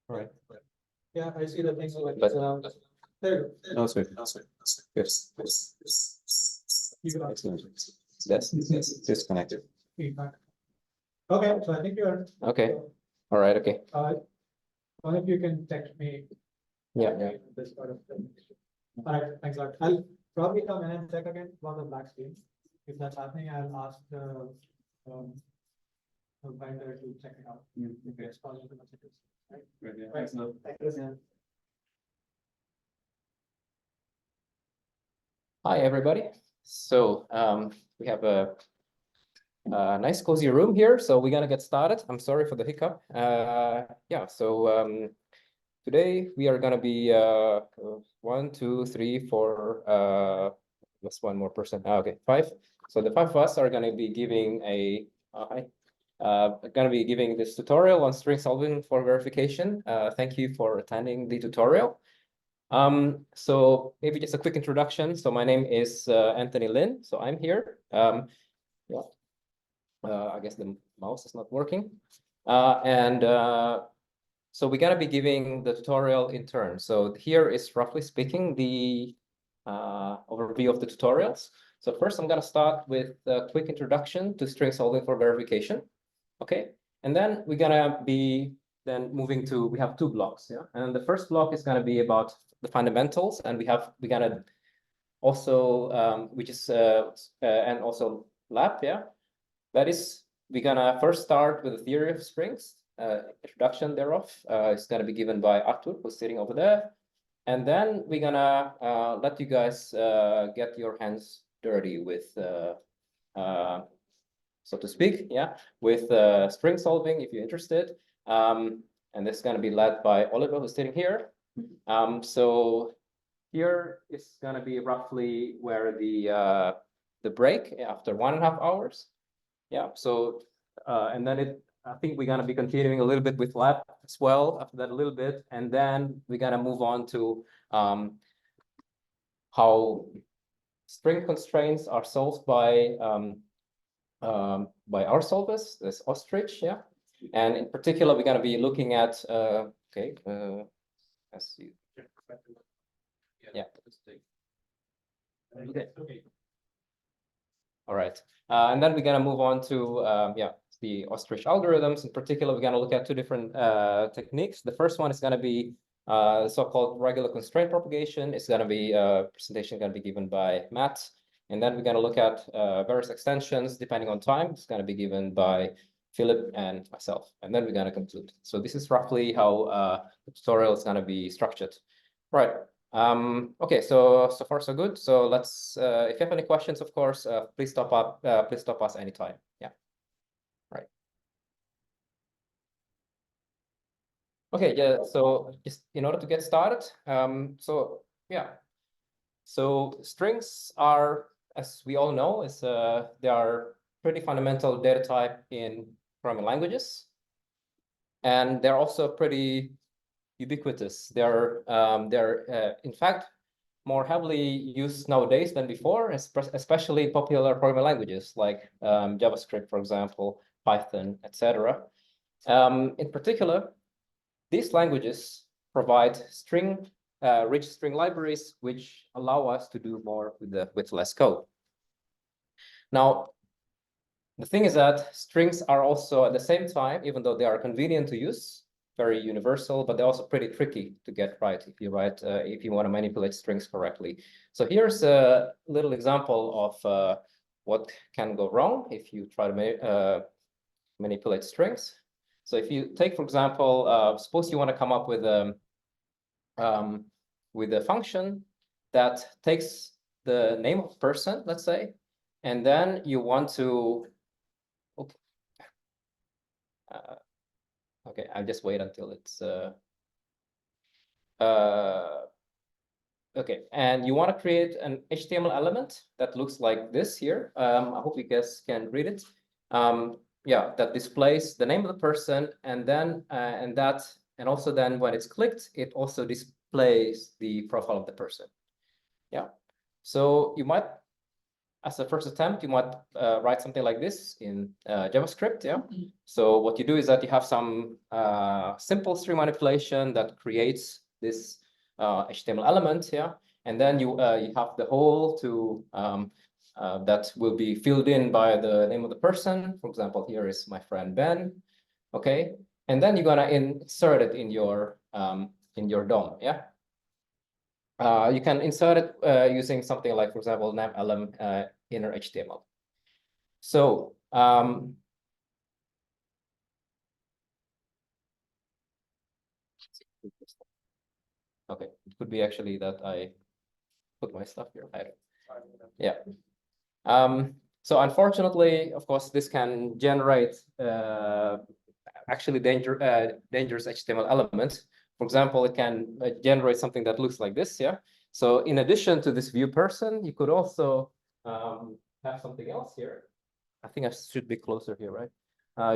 Right. Yeah, I see the things like But there. no, sir. Yes. You can Excellent. Yes. Disconnected. feedback. Okay, so I think you're. Okay. All right. Okay. One of you can text me. Yeah. This part of the. All right, thanks a lot. I'll probably come in and check again about the black screen. If that's happening, I'll ask the vendor to check it out. If it's positive messages. Right. Right. So, thank you. Hi, everybody. So we have a nice cozy room here, so we're gonna get started. I'm sorry for the hiccup. Yeah, so today we are gonna be 1, 2, 3, 4. That's one more person. Okay, 5. So the 5 of us are gonna be giving this tutorial on string solving for verification. Thank you for attending the tutorial. So maybe just a quick introduction. So my name is Anthony Lin. So I'm here. Yeah. I guess the mouse is not working. So we're gonna be giving the tutorial in turn. So here is roughly speaking the overview of the tutorials. So first I'm gonna start with a quick introduction to string solving for verification. Okay, and then we're gonna be moving to, we have 2 blocks, yeah. And the first block is gonna be about the fundamentals, and we're gonna also which is and also lab, yeah. That is, we're gonna first start with the theory of strings, introduction thereof. It's gonna be given by Artur, who's sitting over there. And then we're gonna let you guys get your hands dirty with, so to speak, yeah, with string solving if you're interested. And this is gonna be led by Oliver, who's sitting here. So here is gonna be roughly where the break after 1.5 hours. Yeah, so and then I think we're gonna be continuing a little bit with lab as well after that a little bit, and then we're gonna move on to how string constraints are solved by our solvers, this ostrich, yeah. And in particular, we're gonna be looking at okay, let's see. Yeah. Okay. All right. And then we're gonna move on to yeah, the ostrich algorithms. In particular, we're gonna look at 2 different techniques. The first one is gonna be so-called regular constraint propagation. It's gonna be presentation gonna be given by Matt. And then we're gonna look at various extensions depending on time. It's gonna be given by Philipp and myself. And then we're gonna conclude. So this is roughly how the tutorial is gonna be structured. Right. Okay, so far so good. So let's if you have any questions, of course, please stop us anytime. Yeah. Right. Okay, yeah, so just in order to get started, so yeah. So strings are, as we all know, they are pretty fundamental data type in programming languages. And they're also pretty ubiquitous. They're in fact more heavily used nowadays than before, especially popular programming languages like JavaScript, for example, Python, etc. In particular, these languages provide rich string libraries, which allow us to do more with less code. Now, the thing is that strings are also at the same time, even though they are convenient to use, very universal, but they're also pretty tricky to get right if you want to manipulate strings correctly. So here's a little example of what can go wrong if you try to manipulate strings. So if you take, for example, suppose you want to come up with a function that takes the name of a person, let's say, and then you want to okay, I'll just wait until it's okay, and you want to create an HTML element that looks like this here. I hope you guys can read it. Yeah, that displays the name of the person, and then and also then when it's clicked, it also displays the profile of the person. Yeah, so you might as a first attempt, you might write something like this in JavaScript. Yeah. So what you do is that you have some simple string manipulation that creates this HTML element. Yeah. And then you have the whole to that will be filled in by the name of the person. For example, here is my friend Ben. Okay. And then you're gonna insert it in your DOM. Yeah. You can insert it using something like, for example, nav-lm inner HTML. So okay, it could be actually that I put my stuff here. Yeah. So unfortunately, of course, this can generate actually dangerous HTML elements. For example, it can generate something that looks like this. Yeah. So in addition to this view person, you could also have something else here. I think I should be closer here, right?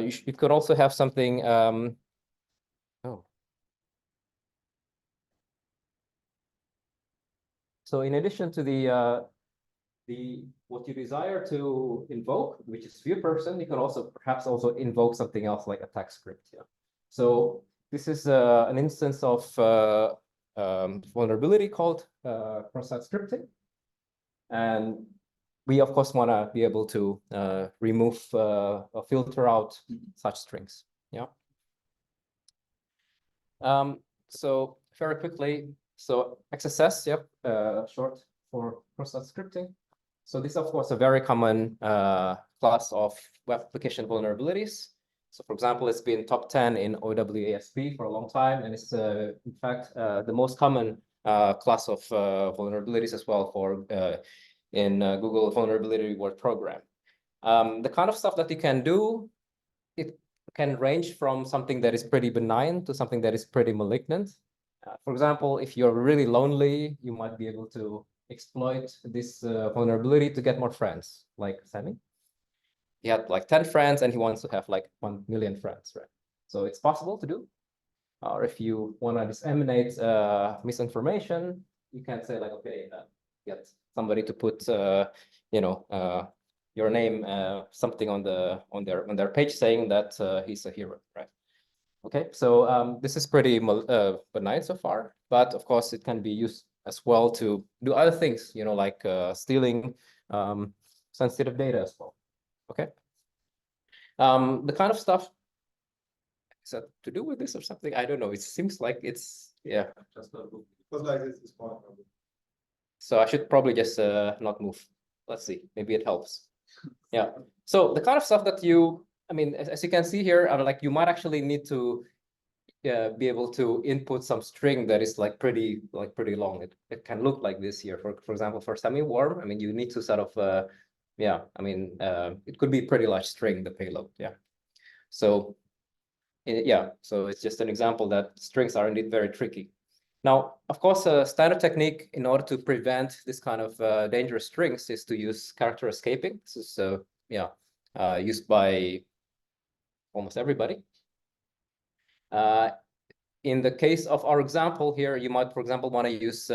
You could also have something. Oh. So in addition to the what you desire to invoke, which is view person, you can also perhaps also invoke something else like attack script. Yeah. So this is an instance of vulnerability called cross-site scripting, and we of course want to be able to remove or filter out such strings. Yeah. So very quickly, so XSS, yep, short for cross-site scripting. So this is, of course, a very common class of web application vulnerabilities. So, for example, it's been top 10 in OWASP for a long time, and it's, in fact, the most common class of vulnerabilities as well for in Google Vulnerability Reward Program. The kind of stuff that you can do, it can range from something that is pretty benign to something that is pretty malignant. For example, if you're really lonely, you might be able to exploit this vulnerability to get more friends, like Sammy. He had like 10 friends and he wants to have like 1 million friends, right? So it's possible to do. Or if you want to disseminate misinformation, you can say like, okay, get somebody to put, you know, your name, something on their page saying that he's a hero, right? Okay, so this is pretty benign so far, but of course it can be used as well to do other things, you know, like stealing sensitive data as well. Okay, the kind of stuff is that to do with this or something? I don't know. It seems like it's yeah. Just not move. Because like this is fine. So I should probably just not move. Let's see. Maybe it helps. Yeah. So the kind of stuff that you, I mean, as you can see here, like you might actually need to be able to input some string that is like pretty long. It can look like this here. For example, for semi-warm, I mean, you need to sort of yeah. I mean, it could be pretty large string, the payload. Yeah. So yeah. So it's just an example that strings are indeed very tricky. Now, of course, a standard technique in order to prevent this kind of dangerous strings is to use character escaping. This is yeah, used by almost everybody. In the case of our example here, you might, for example, want to use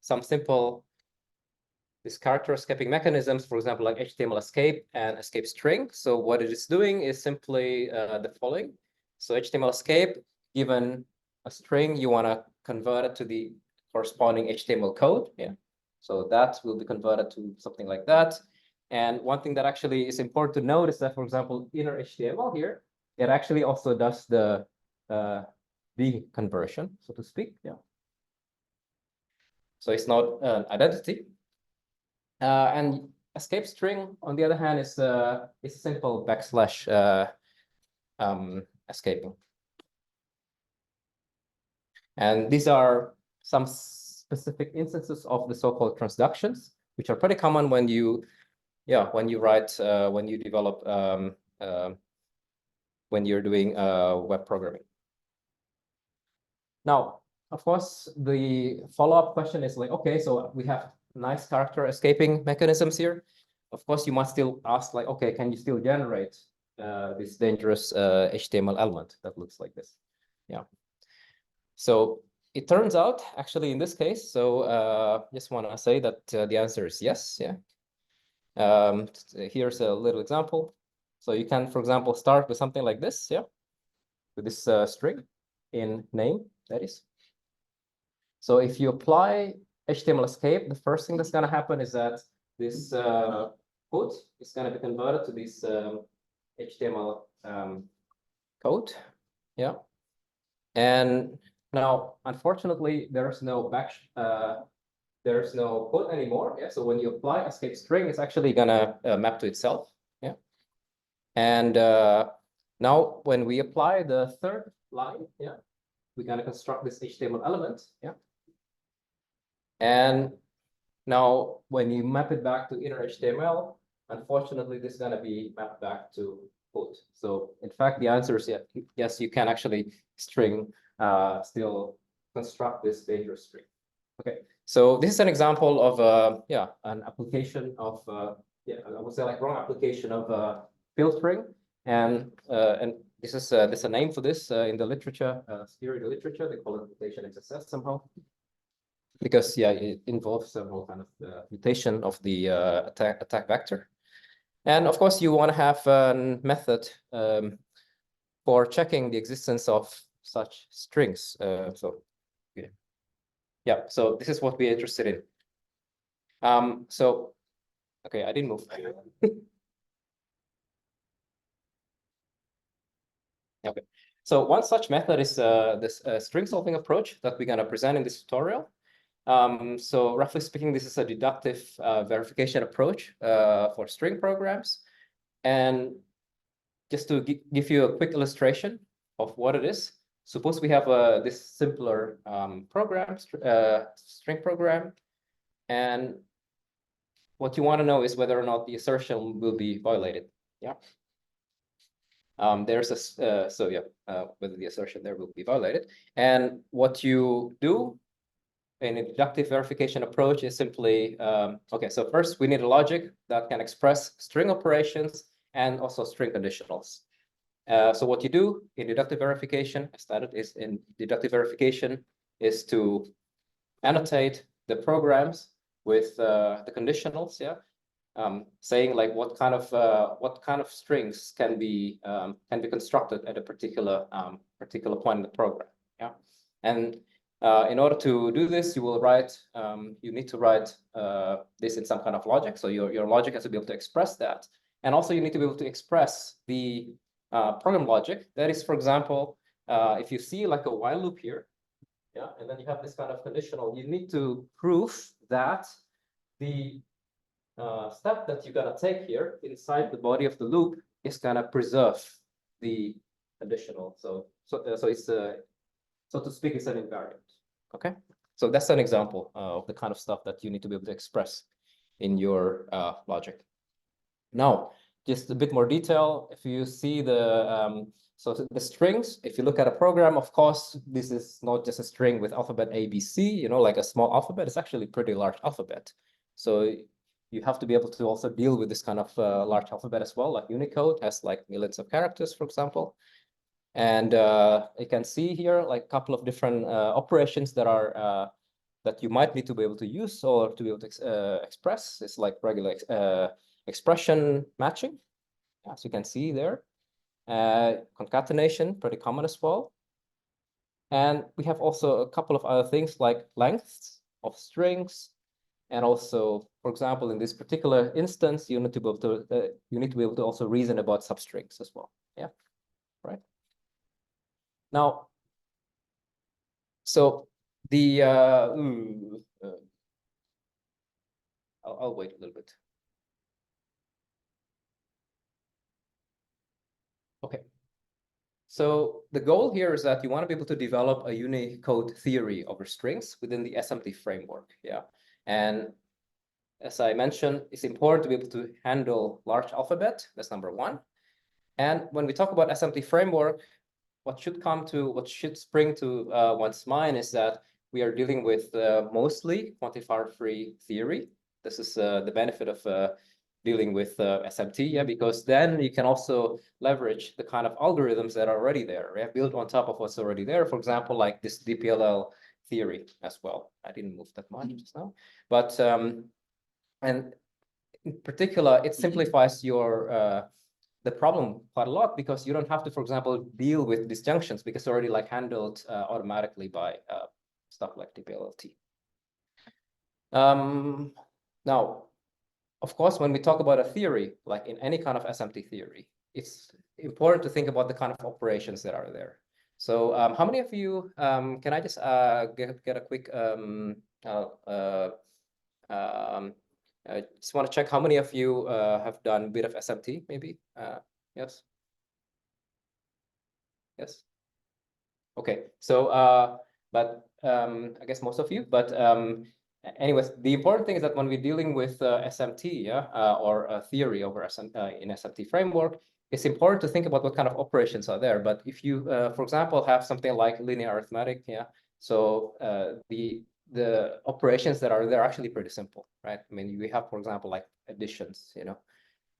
some simple these character escaping mechanisms, for example, like HTML escape and escape string. So what it is doing is simply the following. So HTML escape, given a string, you want to convert it to the corresponding HTML code. Yeah. So that will be converted to something like that. And one thing that actually is important to note is that, for example, inner HTML here, it actually also does the conversion, so to speak. Yeah. So it's not an identity. And escape string, on the other hand, is a simple backslash escaping. And these are some specific instances of the so-called transductions, which are pretty common when you, yeah, when you write, when you develop, when you're doing web programming. Now, of course, the follow-up question is like, okay, so we have nice character escaping mechanisms here. Of course, you must still ask like, okay, can you still generate this dangerous HTML element that looks like this? Yeah. So it turns out, actually, in this case, so just want to say that the answer is yes. Yeah. Here's a little example. So you can, for example, start with something like this, yeah, with this string in name, that is. So if you apply HTML escape, the first thing that's going to happen is that this code is going to be converted to this HTML code, yeah. And now, unfortunately, there's no code anymore. Yeah. So when you apply escape string, it's actually gonna map to itself. Yeah. And now when we apply the third line, yeah, we're gonna construct this HTML element. Yeah. And now when you map it back to inner HTML, unfortunately, this is gonna be mapped back to code. So in fact, the answer is yes, you can actually still construct this dangerous string. Okay, so this is an example of an application of I would say like wrong application of filtering, and this is there's a name for this in the literature, theory of the literature. They call it mutation XSS somehow, because it involves several kind of mutation of the attack vector, and of course you want to have a method for checking the existence of such strings. So this is what we're interested in. So, okay, I didn't move. Okay, so one such method is this string solving approach that we're going to present in this tutorial. So roughly speaking, this is a deductive verification approach for string programs. And just to give you a quick illustration of what it is, suppose we have this simpler program, string program, and what you want to know is whether or not the assertion will be violated. Yeah. There's a whether the assertion there will be violated. And what you do in a deductive verification approach is simply okay. So first we need a logic that can express string operations and also string conditionals. So what you do in deductive verification, as stated, is in deductive verification is to annotate the programs with the conditionals, yeah, saying like what kind of strings can be constructed at a particular point in the program, yeah. And in order to do this, you need to write this in some kind of logic. So your logic has to be able to express that, and also you need to be able to express the program logic. That is, for example, if you see like a while loop here. Yeah, and then you have this kind of conditional. You need to prove that the step that you're gonna take here inside the body of the loop is gonna preserve the conditional. So it's so to speak, it's an invariant. Okay, so that's an example of the kind of stuff that you need to be able to express in your logic. Now, just a bit more detail. If you see the strings, if you look at a program, of course, this is not just a string with alphabet A, B, C, you know, like a small alphabet. It's actually a pretty large alphabet. So you have to be able to also deal with this kind of large alphabet as well, like Unicode has like millions of characters, for example. And you can see here like a couple of different operations that are that you might need to be able to use or to be able to express. It's like regular expression matching, as you can see there. Concatenation, pretty common as well. And we have also a couple of other things like lengths of strings. And also, for example, in this particular instance, you need to be able to also reason about substrings as well. Yeah, right. Now, so the I'll wait a little bit. Okay. So the goal here is that you want to be able to develop a Unicode theory over strings within the SMT framework. Yeah. And as I mentioned, it's important to be able to handle large alphabet. That's number one. And when we talk about SMT framework, what should spring to one's mind is that we are dealing with mostly quantifier-free theory. This is the benefit of dealing with SMT, yeah, because then you can also leverage the kind of algorithms that are already there, right? Built on top of what's already there. For example, like this DPLL theory as well. I didn't move that much just now, but and in particular, it simplifies your the problem quite a lot, because you don't have to, for example, deal with disjunctions, because it's already like handled automatically by stuff like TPLT. Now, of course, when we talk about a theory, like in any kind of SMT theory, it's important to think about the kind of operations that are there. So how many of you, can I just get a quick, I just want to check how many of you have done a bit of SMT, maybe? Yes? Yes? Okay, so, but I guess most of you, but anyways, the important thing is that when we're dealing with SMT, yeah, or a theory over in SMT framework, it's important to think about what kind of operations are there. But if you, for example, have something like linear arithmetic, yeah, so the operations that are there are actually pretty simple, right? I mean, we have, for example, like additions, you know,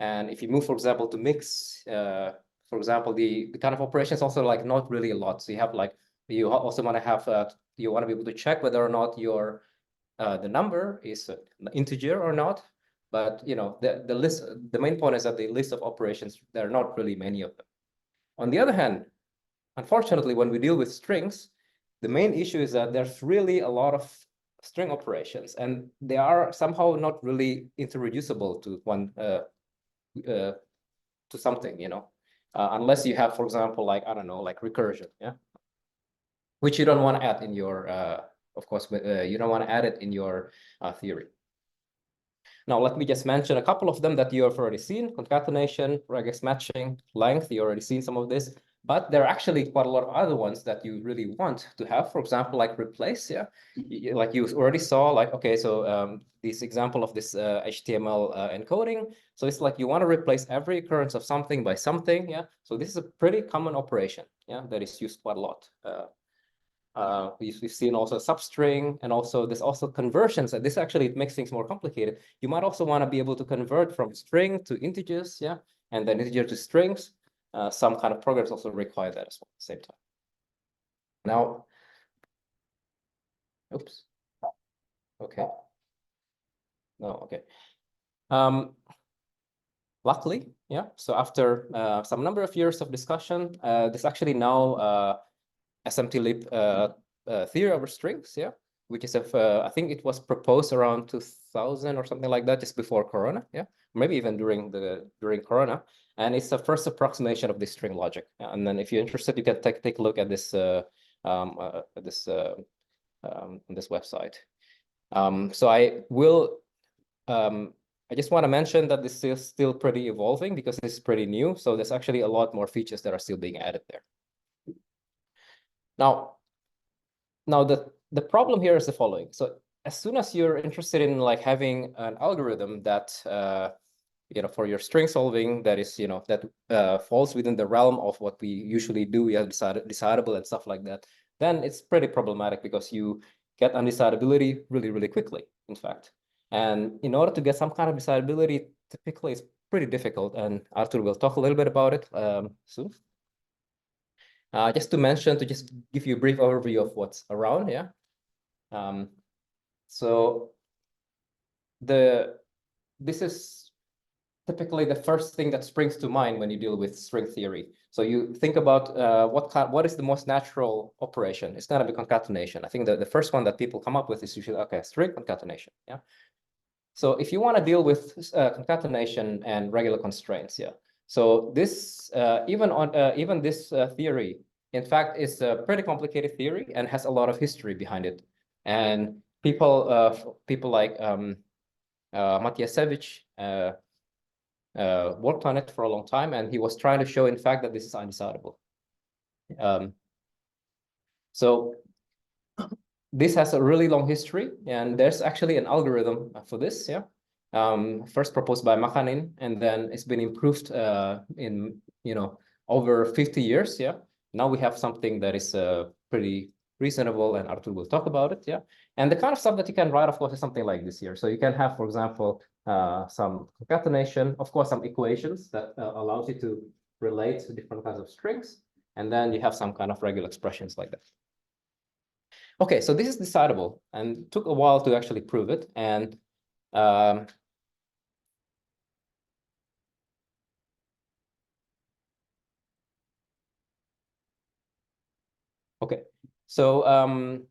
and if you move, for example, to mix, for example, the kind of operations also like not really a lot. So you have like, you also want to have, you want to be able to check whether or not your the number is an integer or not. But you know, the list, the main point is that the list of operations, there are not really many of them. On the other hand, unfortunately, when we deal with strings, the main issue is that there's really a lot of string operations, and they are somehow not really introducible to one to something, you know, unless you have, for example, like, I don't know, like recursion, yeah, which you don't want to add in your, of course, you don't want to add it in your theory. Now, let me just mention a couple of them that you have already seen: concatenation, regex matching, length. You already seen some of this, but there are actually quite a lot of other ones that you really want to have. For example, like replace, yeah, like you already saw, like, okay, so this example of this HTML encoding. So it's like you want to replace every occurrence of something by something, yeah. So this is a pretty common operation, yeah, that is used quite a lot. We've seen also substring, and also there's also conversions, and this actually makes things more complicated. You might also want to be able to convert from string to integers, yeah, and then integer to strings. Some kind of programs also require that as well at the same time. Now, oops. Okay. No, okay. Luckily, yeah. So after some number of years of discussion, there's actually now SMT-lib theory over strings, yeah, which is I think it was proposed around 2000 or something like that, just before Corona, yeah, maybe even during Corona, and it's the first approximation of this string logic. Yeah? And then, if you're interested, you can take a look at this on this website. So I will. I just want to mention that this is still pretty evolving, because this is pretty new. So there's actually a lot more features that are still being added there. Now the problem here is the following. So as soon as you're interested in like having an algorithm that you know, for your string solving, that is, you know, that falls within the realm of what we usually do, we have decidable and stuff like that, then it's pretty problematic, because you get undecidability really, really quickly, in fact. And in order to get some kind of decidability, typically it's pretty difficult, and Artur will talk a little bit about it soon. Just to mention, to just give you a brief overview of what's around, yeah. So this is typically the first thing that springs to mind when you deal with string theory. So you think about what is the most natural operation? It's gonna be concatenation. I think the first one that people come up with is usually, okay, string concatenation, yeah. So if you want to deal with concatenation and regular constraints, yeah. So this even this theory, in fact, is a pretty complicated theory and has a lot of history behind it. And people like Matyasevich worked on it for a long time, and he was trying to show, in fact, that this is undecidable. So this has a really long history, and there's actually an algorithm for this, yeah. First proposed by Makanin, and then it's been improved in, you know, over 50 years, yeah. Now we have something that is pretty reasonable, and Artur will talk about it, yeah. And the kind of stuff that you can write, of course, is something like this here. So you can have, for example, some concatenation, of course, some equations that allows you to relate to different kinds of strings, and then you have some kind of regular expressions like that. Okay, so this is decidable, and it took a while to actually prove it. And Okay, so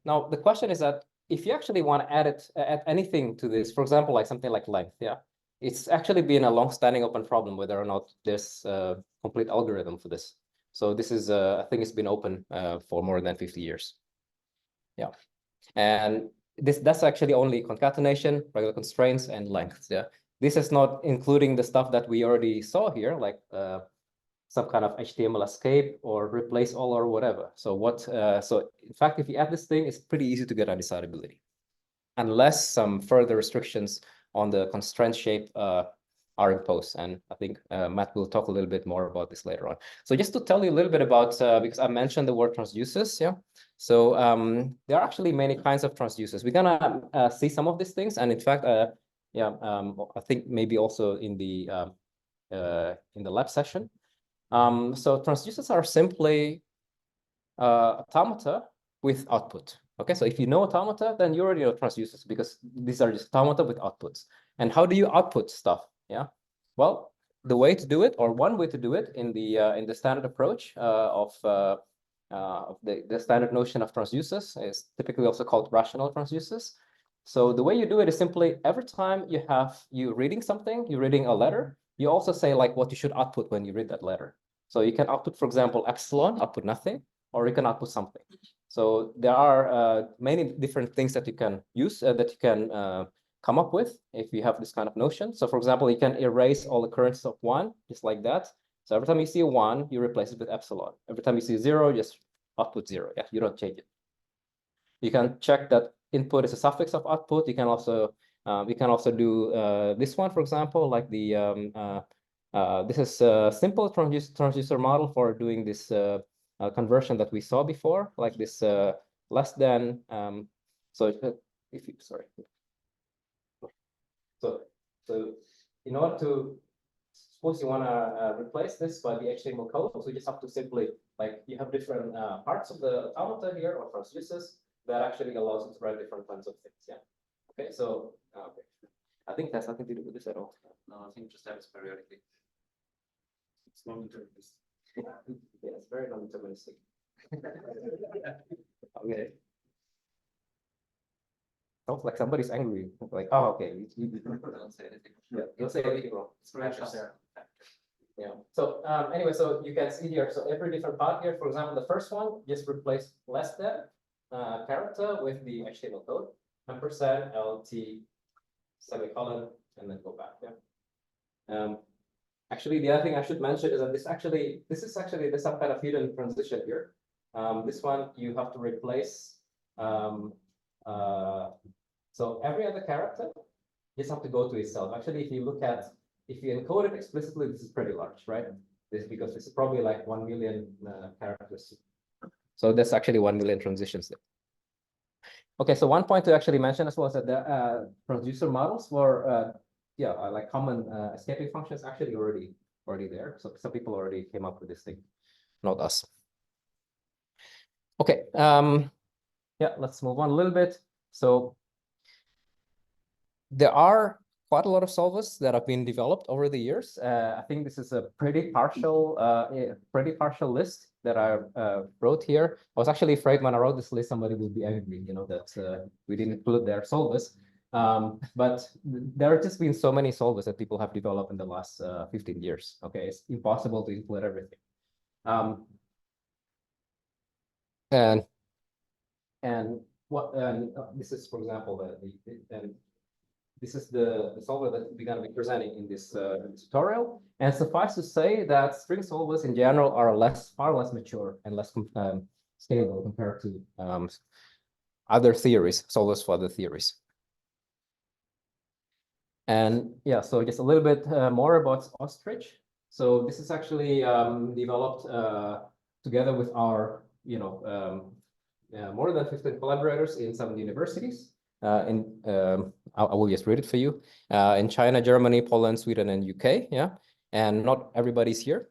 now the question is that if you actually want to add anything to this, for example, like something like length, yeah, it's actually been a long-standing open problem whether or not there's a complete algorithm for this. So this is, I think it's been open for more than 50 years. Yeah, and that's actually only concatenation, regular constraints, and length. Yeah, this is not including the stuff that we already saw here, like some kind of HTML escape or replace all or whatever. So so in fact, if you add this thing, it's pretty easy to get undecidability, unless some further restrictions on the constraint shape are imposed. And I think Matt will talk a little bit more about this later on. So just to tell you a little bit about, because I mentioned the word transducers, yeah. So there are actually many kinds of transducers. We're gonna see some of these things, and in fact, yeah, I think maybe also in the lab session. So transducers are simply automata with output. Okay, so if you know automata, then you already know transducers because these are just automata with outputs. And how do you output stuff? Yeah, well, the way to do it, or one way to do it in the standard approach of the standard notion of transducers is typically also called rational transducers. So the way you do it is simply every time you reading something, you're reading a letter, you also say like what you should output when you read that letter. So you can output, for example, epsilon, output nothing, or you can output something. So there are many different things that you can use, that you can come up with if you have this kind of notion. So for example, you can erase all occurrences of 1, just like that. So every time you see a 1, you replace it with epsilon. Every time you see 0, just output 0. Yeah, you don't change it. You can check that input is a suffix of output. You can also do this one, for example, like this is a simple transducer model for doing this conversion that we saw before, like this less than. So if you, sorry. So in order to suppose you want to replace this by the HTML code, so you just have to simply like you have different parts of the automata here or transducers that actually allows you to write different kinds of things. Yeah. Okay. So okay. I think that's nothing to do with this at all. No, I think it just happens periodically. It's non-deterministic. Yeah, it's very non-deterministic. Okay. Sounds like somebody's angry. Like, oh, okay. Don't say anything. Yeah, don't say anything wrong. Yeah. So anyway, so you can see here. So every different part here, for example, the first one just replace less than character with the HTML code, ampersand LT semicolon, and then go back. Yeah. Actually, the other thing I should mention is that there's some kind of hidden transition here. This one you have to replace. So every other character just have to go to itself. Actually, if you encode it explicitly, this is pretty large, right? Because this is probably like 1 million characters. So that's actually 1 million transitions there. Okay, so one point to actually mention as well is that the transducer models were, like common escaping functions actually already there. So some people already came up with this thing, not us. Okay, yeah, let's move on a little bit. So there are quite a lot of solvers that have been developed over the years. I think this is a pretty partial list that I wrote here. I was actually afraid when I wrote this list, somebody would be angry, that we didn't include their solvers. But there have just been so many solvers that people have developed in the last 15 years. Okay, it's impossible to include everything. This is, for example, this is the solver that we're going to be presenting in this tutorial. And suffice to say that string solvers in general are far less mature and less scalable compared to other theories, solvers for other theories. And yeah, so just a little bit more about ostrich. So this is actually developed together with our, more than 15 collaborators in some universities. I will just read it for you. In China, Germany, Poland, Sweden, and UK. Yeah, and not everybody's here.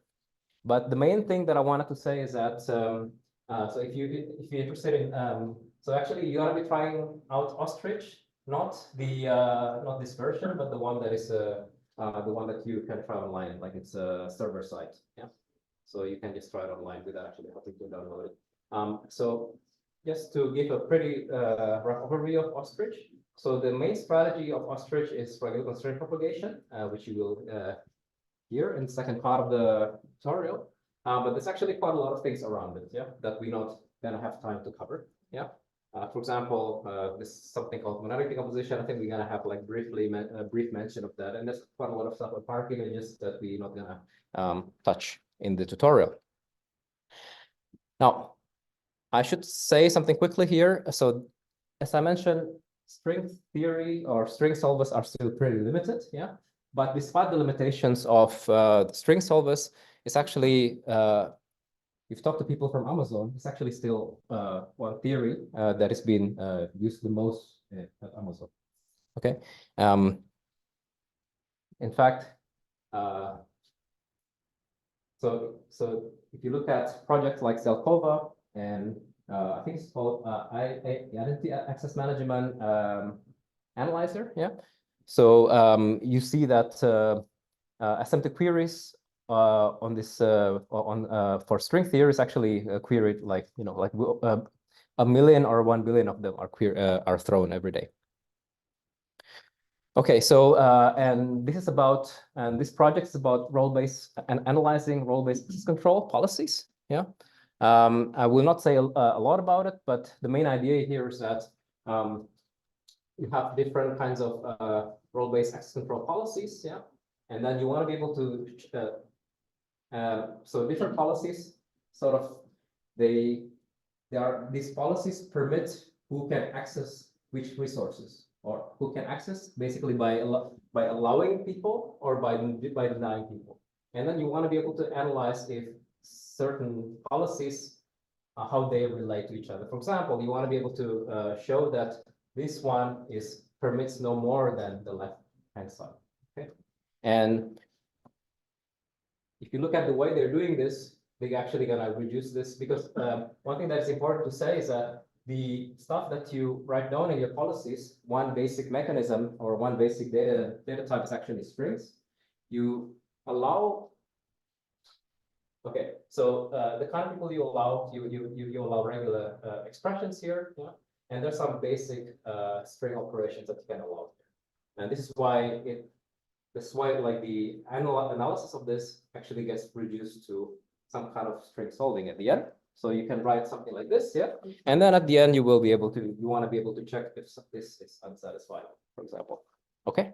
But the main thing that I wanted to say is that so if you're interested in so actually you're gonna be trying out ostrich, not this version, but the one that is the one that you can try online, like it's a server site. Yeah, so you can just try it online without actually having to download it. So just to give a pretty rough overview of ostrich. So the main strategy of ostrich is regular constraint propagation, which you will hear in the second part of the tutorial. But there's actually quite a lot of things around it, yeah, that we're not gonna have time to cover. Yeah. For example, this is something called monadic decomposition. I think we're gonna have like brief mention of that, and there's quite a lot of stuff with park images that we're not gonna touch in the tutorial. Now, I should say something quickly here. So, as I mentioned, string theory or string solvers are still pretty limited, yeah. But despite the limitations of the string solvers, it's actually you've talked to people from Amazon, it's actually still one theory that has been used the most at Amazon. Okay. In fact, so if you look at projects like Zelkova and I think it's called Identity Access Management Analyzer, yeah. So you see that asymptotic queries on this for string theory is actually queried like like 1 million or 1 billion of them are thrown every day. Okay, so and this project is about role-based and analyzing role-based access control policies. Yeah, I will not say a lot about it, but the main idea here is that you have different kinds of role-based access control policies. Yeah, and then you want to be able to so different policies sort of these policies permit who can access which resources, or who can access basically by allowing people or by denying people. And then you want to be able to analyze if certain policies how they relate to each other. For example, you want to be able to show that this one permits no more than the left hand side. Okay, and if you look at the way they're doing this, they're actually going to reduce this, because one thing that's important to say is that the stuff that you write down in your policies, one basic mechanism or one basic data type is actually strings. You allow, okay, so the kind of people you allow, you allow regular expressions here, yeah? And there's some basic string operations that you can allow. And this is why like the analysis of this actually gets reduced to some kind of string solving at the end. So you can write something like this, yeah, and then at the end you will be able to want to be able to check if this is unsatisfied, for example. Okay,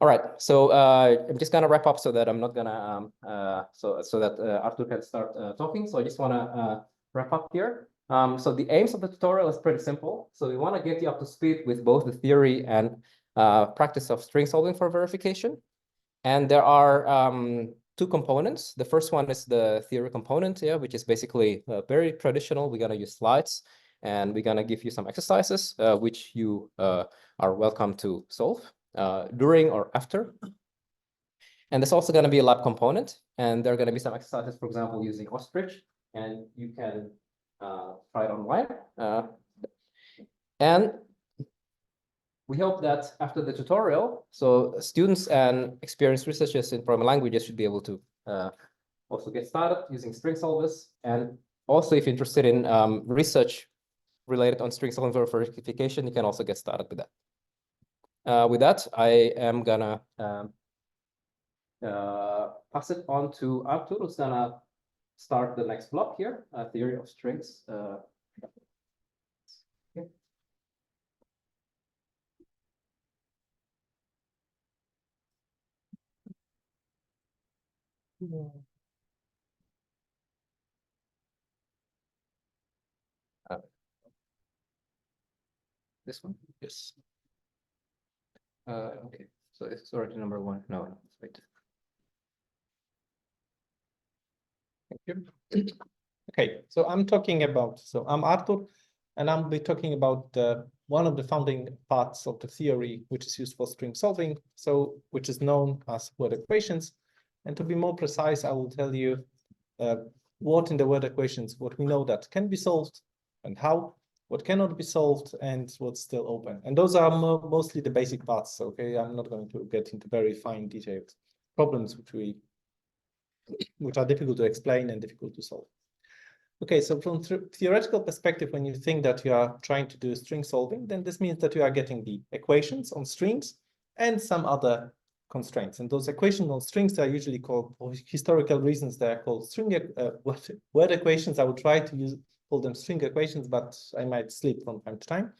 all right. So I'm just gonna wrap up so that I'm not gonna so that Artur can start talking. So I just want to wrap up here. So the aims of the tutorial is pretty simple. So we want to get you up to speed with both the theory and practice of string solving for verification. And there are two components. The first one is the theory component, yeah, which is basically very traditional. We're going to use slides, and we're going to give you some exercises, which you are welcome to solve during or after. And there's also going to be a lab component, and there are going to be some exercises, for example, using ostrich, and you can try it online. And we hope that after the tutorial, so students and experienced researchers in programming languages should be able to also get started using string solvers. And also, if you're interested in research related on string solving verification, you can also get started with that. With that, I am gonna pass it on to Artur, who's gonna start the next block here, theory of strings. This one? Yes. Okay, so it's already number one. No, wait. Thank you. Okay, so I'm Artur, and I'll be talking about one of the founding parts of the theory, which is used for string solving, which is known as word equations. And to be more precise, I will tell you what in the word equations, what we know that can be solved and how, what cannot be solved, and what's still open. And those are mostly the basic parts, okay? I'm not going to get into very fine detailed problems which are difficult to explain and difficult to solve. Okay, so from theoretical perspective, when you think that you are trying to do string solving, then this means that you are getting the equations on strings and some other constraints. And those equations on strings are usually called, for historical reasons, they are called string word equations. I would try to call them string equations, but I might slip from time to time.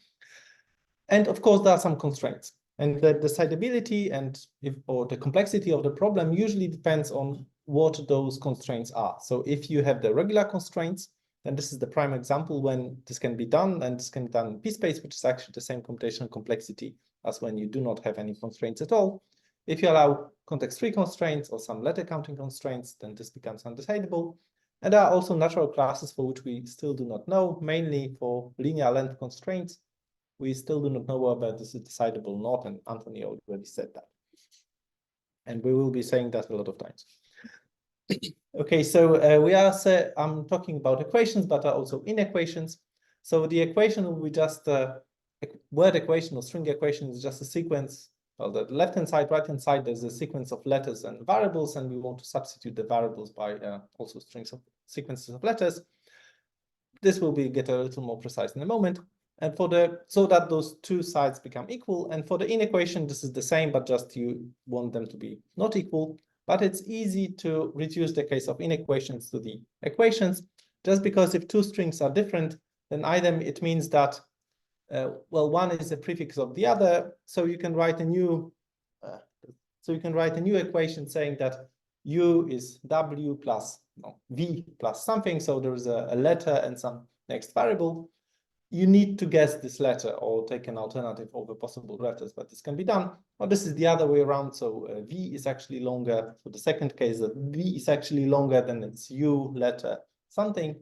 And of course, there are some constraints. And the decidability or the complexity of the problem usually depends on what those constraints are. So if you have the regular constraints, then this is the prime example when this can be done, and this can be done in p-space, which is actually the same computational complexity as when you do not have any constraints at all. If you allow context-free constraints or some letter counting constraints, then this becomes undecidable. And there are also natural classes for which we still do not know, mainly for linear length constraints. We still do not know whether this is decidable or not, and Anthony already said that. And we will be saying that a lot of times. Okay, so I'm talking about equations, but also inequations. So the equation will be just a word equation or string equation is just a sequence. Well, the left-hand side, right-hand side, there's a sequence of letters and variables, and we want to substitute the variables by also strings of sequences of letters. This will get a little more precise in a moment. And so that those two sides become equal. And for the inequation, this is the same, but just you want them to be not equal. But it's easy to reduce the case of inequations to the equations, just because if two strings are different, then either it means that, well, one is a prefix of the other. So you can write a new, equation saying that u is w plus v plus something. So there is a letter and some next variable. You need to guess this letter or take an alternative over possible letters, but this can be done. Or this is the other way around. So v is actually longer. For the second case, that v is actually longer than its u letter something.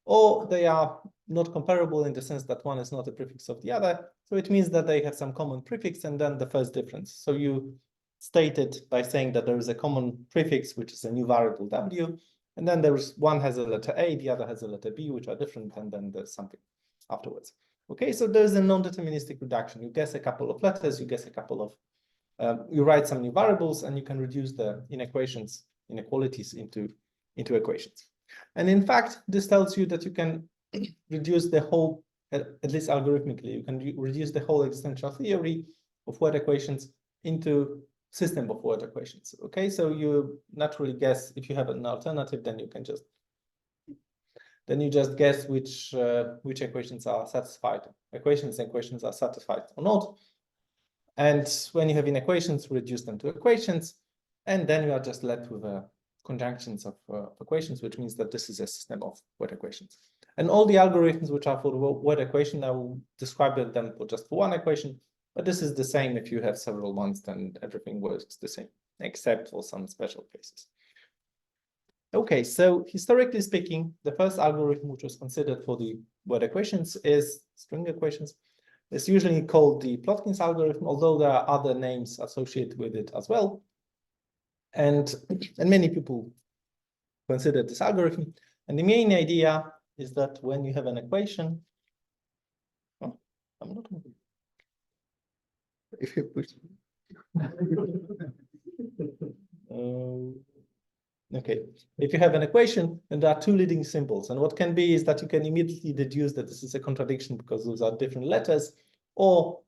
Or they are not comparable in the sense that one is not a prefix of the other. So it means that they have some common prefix and then the first difference. So you state it by saying that there is a common prefix, which is a new variable w. And then one has a letter A, the other has a letter B, which are different, and then there's something afterwards. Okay, so there's a non-deterministic reduction. You guess a couple of letters, you guess a couple of, you write some new variables, and you can reduce the inequalities into equations. And in fact, this tells you that you can reduce the whole, at least algorithmically, you can reduce the whole existential theory of word equations into system of word equations. Okay, so you naturally guess if you have an alternative, then you can just guess which equations are satisfied. Equations are satisfied or not. And when you have inequations, reduce them to equations, and then you are just left with conjunctions of equations, which means that this is a system of word equations. And all the algorithms which are for the word equation, I will describe them for just for one equation, but this is the same if you have several ones, then everything works the same, except for some special cases. Okay, so historically speaking, the first algorithm which was considered for the word equations is string equations. It's usually called the Plotkin's algorithm, although there are other names associated with it as well. And many people consider this algorithm. And the main idea is that when you have an equation, I'm not moving. If you push. Okay, if you have an equation, then there are two leading symbols. And what can be is that you can immediately deduce that this is a contradiction because those are different letters, or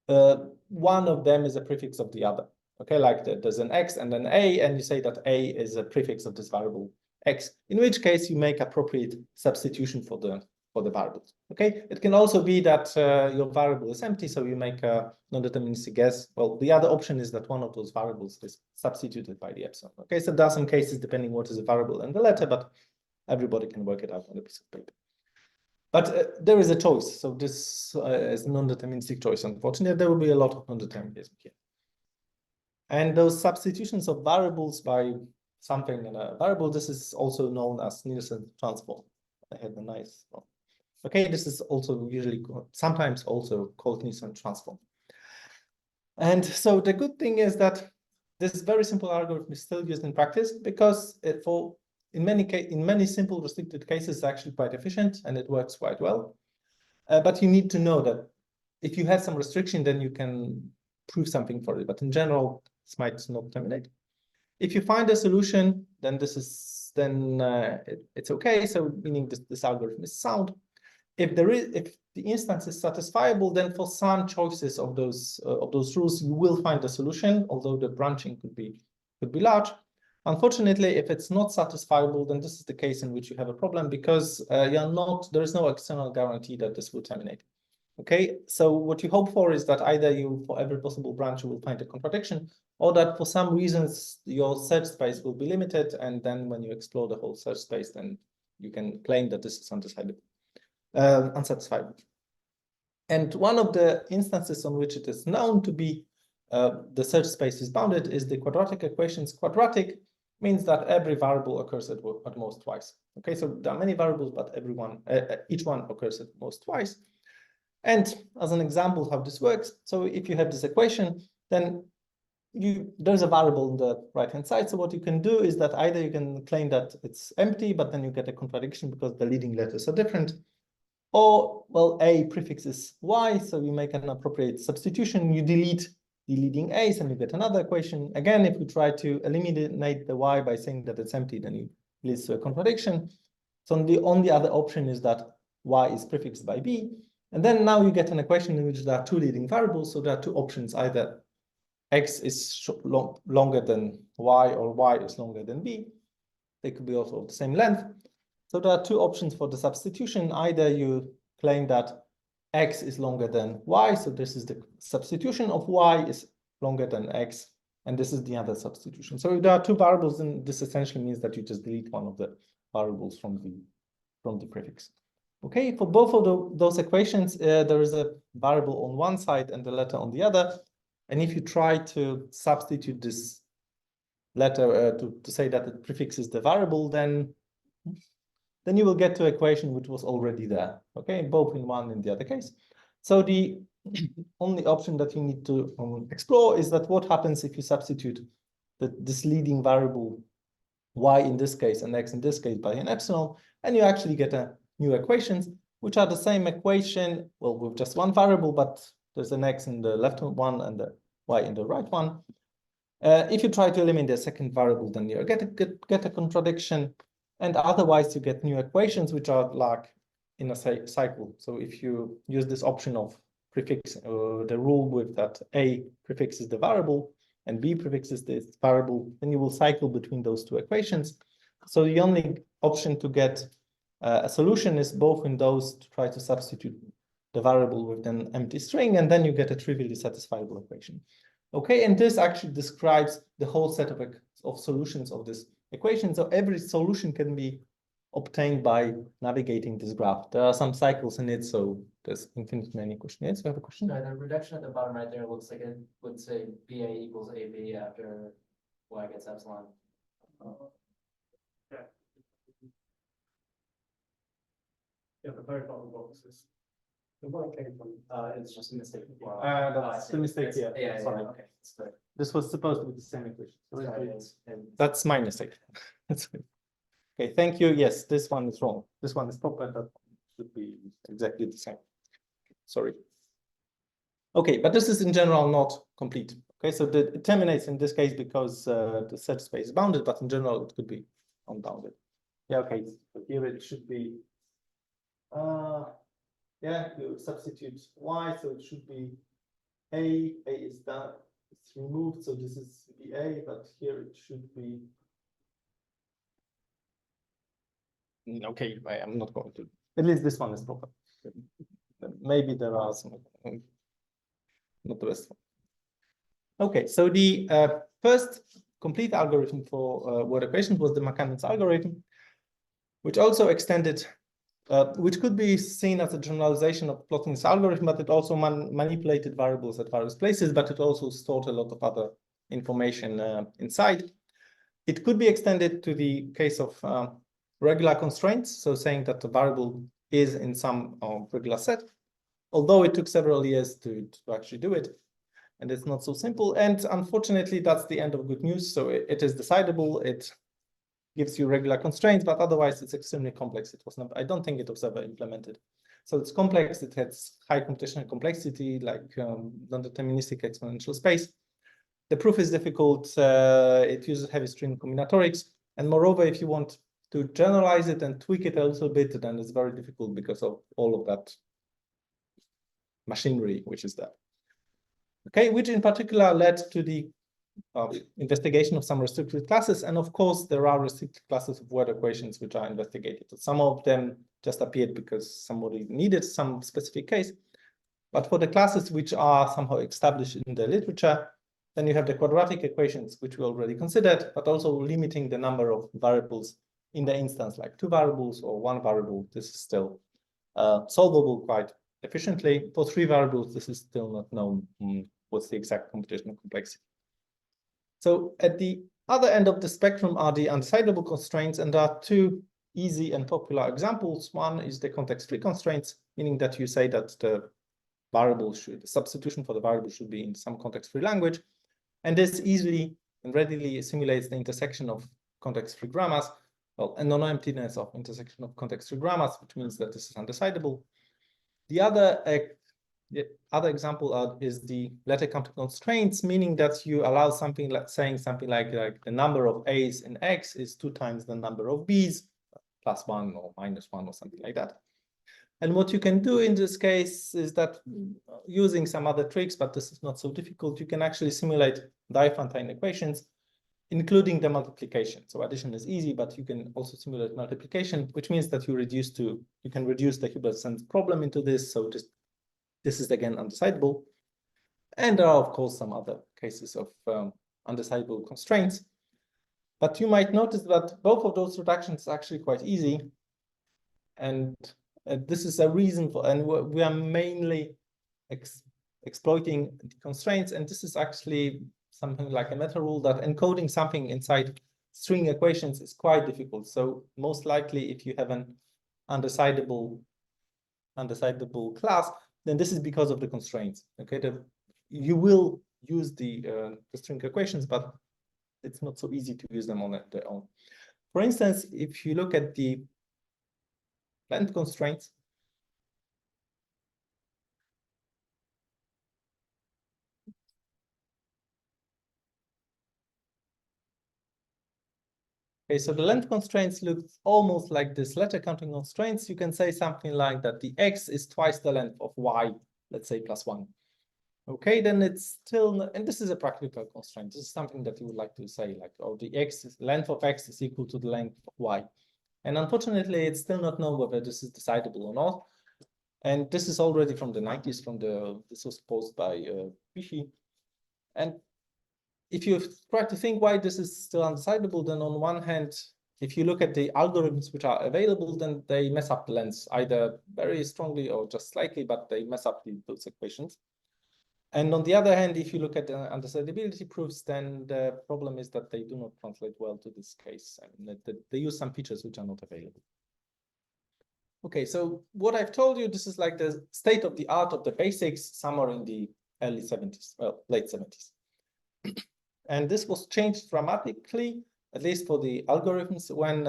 one of them is a prefix of the other. Okay, like there's an X and an A, and you say that A is a prefix of this variable X, in which case you make appropriate substitution for the variables. Okay, it can also be that your variable is empty, so you make a non-deterministic guess. Well, the other option is that one of those variables is substituted by the epsilon. Okay, so there are some cases depending what is the variable and the letter, but everybody can work it out on a piece of paper. But there is a choice, so this is a non-deterministic choice. Unfortunately, there will be a lot of non-determinism here. And those substitutions of variables by something in a variable, this is also known as Nielsen transform. I had a nice one. Okay, this is also usually sometimes also called Nielsen transform. And so the good thing is that this very simple algorithm is still used in practice because in many simple restricted cases it's actually quite efficient and it works quite well. But you need to know that if you have some restriction, then you can prove something for it. But in general, this might not terminate. If you find a solution, then this is then it's okay. So meaning this algorithm is sound. If the instance is satisfiable, then for some choices of those rules, you will find a solution, although the branching could be large. Unfortunately, if it's not satisfiable, then this is the case in which you have a problem, because there is no external guarantee that this will terminate. Okay, so what you hope for is that either you, for every possible branch, you will find a contradiction, or that for some reasons your search space will be limited, and then when you explore the whole search space, then you can claim that this is unsatisfiable. And one of the instances on which it is known to be the search space is bounded is the quadratic equations. Quadratic means that every variable occurs at most twice. Okay, so there are many variables, but each one occurs at most twice. And as an example how this works, so if you have this equation, then there's a variable on the right-hand side. So what you can do is that either you can claim that it's empty, but then you get a contradiction because the leading letters are different. Or, well, a prefixes y, so you make an appropriate substitution, you delete the leading a's, and you get another equation. Again, if you try to eliminate the y by saying that it's empty, then it leads to a contradiction. So the only other option is that y is prefixed by b. And then now you get an equation in which there are two leading variables. So there are two options, either x is longer than y, or y is longer than b. They could be also of the same length. So there are two options for the substitution. Either you claim that x is longer than y, so this is the substitution of y is longer than x, and this is the other substitution. So if there are two variables, then this essentially means that you just delete one of the variables from the prefix. Okay, for both of those equations, there is a variable on one side and the letter on the other. And if you try to substitute this letter to say that the prefix is the variable, then you will get to an equation which was already there, okay, both in one and the other case. So the only option that you need to explore is that what happens if you substitute this leading variable y in this case and x in this case by an epsilon, and you actually get a new equations, which are the same equation, well, with just one variable, but there's an x in the left one and the y in the right one. If you try to eliminate the second variable, then you get a contradiction. And otherwise, you get new equations, which are like in a cycle. So if you use this option of prefix, the rule with that a prefixes the variable and b prefixes this variable, then you will cycle between those two equations. So the only option to get a solution is both in those to try to substitute the variable with an empty string, and then you get a trivially satisfiable equation. Okay, and this actually describes the whole set of solutions of this equation. So every solution can be obtained by navigating this graph. There are some cycles in it, so there's infinite many questions. You have a question? The reduction at the bottom right there looks like it would say BA equals AB after Y gets epsilon. Yeah, the very bottom box is the one came from. It's just a mistake. That's the mistake here. Yeah, Sorry. okay. It's good. This was supposed to be the same equation. Sorry, That's my mistake. Okay, thank you. Yes, this one is wrong. This one is proper. That should be exactly the same. Sorry. Okay, but this is in general not complete. Okay, so it terminates in this case because the search space is bounded, but in general it could be unbounded. Yeah, okay. So here it should be. Yeah, you substitute y, so it should be a is done. It's removed, so this is the a, but here it should be. Okay, I am not going to. At least this one is proper. Maybe there are some, not the best one. Okay, so the first complete algorithm for word equations was the Makanin's algorithm, which also extended, which could be seen as a generalization of Plotkin's algorithm, but it also manipulated variables at various places, but it also stored a lot of other information inside. It could be extended to the case of regular constraints, so saying that the variable is in some regular set, although it took several years to actually do it, and it's not so simple. And unfortunately, that's the end of good news. So it is decidable. It gives you regular constraints, but otherwise it's extremely complex. It was not. I don't think it was ever implemented. So it's complex. It has high computational complexity, like non-deterministic exponential space. The proof is difficult. It uses heavy string combinatorics. And moreover, if you want to generalize it and tweak it a little bit, then it's very difficult because of all of that machinery which is there. Okay, which in particular led to the investigation of some restricted classes. And of course, there are restricted classes of word equations which are investigated. Some of them just appeared because somebody needed some specific case. But for the classes which are somehow established in the literature, then you have the quadratic equations, which we already considered, but also limiting the number of variables in the instance, like 2 variables or 1 variable. This is still solvable quite efficiently. For 3 variables, this is still not known what's the exact computational complexity. So at the other end of the spectrum are the undecidable constraints, and there are 2 easy and popular examples. One is the context-free constraints, meaning that you say that the substitution for the variable should be in some context-free language. And this easily and readily simulates the intersection of context-free grammars, well, and non-emptiness of intersection of context-free grammars, which means that this is undecidable. The other example is the letter counting constraints, meaning that you allow something like saying something like the number of A's in X is 2 times the number of B's, +1 or -1 or something like that. And what you can do in this case is that using some other tricks, but this is not so difficult, you can actually simulate Diophantine equations, including the multiplication. So addition is easy, but you can also simulate multiplication, which means that you can reduce the Hilbert-Sand's problem into this. So this is again undecidable. And there are, of course, some other cases of undecidable constraints. But you might notice that both of those reductions are actually quite easy. And this is a reason for, and we are mainly exploiting the constraints. And this is actually something like a meta rule that encoding something inside string equations is quite difficult. So most likely, if you have an undecidable class, then this is because of the constraints. Okay, you will use the string equations, but it's not so easy to use them on their own. For instance, if you look at the length constraints, okay, so the length constraints look almost like this letter counting constraints. You can say something like that the X is twice the length of Y, let's say +1. Okay, then it's still, and this is a practical constraint. This is something that you would like to say, like, oh, the length of X is equal to the length of Y. And unfortunately, it's still not known whether this is decidable or not. And this is already from the 90s, this was posed by Vichy. And if you try to think why this is still undecidable, then on one hand, if you look at the algorithms which are available, then they mess up the lengths either very strongly or just slightly, but they mess up those equations. And on the other hand, if you look at the undecidability proofs, then the problem is that they do not translate well to this case. I mean, they use some features which are not available. Okay, so what I've told you, this is like the state of the art of the basics somewhere in the early 70s, well, late 70s. And this was changed dramatically, at least for the algorithms, when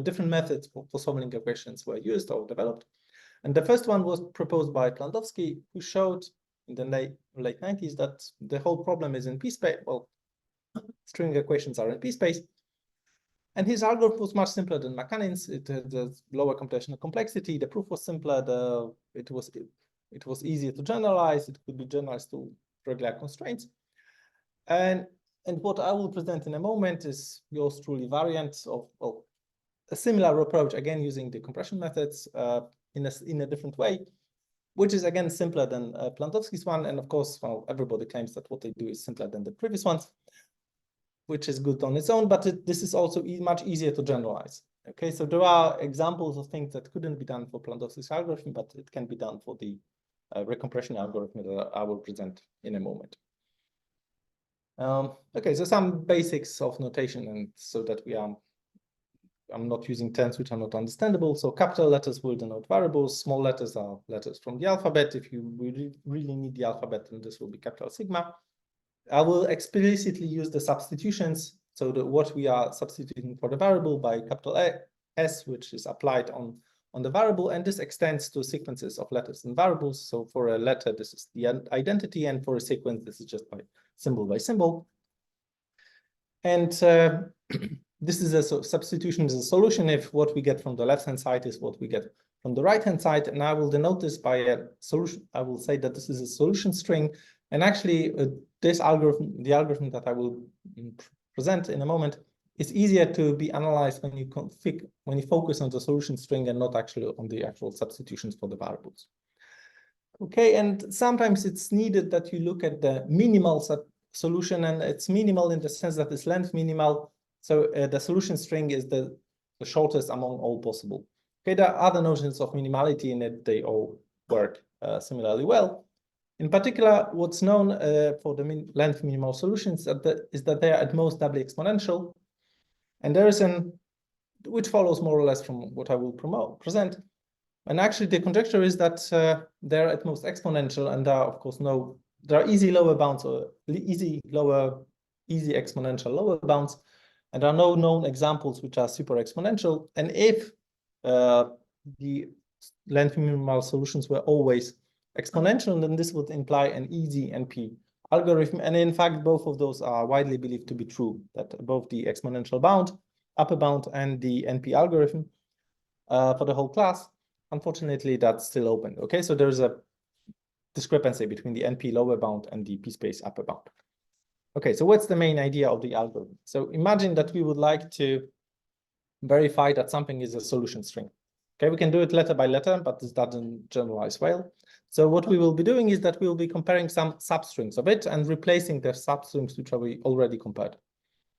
different methods for solving equations were used or developed. And the first one was proposed by Plotkin, who showed in the late 90s that the whole problem is in p-space. Well, string equations are in p-space. And his algorithm was much simpler than Makanin's. It had a lower computational complexity. The proof was simpler. It was easier to generalize. It could be generalized to regular constraints. And what I will present in a moment is yours truly variant of a similar approach, again using the compression methods in a different way, which is again simpler than Plotkin's one. And of course, well, everybody claims that what they do is simpler than the previous ones, which is good on its own, but this is also much easier to generalize. Okay, so there are examples of things that couldn't be done for Plotkin's algorithm, but it can be done for the recompression algorithm that I will present in a moment. Okay, so some basics of notation, and so that I'm not using terms which are not understandable. So capital letters will denote variables. Small letters are letters from the alphabet. If you really need the alphabet, then this will be capital sigma. I will explicitly use the substitutions. So what we are substituting for the variable by capital S, which is applied on the variable. And this extends to sequences of letters and variables. So for a letter, this is the identity. And for a sequence, this is just by symbol. And this is a substitution is a solution if what we get from the left-hand side is what we get from the right-hand side. And I will denote this by a solution. I will say that this is a solution string. And actually, this algorithm, the algorithm that I will present in a moment, is easier to be analyzed when you focus on the solution string and not actually on the actual substitutions for the variables. Okay, and sometimes it's needed that you look at the minimal solution, and it's minimal in the sense that it's length minimal. So the solution string is the shortest among all possible. Okay, there are other notions of minimality in it. They all work similarly well. In particular, what's known for the length minimal solutions is that they are at most doubly exponential. And there is which follows more or less from what I will present. And actually, the conjecture is that they're at most exponential, and there are, of course, there are easy lower bounds or easy exponential lower bounds, and there are no known examples which are super exponential. And if the length minimal solutions were always exponential, then this would imply an easy NP algorithm. And in fact, both of those are widely believed to be true, that both the exponential bound, upper bound, and the NP algorithm for the whole class. Unfortunately, that's still open. Okay, so there's a discrepancy between the NP lower bound and the p-space upper bound. Okay, so what's the main idea of the algorithm? So imagine that we would like to verify that something is a solution string. Okay, we can do it letter by letter, but this doesn't generalize well. So what we will be doing is that we will be comparing some substrings of it and replacing the substrings which we already compared.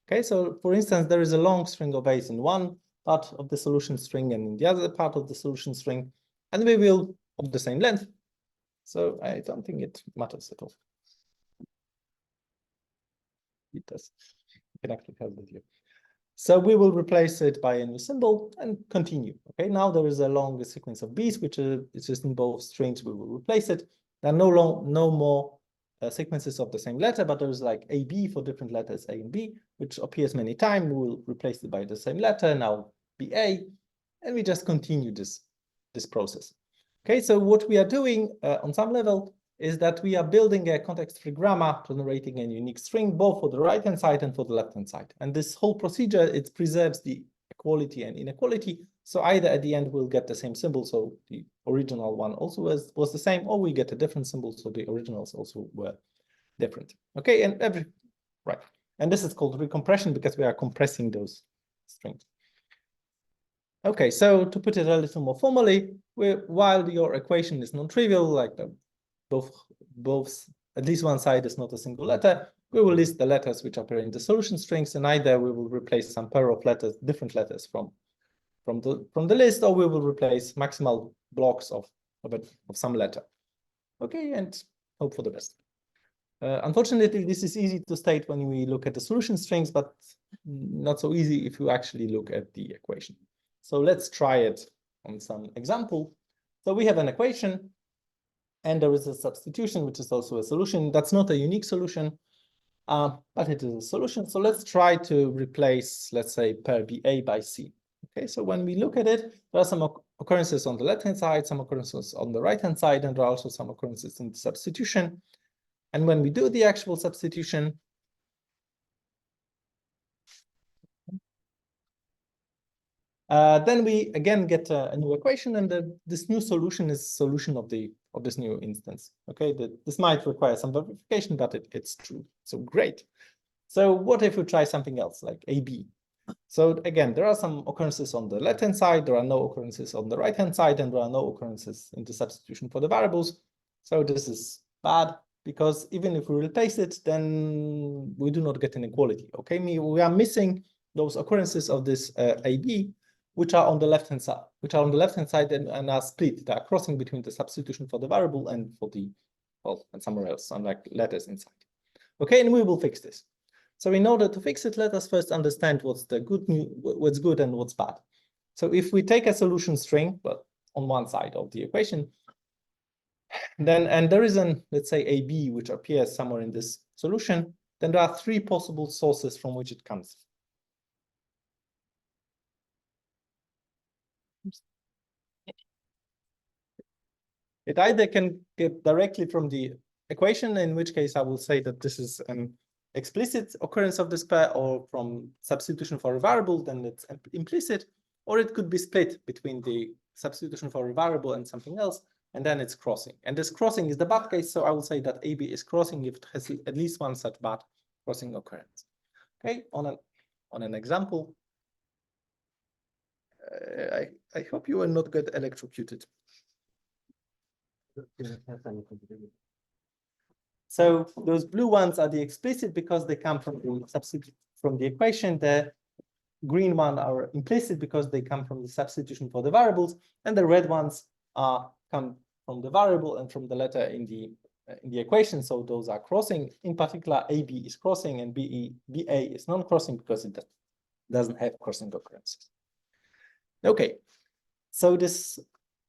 Okay, so for instance, there is a long string of A's in one part of the solution string and in the other part of the solution string, and we will of the same length. So I don't think it matters at all. It does. You can actually help with you. So we will replace it by a new symbol and continue. Okay, now there is a long sequence of B's, which is just in both strings. We will replace it. There are no more sequences of the same letter, but there's like AB for different letters A and B, which appears many times. We will replace it by the same letter, now BA, and we just continue this process. Okay, so what we are doing on some level is that we are building a context-free grammar generating a unique string, both for the right-hand side and for the left-hand side. And this whole procedure, it preserves the equality and inequality. So either at the end, we'll get the same symbol, so the original one also was the same, or we get a different symbol, so the originals also were different. Okay, and right. And this is called recompression because we are compressing those strings. Okay, so to put it a little more formally, while your equation is non-trivial, like both at least one side is not a single letter, we will list the letters which appear in the solution strings, and either we will replace some pair of letters, different letters from the list, or we will replace maximal blocks of some letter. Okay, and hope for the best. Unfortunately, this is easy to state when we look at the solution strings, but not so easy if you actually look at the equation. So let's try it on some example. So we have an equation, and there is a substitution, which is also a solution. That's not a unique solution, but it is a solution. So let's try to replace, let's say, pair BA by C. Okay, so when we look at it, there are some occurrences on the left-hand side, some occurrences on the right-hand side, and there are also some occurrences in the substitution. And when we do the actual substitution, then we again get a new equation, and this new solution is solution of this new instance. Okay, this might require some verification, but it's true. So great. So what if we try something else like AB? So again, there are some occurrences on the left-hand side, there are no occurrences on the right-hand side, and there are no occurrences in the substitution for the variables. So this is bad, because even if we replace it, then we do not get an equality. Okay, we are missing those occurrences of this AB, which are on the left-hand side, and are split. They are crossing between the substitution for the variable and for the, well, and somewhere else, unlike letters inside. Okay, and we will fix this. So in order to fix it, let us first understand what's good and what's bad. So if we take a solution string, well, on one side of the equation, then, and there is let's say AB, which appears somewhere in this solution, then there are three possible sources from which it comes. It either can get directly from the equation, in which case I will say that this is an explicit occurrence of this pair, or from substitution for a variable, then it's implicit, or it could be split between the substitution for a variable and something else, and then it's crossing. And this crossing is the bad case, so I will say that AB is crossing if it has at least one such bad crossing occurrence. Okay, on an example, I hope you will not get electrocuted. So those blue ones are the explicit because they come from the substitution from the equation. The green one are implicit because they come from the substitution for the variables, and the red ones come from the variable and from the letter in the equation. So those are crossing. In particular, AB is crossing and BA is non-crossing because it doesn't have crossing occurrences. Okay, so this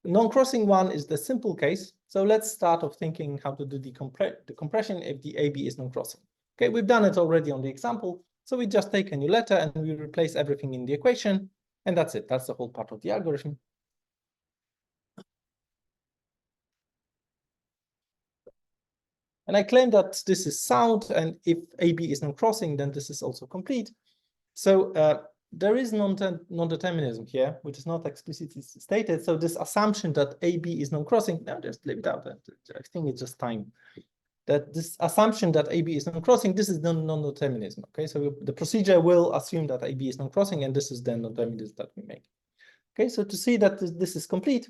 non-crossing one is the simple case. So let's start off thinking how to do the compression if the AB is non-crossing. Okay, we've done it already on the example. So we just take a new letter and we replace everything in the equation, and that's it. That's the whole part of the algorithm. And I claim that this is sound, and if AB is non-crossing, then this is also complete. So there is non-determinism here, which is not explicitly stated. So this assumption that AB is non-crossing, now just leave it out. I think it's just time. That this assumption that AB is non-crossing, this is non-determinism. Okay, so the procedure will assume that AB is non-crossing, and this is the non-determinism that we make. Okay, so to see that this is complete,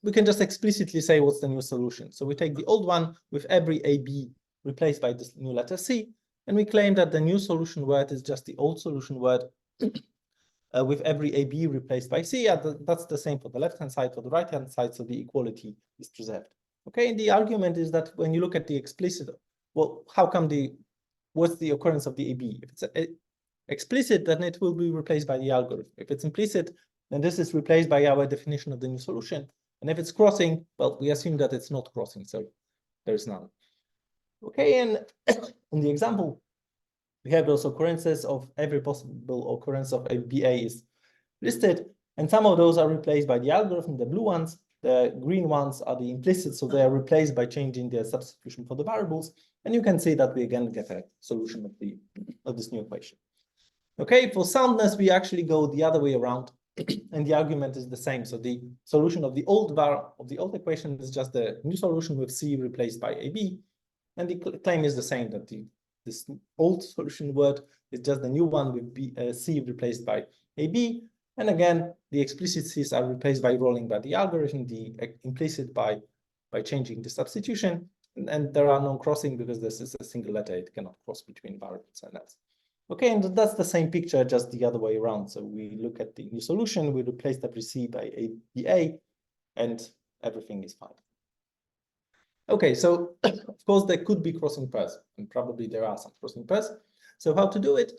we can just explicitly say what's the new solution. So we take the old one with every AB replaced by this new letter C, and we claim that the new solution word is just the old solution word with every AB replaced by C. That's the same for the left-hand side, for the right-hand side, so the equality is preserved. Okay, and the argument is that when you look at the explicit, well, what's the occurrence of the AB? If it's explicit, then it will be replaced by the algorithm. If it's implicit, then this is replaced by our definition of the new solution. And if it's crossing, well, we assume that it's not crossing, so there's none. Okay, and in the example, we have those occurrences of every possible occurrence of a BA is listed, and some of those are replaced by the algorithm, the blue ones. The green ones are the implicit, so they are replaced by changing the substitution for the variables. And you can see that we again get a solution of this new equation. Okay, for soundness, we actually go the other way around, and the argument is the same. So the solution of the old equation is just the new solution with C replaced by AB, and the claim is the same, that this old solution word is just the new one with C replaced by AB. And again, the explicit C's are replaced by rolling by the algorithm, the implicit by changing the substitution, and there are non-crossing because this is a single letter. It cannot cross between variables and else. Okay, and that's the same picture, just the other way around. So we look at the new solution, we replace WC by ABA, and everything is fine. Okay, so of course there could be crossing pairs, and probably there are some crossing pairs. So how to do it?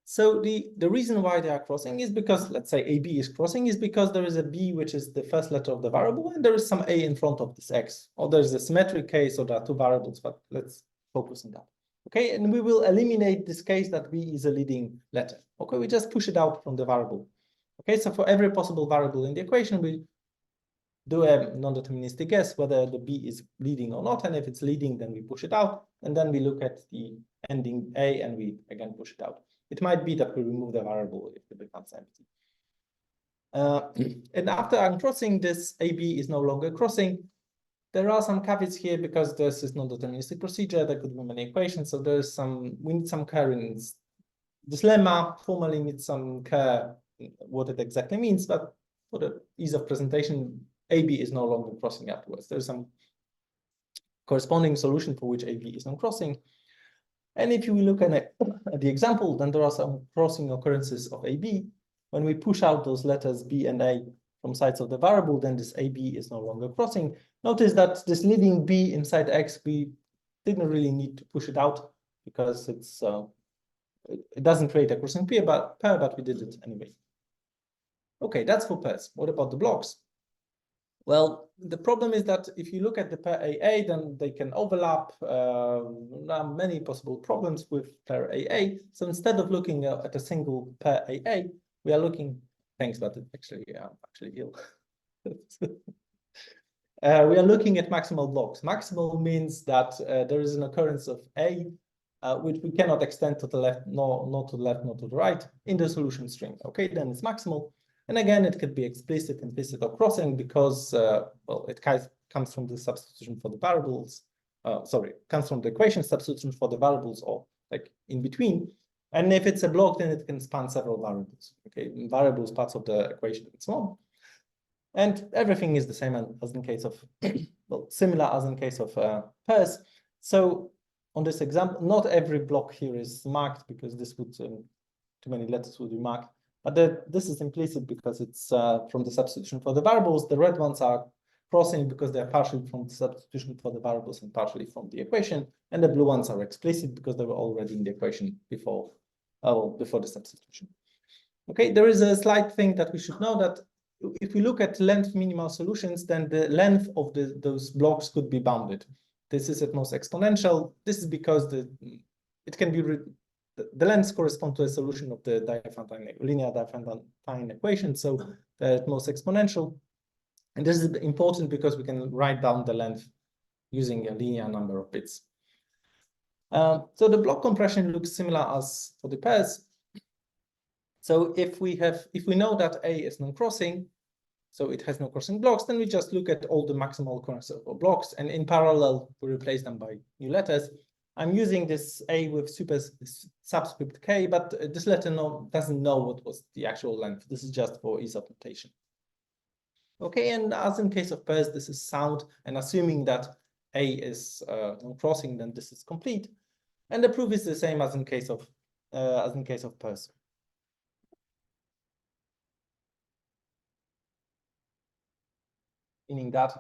So the reason why they are crossing is because, let's say AB is crossing, is because there is a B, which is the first letter of the variable, and there is some A in front of this X. Or there's a symmetric case, so there are two variables, but let's focus on that. Okay, and we will eliminate this case that B is a leading letter. Okay, we just push it out from the variable. Okay, so for every possible variable in the equation, we do a non-deterministic guess whether the B is leading or not, and if it's leading, then we push it out, and then we look at the ending A, and we again push it out. It might be that we remove the variable if it becomes empty. And after uncrossing, this AB is no longer crossing. There are some caveats here because this is non-deterministic procedure. There could be many equations, so we need some care in this lemma. Formally needs some care in what it exactly means, but for the ease of presentation, AB is no longer crossing afterwards. There's some corresponding solution for which AB is non-crossing. And if you look at the example, then there are some crossing occurrences of AB. When we push out those letters B and A from sides of the variable, then this AB is no longer crossing. Notice that this leading B inside X, we didn't really need to push it out because it doesn't create a crossing pair, but we did it anyway. Okay, that's for pairs. What about the blocks? Well, the problem is that if you look at the pair AA, then they can overlap. There are many possible problems with pair AA. So instead of looking at a single pair AA, we are looking, thanks, but actually, I'm actually ill. We are looking at maximal blocks. Maximal means that there is an occurrence of A which we cannot extend to the left, not to the left, not to the right, in the solution string. Okay, then it's maximal. And again, it could be explicit, implicit, or crossing because, well, it comes from the substitution for the variables. Comes from the equation substitution for the variables, or like in between. And if it's a block, then it can span several variables. Okay, variables, parts of the equation, and so on. And everything is the same as in case of, well, similar as in case of pairs. So on this example, not every block here is marked because this would, too many letters would be marked. But this is implicit because it's from the substitution for the variables. The red ones are crossing because they're partially from the substitution for the variables and partially from the equation. And the blue ones are explicit because they were already in the equation before the substitution. Okay, there is a slight thing that we should know, that if we look at length minimal solutions, then the length of those blocks could be bounded. This is at most exponential. This is because it can be the lengths correspond to a solution of the linear Diophantine equation, so they're at most exponential. And this is important because we can write down the length using a linear number of bits. So the block compression looks similar as for the pairs. So if we know that A is non-crossing, so it has no crossing blocks, then we just look at all the maximal occurrences of blocks, and in parallel we replace them by new letters. I'm using this A with subscript K, but this letter doesn't know what was the actual length. This is just for ease of notation. Okay, and as in case of pairs, this is sound, and assuming that A is non-crossing, then this is complete. And the proof is the same as in case of pairs. Meaning that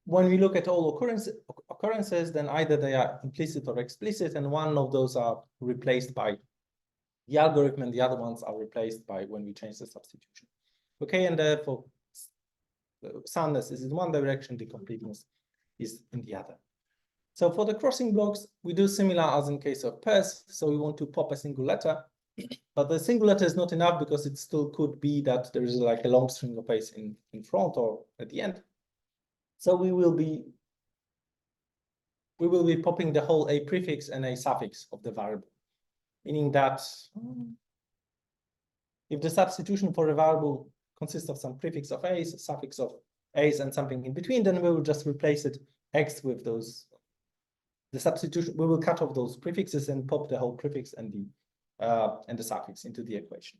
when we look at all occurrences, then either they are implicit or explicit, and one of those are replaced by the algorithm, and the other ones are replaced by when we change the substitution. Okay, and therefore soundness is in one direction, the completeness is in the other. So for the crossing blocks, we do similar as in case of pairs. So we want to pop a single letter, but the single letter is not enough because it still could be that there is like a long string of A's in front or at the end. So we will be popping the whole A prefix and A suffix of the variable, meaning that if the substitution for a variable consists of some prefix of A's, a suffix of A's, and something in between, then we will just replace it X with those. The substitution, we will cut off those prefixes and pop the whole prefix and the suffix into the equation.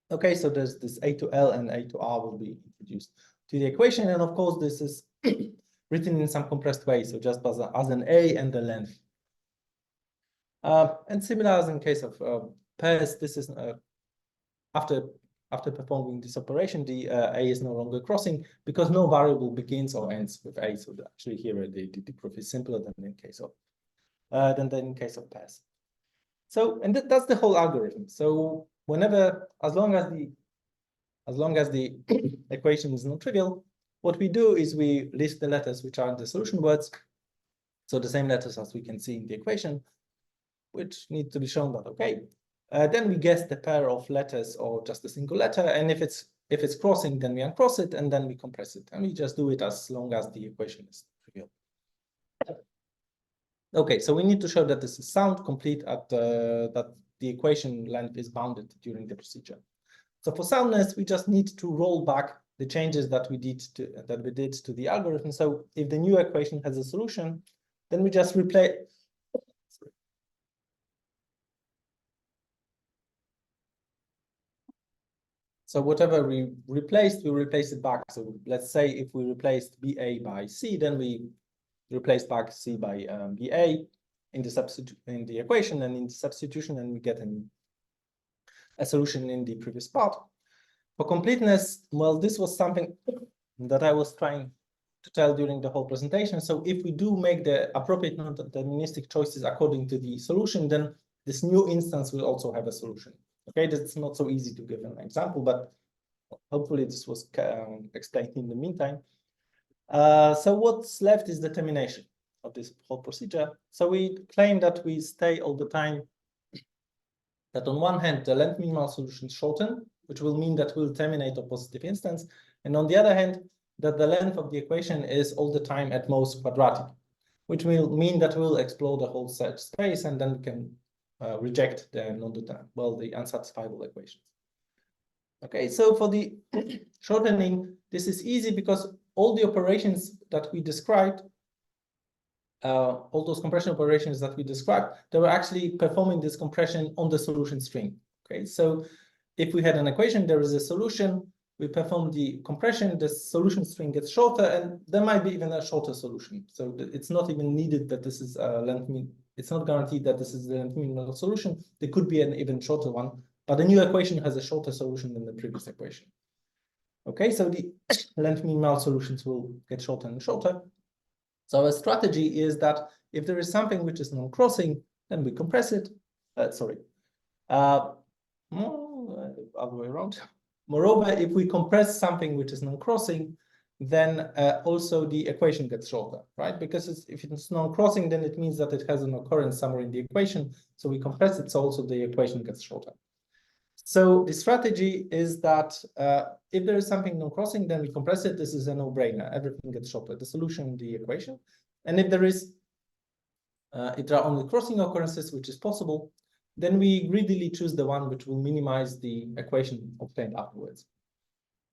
Okay, so there's this A to L and A to R will be introduced to the equation, and of course this is written in some compressed way, so just as an A and the length. And similar as in case of pairs, this is after performing this operation, the A is no longer crossing because no variable begins or ends with A. So actually here the proof is simpler than in case of pairs. So, and that's the whole algorithm. So whenever, as long as the equation is non-trivial, what we do is we list the letters which are in the solution words. So the same letters as we can see in the equation, which need to be shown that okay. Then we guess the pair of letters or just a single letter, and if it's crossing, then we uncross it and then we compress it, and we just do it as long as the equation is trivial. Okay, so we need to show that this is sound, complete, that the equation length is bounded during the procedure. So for soundness, we just need to roll back the changes that we did to the algorithm. So if the new equation has a solution, then we just replace. So whatever we replaced, we replace it back. So let's say if we replaced BA by C, then we replace back C by BA in the equation and in the substitution, and we get a solution in the previous part. For completeness, well, this was something that I was trying to tell during the whole presentation. So if we do make the appropriate non-deterministic choices according to the solution, then this new instance will also have a solution. Okay, that's not so easy to give an example, but hopefully this was explained in the meantime. So what's left is the termination of this whole procedure. So we claim that we stay all the time, that on one hand, the length minimal solution shorten, which will mean that we'll terminate a positive instance. And on the other hand, that the length of the equation is all the time at most quadratic. which will mean that we'll explore the whole search space and then we can reject the the unsatisfiable equations. Okay, so for the shortening, this is easy because all the operations that we described, all those compression operations that we described, they were actually performing this compression on the solution string. Okay, so if we had an equation, there is a solution, we perform the compression, the solution string gets shorter, and there might be even a shorter solution. So it's not even needed that this is a length mean. It's not guaranteed that this is the length minimal solution. There could be an even shorter one, but the new equation has a shorter solution than the previous equation. Okay, so the length minimal solutions will get shorter and shorter. So a strategy is that if there is something which is non-crossing, then we compress it. Other way around. Moreover, if we compress something which is non-crossing, then also the equation gets shorter, right? Because if it's non-crossing, then it means that it has an occurrence somewhere in the equation. So we compress it, so also the equation gets shorter. So the strategy is that if there is something non-crossing, then we compress it. This is a no-brainer. Everything gets shorter, the solution, the equation. And if there are only crossing occurrences, which is possible, then we greedily choose the one which will minimize the equation obtained afterwards.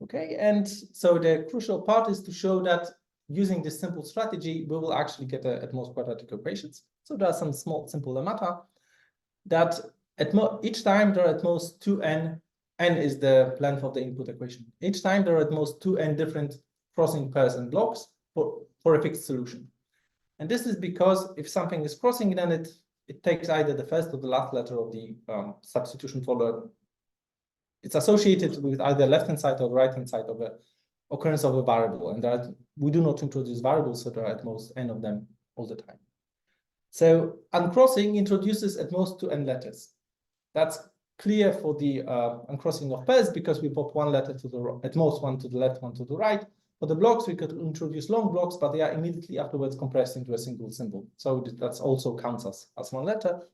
Okay, and so the crucial part is to show that using this simple strategy, we will actually get at most quadratic equations. So there are some small, simple lemata that each time there are at most 2n, n is the length of the input equation. Each time there are at most 2n different crossing pairs and blocks for a fixed solution. And this is because if something is crossing, then it takes either the first or the last letter of the substitution folder. It's associated with either left-hand side or right-hand side of the occurrence of a variable. And we do not introduce variables, so there are at most n of them all the time. So uncrossing introduces at most 2n letters. That's clear for the uncrossing of pairs because we pop one letter to the at most one to the left, one to the right. For the blocks, we could introduce long blocks, but they are immediately afterwards compressed into a single symbol. So that also counts as one letter.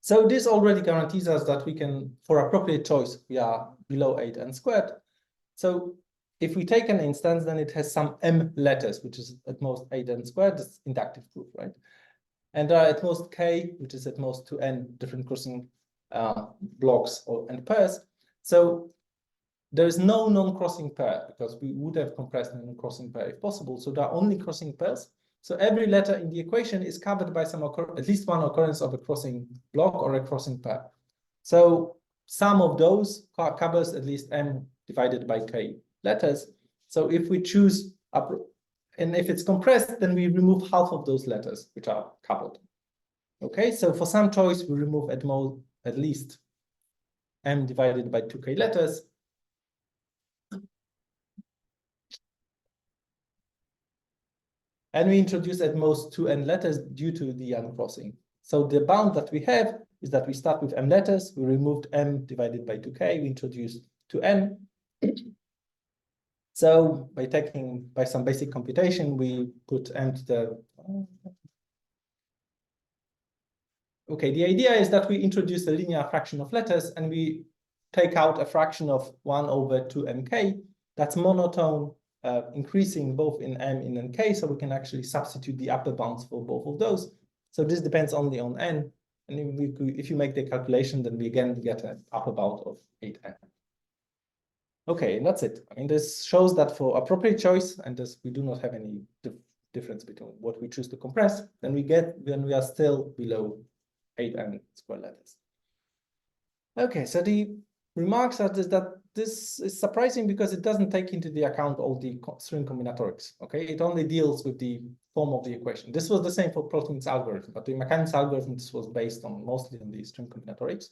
So this already guarantees us that we can, for appropriate choice, we are below 8n squared. So if we take an instance, then it has some m letters, which is at most 8n squared. That's inductive proof, right? And there are at most k, which is at most 2n different crossing blocks and pairs. So there is no non-crossing pair because we would have compressed a non-crossing pair if possible. So there are only crossing pairs. So every letter in the equation is covered by at least one occurrence of a crossing block or a crossing pair. So sum of those covers at least m divided by k letters. So if we choose and if it's compressed, then we remove half of those letters which are coupled. Okay, so for some choice, we remove at least m divided by 2k letters. And we introduce at most 2n letters due to the uncrossing. So the bound that we have is that we start with m letters, we removed m divided by 2k, we introduced 2n. So by some basic computation, we put m to the... Okay, the idea is that we introduce a linear fraction of letters and we take out a fraction of 1 over 2mk. That's monotone, increasing both in m and in k, so we can actually substitute the upper bounds for both of those. So this depends only on n. And if you make the calculation, then we again get an upper bound of 8n. Okay, and that's it. I mean, this shows that for appropriate choice, and we do not have any difference between what we choose to compress, then we are still below 8n square letters. Okay, so the remarks are that this is surprising because it doesn't take into the account all the string combinatorics. Okay, it only deals with the form of the equation. This was the same for Plotkin's algorithm, but the Makanin's algorithm, this was based mostly on the string combinatorics.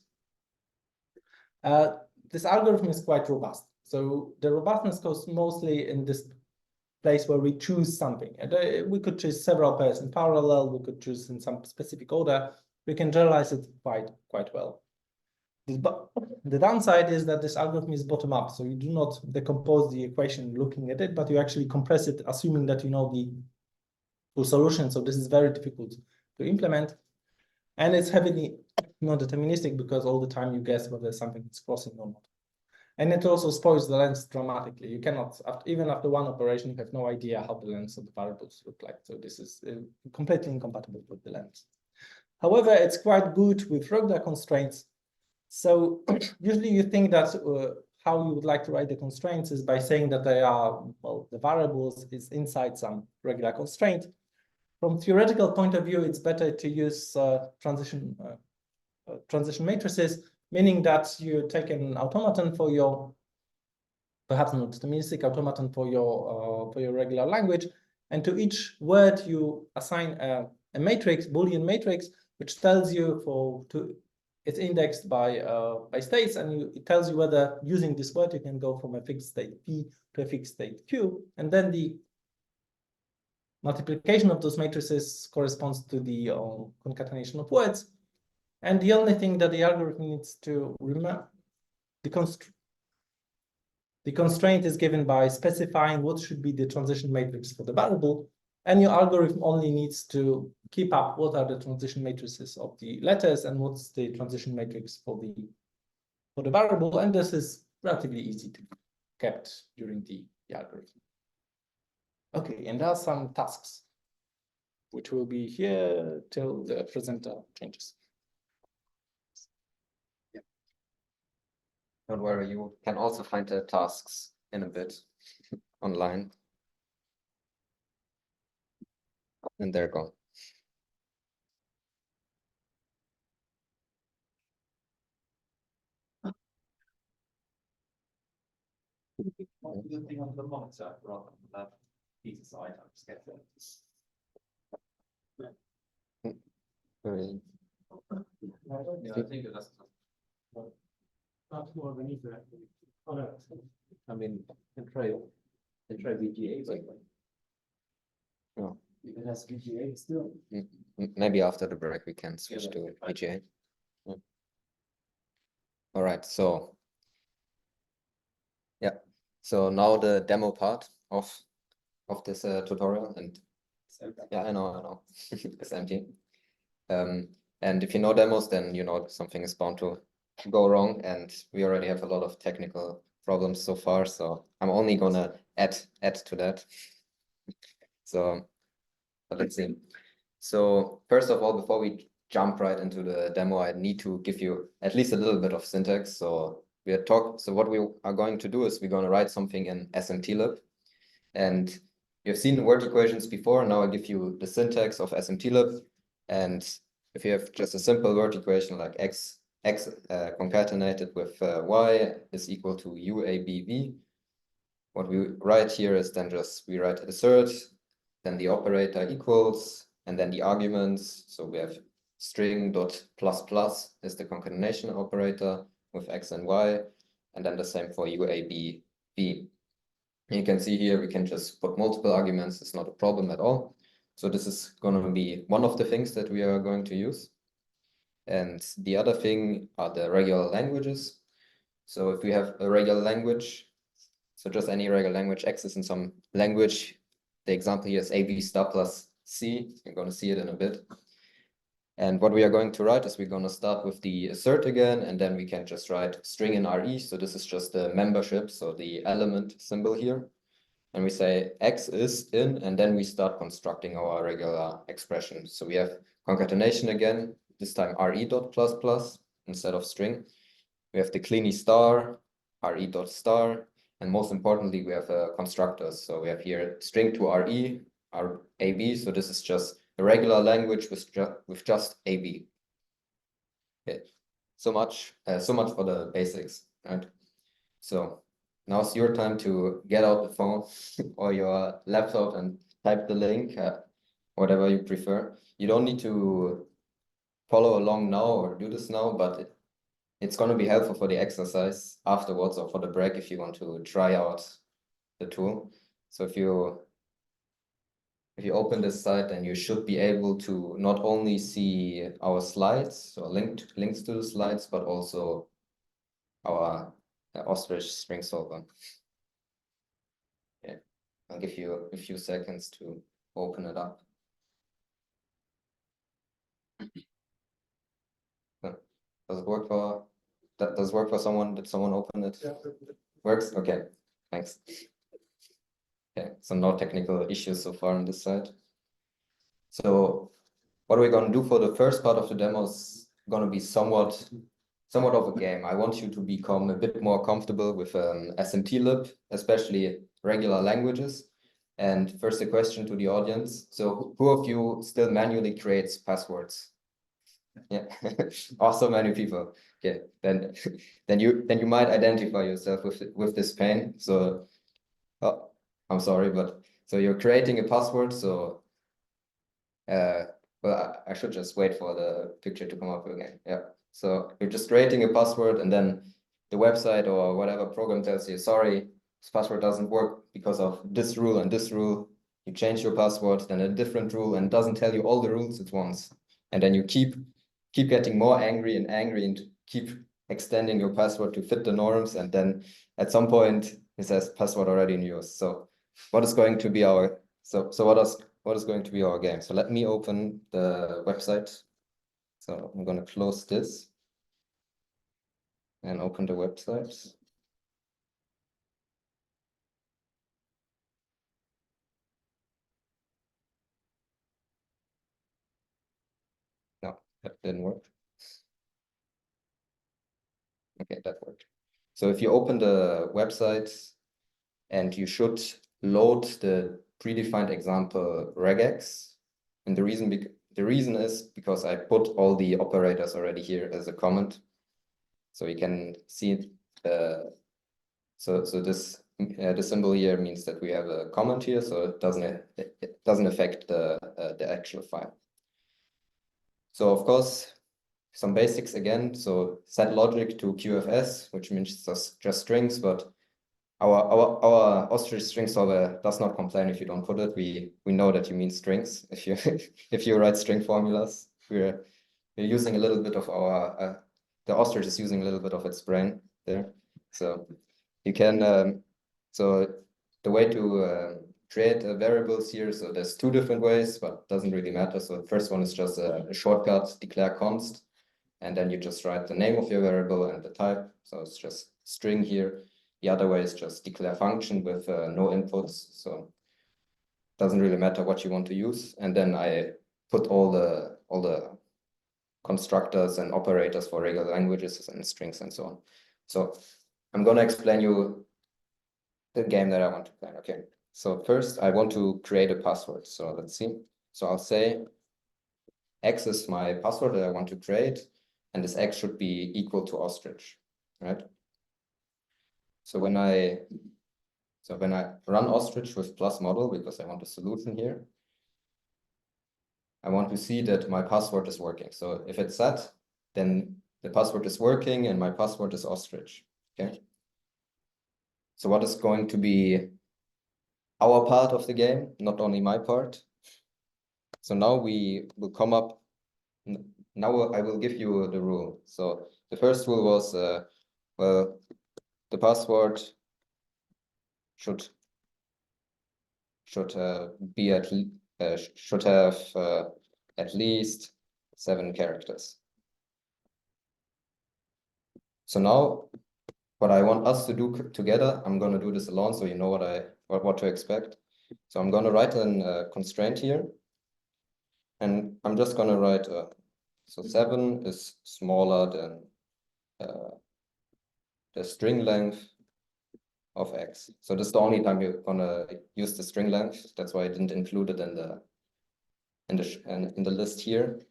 This algorithm is quite robust. So the robustness goes mostly in this place where we choose something. And we could choose several pairs in parallel. We could choose in some specific order. We can generalize it quite well. The downside is that this algorithm is bottom up. So you do not decompose the equation looking at it, but you actually compress it, assuming that you know the full solution. So this is very difficult to implement. And it's heavily non-deterministic because all the time you guess whether something is crossing or not. And it also spoils the length dramatically. You cannot, even after one operation, you have no idea how the lengths of the variables look like. So this is completely incompatible with the length. However, it's quite good with regular constraints. So usually you think that how you would like to write the constraints is by saying that they are, well, the variables is inside some regular constraint. From theoretical point of view, it's better to use transition matrices, meaning that you take an automaton for your, perhaps not deterministic automaton for your regular language, and to each word you assign a matrix, Boolean matrix, which tells you it's indexed by states, and it tells you whether using this word you can go from a fixed state P to a fixed state Q, and then the multiplication of those matrices corresponds to the concatenation of words. And the only thing that the algorithm needs to remember, the constraint is given by specifying what should be the transition matrix for the variable, and your algorithm only needs to keep up what are the transition matrices of the letters and what's the transition matrix for the variable, and this is relatively easy to be kept during the algorithm. Okay, and there are some tasks which will be here till the presenter changes. Don't worry, you can also find the tasks in a bit online. And they're gone. One thing on the monitor rather than that piece aside, I'm just getting Very- yeah, I think that's That's more of an easier activity. Oh, no. I mean, can try VGA, but Oh. if it has VGA still. Maybe after the break we can switch Yeah, to fine. VGA. Yeah. All right, so yeah, so now the demo part of this tutorial, and yeah, I know, it's empty. And if you know demos, then you know something is bound to go wrong, and we already have a lot of technical problems so far, so I'm only gonna add to that. So but let's see. So first of all, before we jump right into the demo, I need to give you at least a little bit of syntax. So what we are going to do is we're going to write something in SMTLib, and you've seen word equations before. Now I give you the syntax of SMTLib, and if you have just a simple word equation like x concatenated with y is equal to UABV, what we write here is then just we write assert, then the operator equals, and then the arguments. So we have string dot plus plus is the concatenation operator with x and y, and then the same for UABV. You can see here we can just put multiple arguments. It's not a problem at all. So this is going to be one of the things that we are going to use. And the other thing are the regular languages. So if we have a regular language, so just any regular language, X is in some language. The example here is AB star plus C. You're going to see it in a bit. And what we are going to write is we're going to start with the assert again, and then we can just write string in RE. So this is just the membership, so the element symbol here. And we say X is in, and then we start constructing our regular expression. So we have concatenation again, this time RE dot plus plus instead of string. We have the cleany star, RE dot star, and most importantly, we have constructors. So we have here string to RE, AB. So this is just a regular language with just AB. Okay, so much for the basics, right? So now it's your time to get out the phone or your laptop and type the link, whatever you prefer. You don't need to follow along now or do this now, but it's going to be helpful for the exercise afterwards or for the break if you want to try out the tool. So if you open this site, then you should be able to not only see our slides or links to the slides, but also our ostrich string solver. Yeah, I'll give you a few seconds to open it up. Does it work for That does work for someone? Did someone open it? Yeah. Works? Okay, thanks. Okay, so no technical issues so far on this side. So what we're going to do for the first part of the demo is going to be somewhat of a game. I want you to become a bit more comfortable with SMT-lib, especially regular languages. And first a question to the audience. So who of you still manually creates passwords? Yeah, oh, so many people. Okay, then you might identify yourself with this pain. So oh, I'm sorry, but so you're creating a password. So well, I should just wait for the picture to come up again. Yeah. So you're just creating a password, and then the website or whatever program tells you, sorry, this password doesn't work because of this rule and this rule. You change your password, then a different rule, and it doesn't tell you all the rules at once. And then you keep getting more angry and keep extending your password to fit the norms. And then at some point it says password already in use. So what is going to be our what is going to be our game? So let me open the website. So I'm going to close this and open the website. No, that didn't work. Okay, that worked. So if you open the website, and you should load the predefined example regex, and the reason is because I put all the operators already here as a comment, so you can see so this the symbol here means that we have a comment here, so it doesn't affect the actual file. So of course, some basics again. So set logic to QFS, which means just strings, but our ostrich string solver does not complain if you don't put it. We know that you mean strings if you if you write string formulas. We're using a little bit of our the ostrich is using a little bit of its brain there. So you can so the way to create variables here. So there's two different ways, but doesn't really matter. So the first one is just a shortcut, declare const, and then you just write the name of your variable and the type. So it's just string here. The other way is just declare function with no inputs. So it doesn't really matter what you want to use. And then I put all the constructors and operators for regular languages and strings and so on. So I'm going to explain you the game that I want to play. Okay. So first I want to create a password. So let's see. So I'll say X is my password that I want to create, and this X should be equal to ostrich, right? So when I run ostrich with plus model, because I want a solution here, I want to see that my password is working. So if it's set, then the password is working and my password is ostrich. Okay. So what is going to be our part of the game, not only my part. So now we will come up. Now I will give you the rule. So the first rule was, well, the password should be should have at least 7 characters. So now what I want us to do together, I'm going to do this alone so you know what to expect. So I'm going to write a constraint here, and I'm just going to write so 7 is smaller than the string length of X. So this is the only time you're gonna use the string length. That's why I didn't include it in the list here.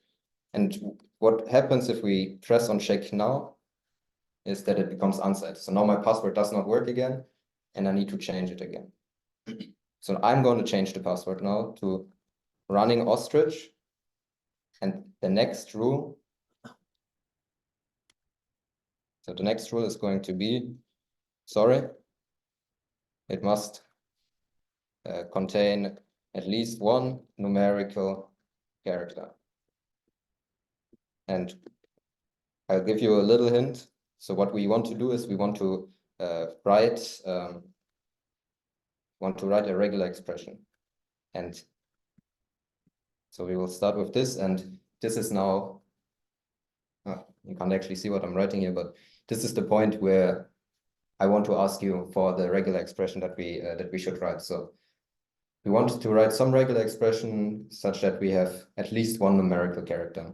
And what happens if we press on check now is that it becomes unset. So now my password does not work again, and I need to change it again. So I'm going to change the password now to running ostrich, and the next rule. So the next rule is going to be, sorry, it must contain at least 1 numerical character. And I'll give you a little hint. So what we want to do is we want to write a regular expression. And so we will start with this, and this is now, you can't actually see what I'm writing here, but this is the point where I want to ask you for the regular expression that we should write. So we want to write some regular expression such that we have at least one numerical character.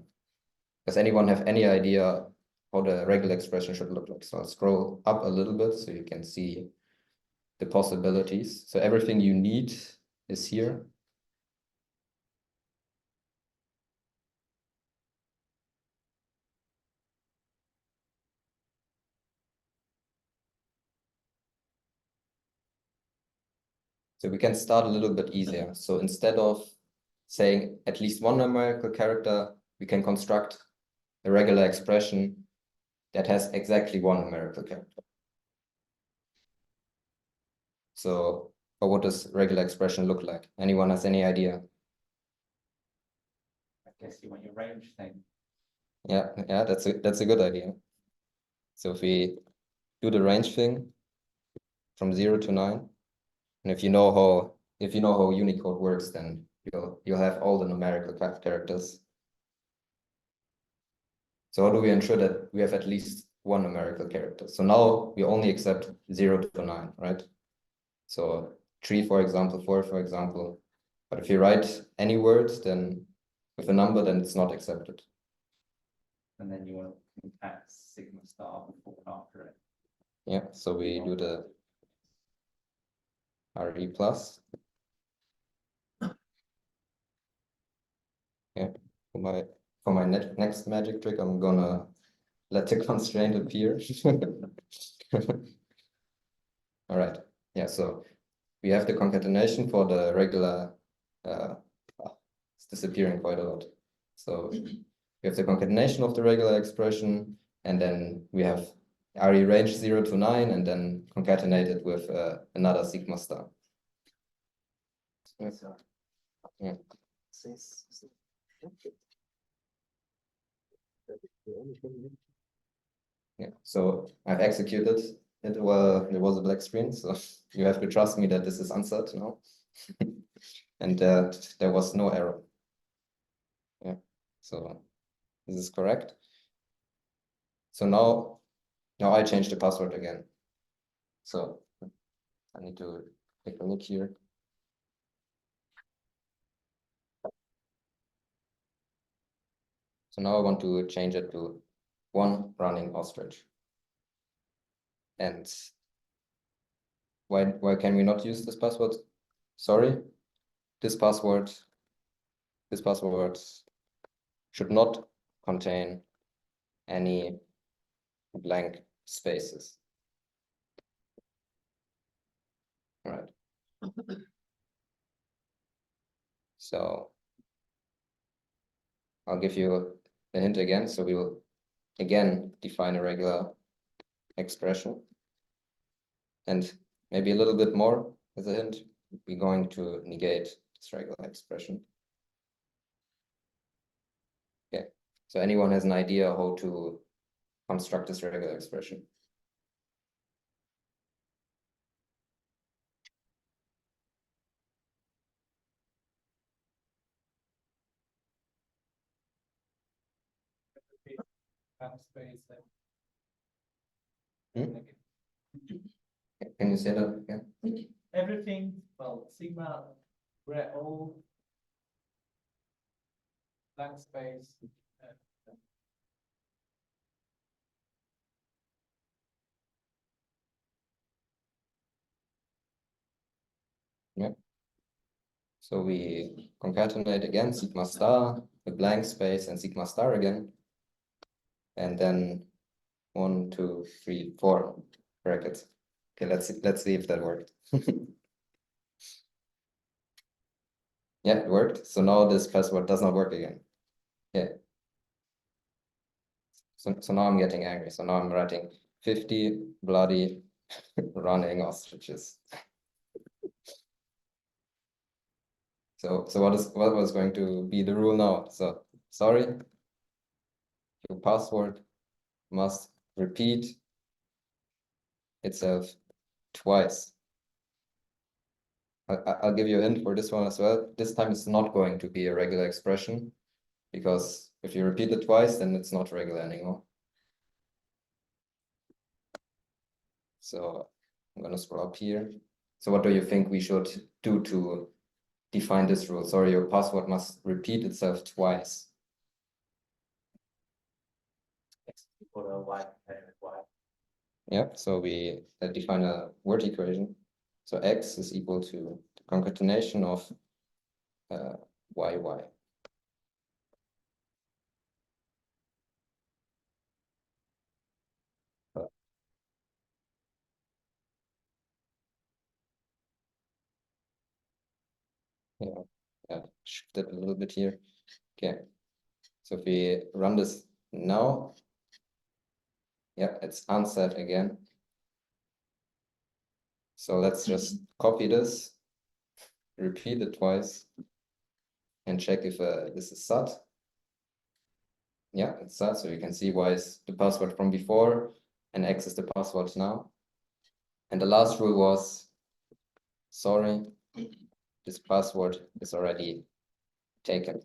Does anyone have any idea how the regular expression should look like? So I'll scroll up a little bit so you can see the possibilities. So everything you need is here. So we can start a little bit easier. So instead of saying at least one numerical character, we can construct a regular expression that has exactly one numerical character. So what does regular expression look like? Anyone has any idea? I guess you want your range thing. Yeah, that's a good idea. So if we do the range thing from 0 to 9, and if you know how Unicode works, then you'll have all the numerical characters. So how do we ensure that we have at least one numerical character? So now we only accept 0 to 9, right? So 3, for example, 4, for example. But if you write any words, then with a number, then it's not accepted. And then you want to concat sigma star before and after it. Yeah, so we do the RE plus. Yeah, for my next magic trick, I'm gonna let the constraint appear. All right, yeah, so we have the concatenation for the regular, it's disappearing quite a lot. So we have the concatenation of the regular expression, and then we have RE range 0 to 9, and then concatenated with another sigma star. Yeah. Yeah. Yeah, so I've executed it while there was a black screen, so you have to trust me that this is answered now. And there was no error. Yeah, so this is correct. So now I change the password again. So I need to take a look here. So now I want to change it to one running ostrich. And why can we not use this password? Sorry, this password should not contain any blank spaces. All right. So I'll give you a hint again. So we will again define a regular expression. And maybe a little bit more as a hint, we're going to negate this regular expression. Okay, so anyone has an idea how to construct this regular expression? Hmm? Can you say that again? Everything, well, sigma, we're all blank space. Yeah. So we concatenate again sigma star, a blank space, and sigma star again. And then 1, 2, 3, 4 brackets. Okay, let's see if that worked. Yeah, it worked. So now this password does not work again. Yeah. So now I'm getting angry. So now I'm writing 50 bloody running ostriches. So what was going to be the rule now? So sorry, your password must repeat itself twice. I'll give you a hint for this one as well. This time it's not going to be a regular expression, because if you repeat it twice, then it's not regular anymore. So I'm gonna scroll up here. So what do you think we should do to define this rule? Sorry, your password must repeat itself twice. X equal to Y compared with Y. Yeah, so we define a word equation. So X is equal to the concatenation of y. Yeah, shift it a little bit here. Okay, so if we run this now, yeah, it's unset again. So let's just copy this, repeat it twice, and check if this is set. Yeah, it's set, so you can see y is the password from before, and X is the password now. And the last rule was, sorry, this password is already taken.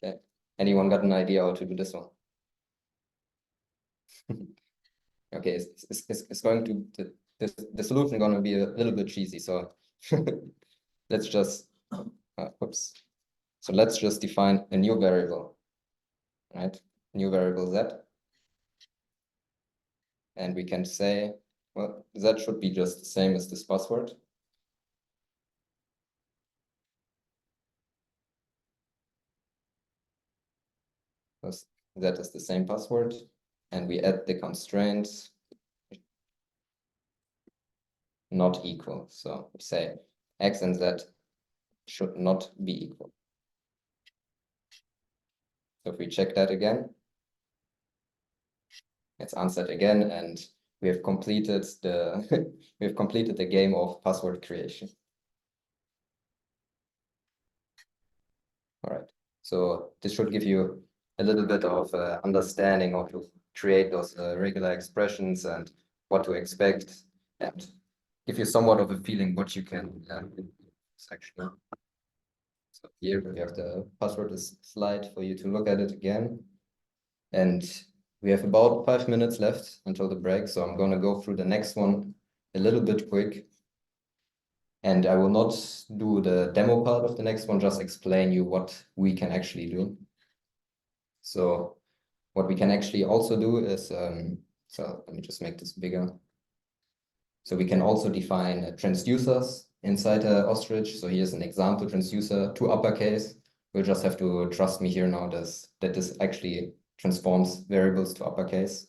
Okay, anyone got an idea how to do this one? Okay, it's going to, the solution going to be a little bit cheesy, so let's just, oops. So let's just define a new variable, right? New variable z. And we can say, well, z should be just the same as this password. Because z is the same password. And we add the constraint not equal. So we say x and z should not be equal. So if we check that again, it's unset again, and we have completed the we have completed the game of password creation. All right, so this should give you a little bit of understanding of to create those regular expressions and what to expect, and give you somewhat of a feeling what you can actually. So here we have the password slide for you to look at it again, and we have about 5 minutes left until the break, so I'm going to go through the next one a little bit quick. And I will not do the demo part of the next one, just explain you what we can actually do. So what we can actually also do is, so let me just make this bigger. So we can also define transducers inside ostrich. So here's an example transducer to uppercase. We'll just have to trust me here now that this actually transforms variables to uppercase.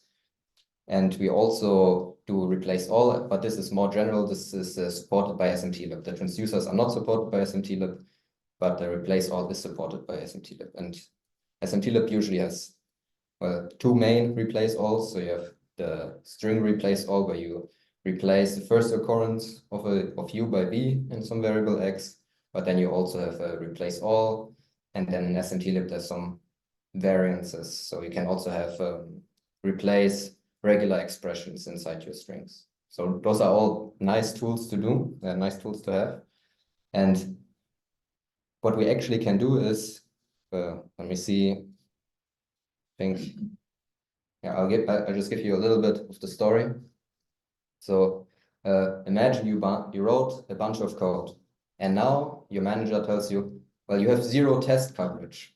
And we also do replace all, but this is more general. This is supported by SMTlib. The transducers are not supported by SMTlib, but the replace all is supported by SMTlib. And SMTlib usually has, well, two main replace alls. So you have the string replace all, where you replace the first occurrence of u by v in some variable x, but then you also have a replace all. And then in SMTlib, there's some variances. So you can also have replace regular expressions inside your strings. So those are all nice tools to do. They're nice tools to have. And what we actually can do is, let me see, I think, yeah, I'll just give you a little bit of the story. So imagine you wrote a bunch of code, and now your manager tells you, well, you have 0 test coverage.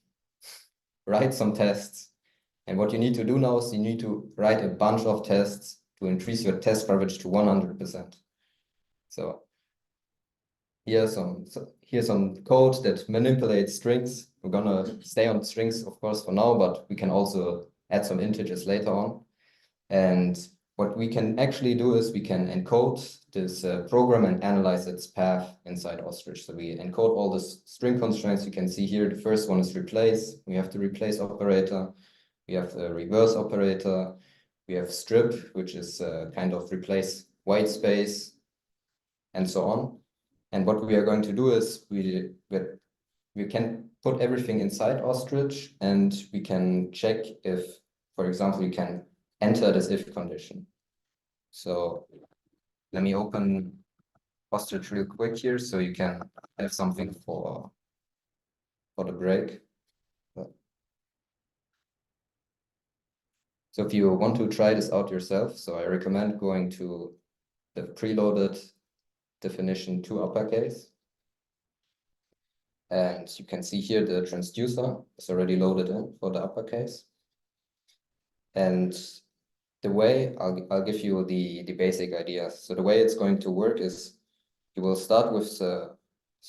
Write some tests. And what you need to do now is you need to write a bunch of tests to increase your test coverage to 100%. So here's some code that manipulates strings. We're gonna stay on strings, of course, for now, but we can also add some integers later on. And what we can actually do is we can encode this program and analyze its path inside ostrich. So we encode all the string constraints. You can see here, the first one is replace. We have the replace operator. We have the reverse operator. We have strip, which is kind of replace white space, and so on. And what we are going to do is we can put everything inside ostrich, and we can check if, for example, you can enter this if condition. So let me open ostrich real quick here, so you can have something for the break. So if you want to try this out yourself, so I recommend going to the preloaded definition to uppercase. And you can see here the transducer is already loaded in for the uppercase. And the way I'll give you the basic ideas. So the way it's going to work is you will start with so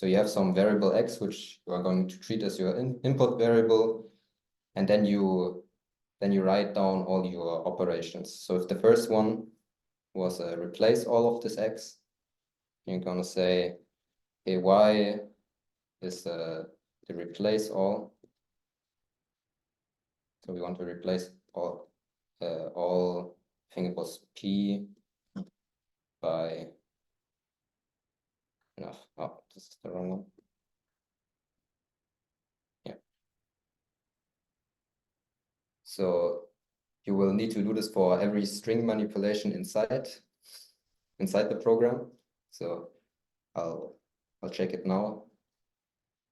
you have some variable x, which you are going to treat as your input variable, and then you write down all your operations. So if the first one was replace all of this x, you're gonna say, hey, y is the replace all. So we want to replace all, I think it was p by, no, oh, this is the wrong one. Yeah. So you will need to do this for every string manipulation inside the program. So I'll check it now.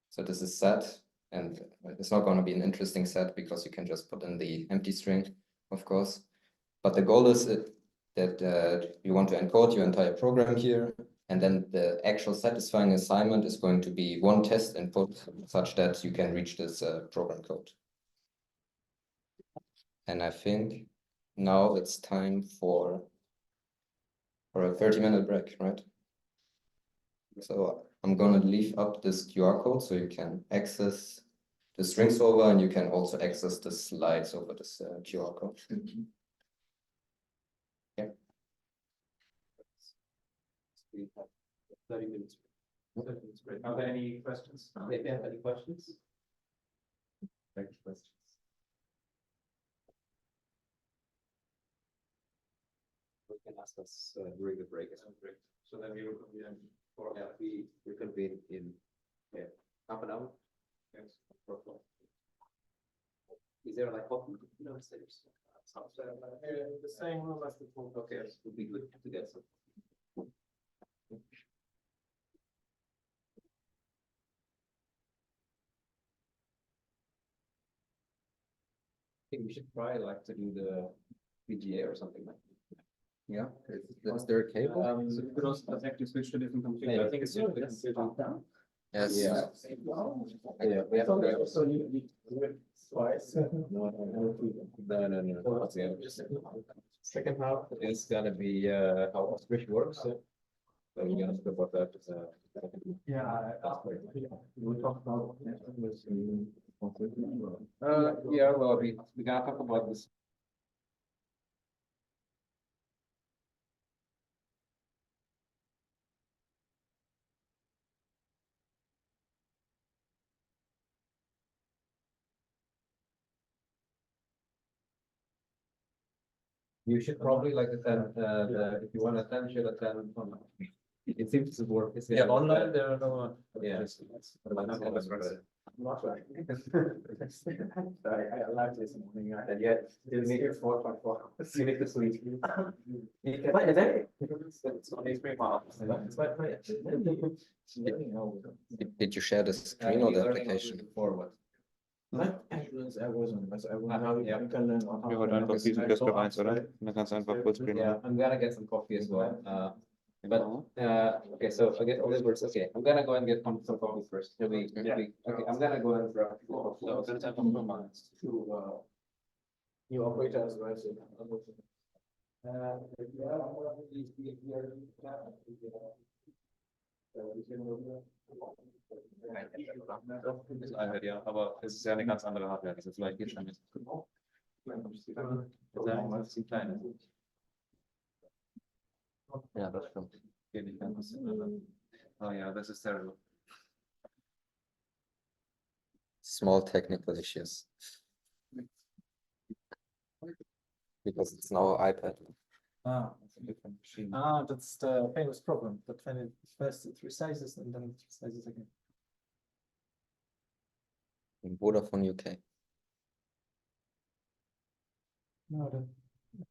So this is set, and it's not going to be an interesting set because you can just put in the empty string, of course. But the goal is that you want to encode your entire program here, and then the actual satisfying assignment is going to be one test input such that you can reach this program code. And I think now it's time for a 30-minute break, right? So I'm going to leave up this QR code so you can access the string solver, and you can also access the slides over this QR code. Yeah. We have 30 minutes. 30 minutes break. Are there any questions? If you have any questions? Any questions? We can ask us during the break. So then we will convene for we convene in half an hour. Yes. Is there like coffee? No, it's the same room as before. Okay, it would be good to get some. I think we should try like to do the VGA or something like that. Yeah, is there a cable? So you could also actually switch to different computer. Yeah, I think it's just the computer. Yes. Yeah. Yeah, we have to twice. No. Second half is gonna be how Austrish works. So we're gonna talk about that. We'll talk about yeah, well, we gotta talk about this. You should probably like attend if you want to attend, you should attend online. It seems to work. Yeah, online there are no. Yeah. Not right. I like this morning. And yet you need 4.4. You need to sleep. It's only 3 miles. Did you share the screen or the application? Forward. Wir wollten einfach diesen Desktop 1, oder? Und dann kannst du einfach kurz bringen. Yeah, I'm gonna get some coffee as well. But okay, so I get all these words. Okay, I'm gonna go and get some coffee first. Okay, I'm gonna go and grab. So that's time for minds to new operators, right? Das Einheit, ja, aber es ist ja eine ganz andere Hardware. Also vielleicht geht schon jetzt. Ja, das stimmt. Geht nicht ganz. Oh ja, das ist terrible. Small technical issues. Because it's now iPad. Ah, That's a different machine. ah, that's the famous problem. That when it first it resizes and then it resizes again. In Vodafone UK. No, I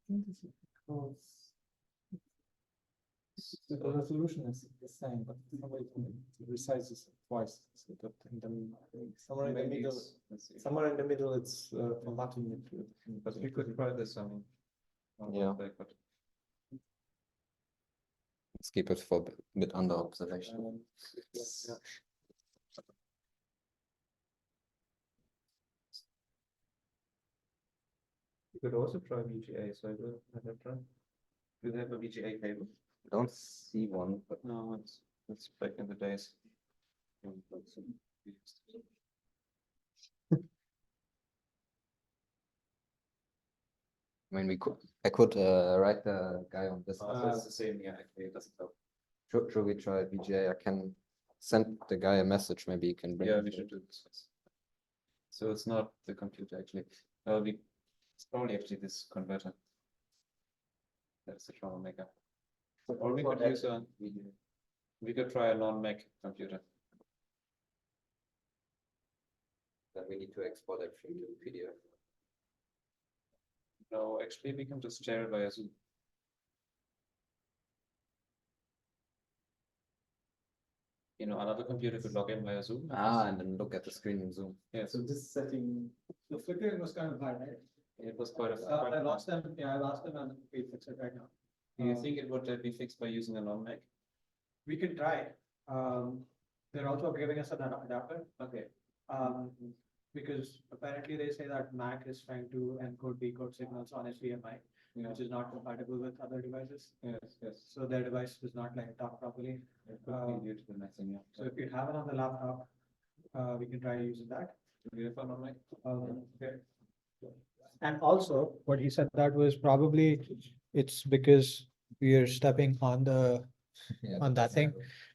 think this is because The resolution is the same, but somebody resizes it twice. So that in the, somewhere in the Maybe middle, let's see. somewhere in the middle, it's formatting it to. But we could try this, I mean. Yeah. But Let's keep it for a bit under observation. Yeah. you could also try VGA, so I will have a try. Do they have a VGA cable? Don't see one, but No, it's back in the days. I mean, I could write the guy on this. It's the same, yeah, actually, it doesn't help. Should we try VGA? I can send the guy a message. Maybe he can bring. Yeah, it we in. should do this. So it's not the computer actually. It's probably actually this converter. That's the troublemaker. Or we could use we could try a non-Mac computer. Then we need to export everything to PDF. No, actually, we can just share it via Zoom. You know, another computer could log in via Zoom. And then look at the screen in Zoom. Yeah, So this setting, the flickering was kind of hard, right? it was quite a. I lost them, yeah, I lost them and we fix it right now. Do you think it would be fixed by using a non-Mac? We can try. They're also giving us an adapter. Okay. Because apparently they say that Mac is trying to encode decode signals on HDMI, Yeah. which is not compatible with other devices. Yes, yes. So their device does not like talk properly. It could be due to the messing, yeah. So if you have it on the laptop, we can try using that. Do you have a non-Mac? Okay. And also, what he said that was probably, it's because we are stepping on the, on that thing.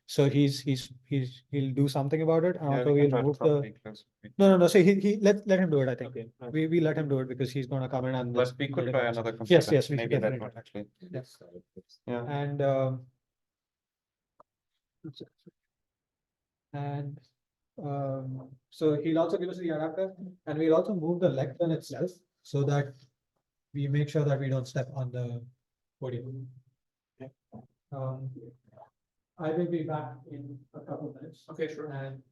So he'll do something about it. And also we'll move the, no. So let him do it, I think. Okay. We let him do it because he's gonna come in and. But we could let him try do it. another computer. Yes, we should Maybe that definitely one try. actually. Yes. Yeah. And so he'll also give us the adapter and we'll also move the lectern itself so that we make sure that we don't step on the podium. Okay. I will be back in a couple of minutes. Okay, sure. And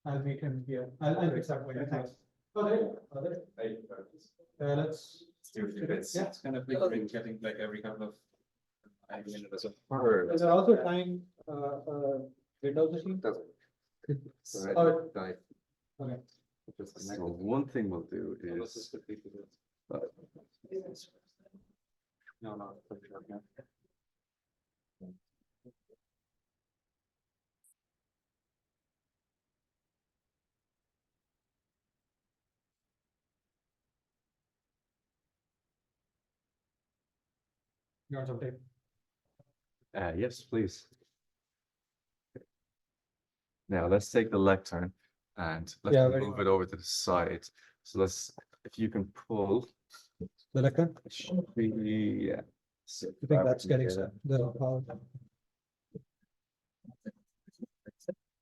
I'll meet him here. I'll fix that for you. Thanks. Oh, there you go. Oh, there. Let's. Yeah. It's kind of flickering, getting like every couple of minutes or so. Is there also time, Windows machine? Oh, okay. So one thing we'll do is, No. You want some tape? yes, please. Now let's take the lectern and let's Yeah, very move it over to the side. So if you can pull. The lectern? It should be, yeah. So You think that that's would getting be good. the,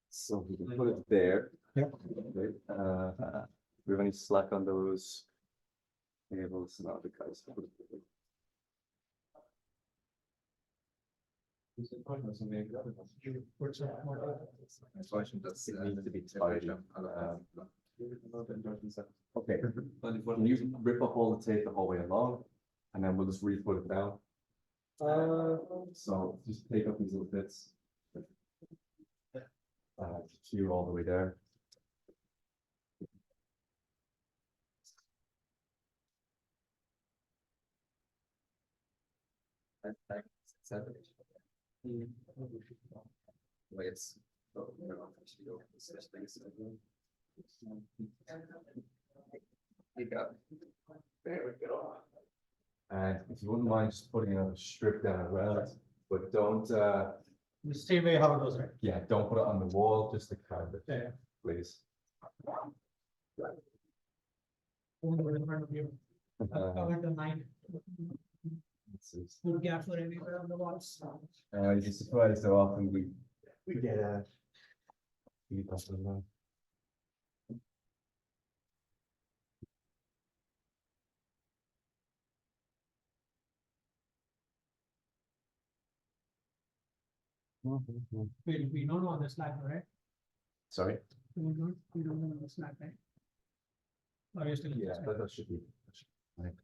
So we can put it there. Yeah. Okay, we have any slack on those cables? No, the guys. It needs to be tidy. Okay, can you rip up all the tape the whole way along, and then we'll just re-put it down. So just take up these little bits. Cue all the way there. Like it's. There we go. And if you wouldn't mind just putting a strip down around, but don't, the same way how it goes, right? yeah, don't put it on the wall, just to kind of, Yeah. please. In front of you. Cover the nine. Good gap for anywhere on the walls. You'd be surprised how often we get a. feedback on that. We don't know on the Slack, right? Sorry? We don't know on the Slack, right? Or you still? Yeah, that should be. Right.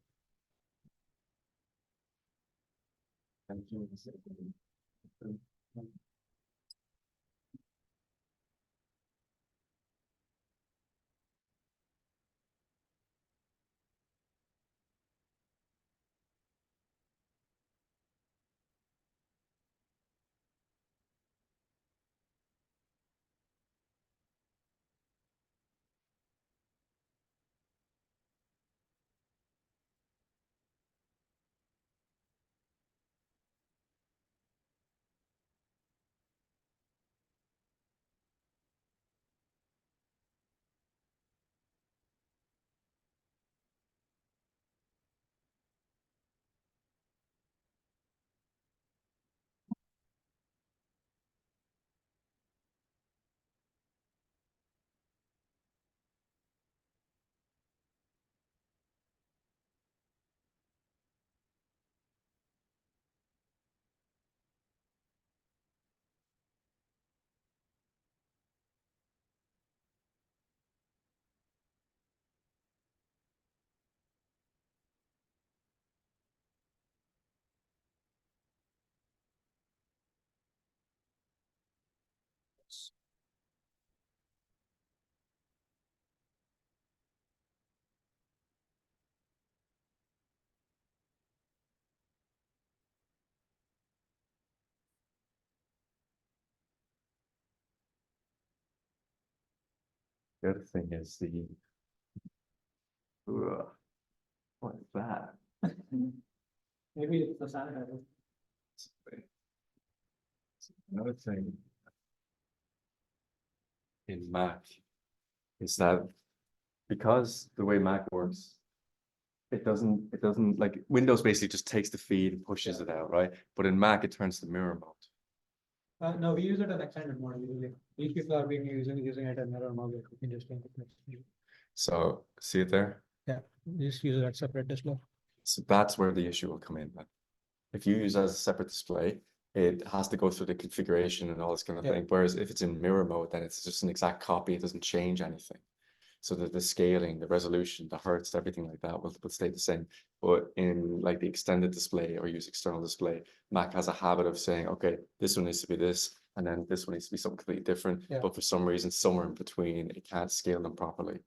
The other thing is what is that? Maybe it's the sanitizer. Another thing in Mac is that because the way Mac works, it doesn't like Windows basically just takes the feed and pushes it out, right? But in Mac, it turns to mirror mode. No, we use it as extended mode usually. Each people are being using it as mirror mode. We can just So see it there? yeah, just use it as separate display. So that's where the issue will come in. Then. If you use it as a separate display, it has to go through the configuration and all this kind of thing. Whereas if it's in mirror mode, then it's just an exact copy. It doesn't change anything. So that the scaling, the resolution, the hertz, everything like that will stay the same. But in like the extended display or use external display, Mac has a habit of saying, okay, this one needs to be this, and then this one needs to be something completely different. Yeah. But for some reason, somewhere in between, it can't scale them properly.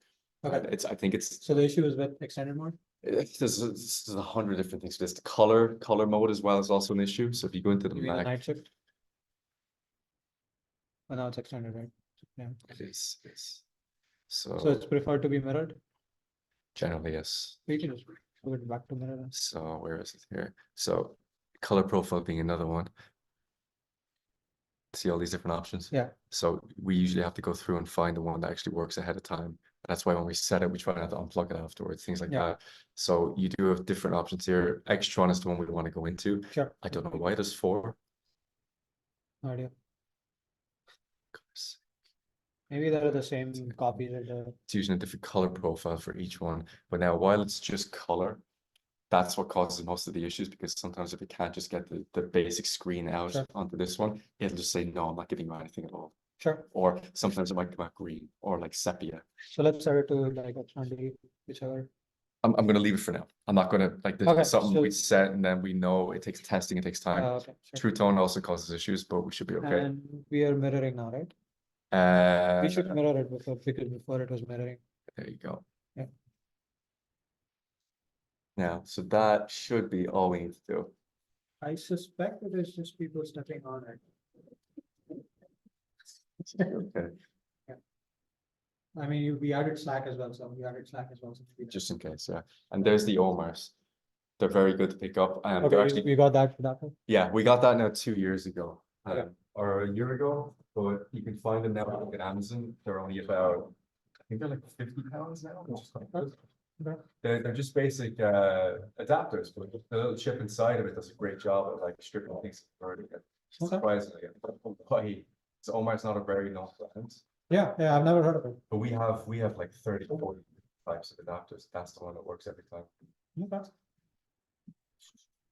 Okay. I think it's So the issue is with extended mode? there's 100 different things. There's the color mode as well is also an issue. So if you go into the You mean the Mac, night shift? Well, now it's extended, right? Yeah. it is. So it's preferred to be mirrored? Generally, yes. We can just go it back to mirror then. So where is it here? So color profile being another one. See all these different options? Yeah. So we usually have to go through and find the one that actually works ahead of time. That's why when we set it, we try not to unplug it afterwards, things like that. So you do have different options here. Extron is the one we want to go into. Sure. I don't know why there's 4. No idea. Maybe they're the same copies at the. It's using a different color profile for each one. But now while it's just color, that's what causes most of the issues, because sometimes if it can't just get the basic screen out onto this one, it'll just say, no, I'm not giving you anything at all. Sure. Or sometimes it might come out green or like sepia. So let's set it to like option delete, whichever. I'm going to leave it for now. I'm not going to like this Okay, is something so- we set and then we know it takes testing, it takes time. Okay. Sure. True tone also causes issues, but we should be okay. And we are mirroring now, right? We should mirror it before, because before it was mirroring. There you go. Yeah. Now, so that should be all we need to do. I suspect it is just people stepping on it. Okay. I mean, we added Slack as well, so we added Slack as well. So Just in case, yeah. And there's the OMARs. They're very good to pick up. They're okay, actually, we got that for that one. yeah, we got that now 2 years ago, Yeah. or a year ago. But you can find them now at Amazon. They're only about, I think they're like £50 now, which is quite good. Okay. They're just basic adapters, but the little chip inside of it does a great job of like stripping things apart again. Okay. Surprisingly, I don't know why. So Omar's not a very known brand, Yeah, I've never heard of it. but we have like 30, 40 types of adapters. That's the one that works every time. Okay.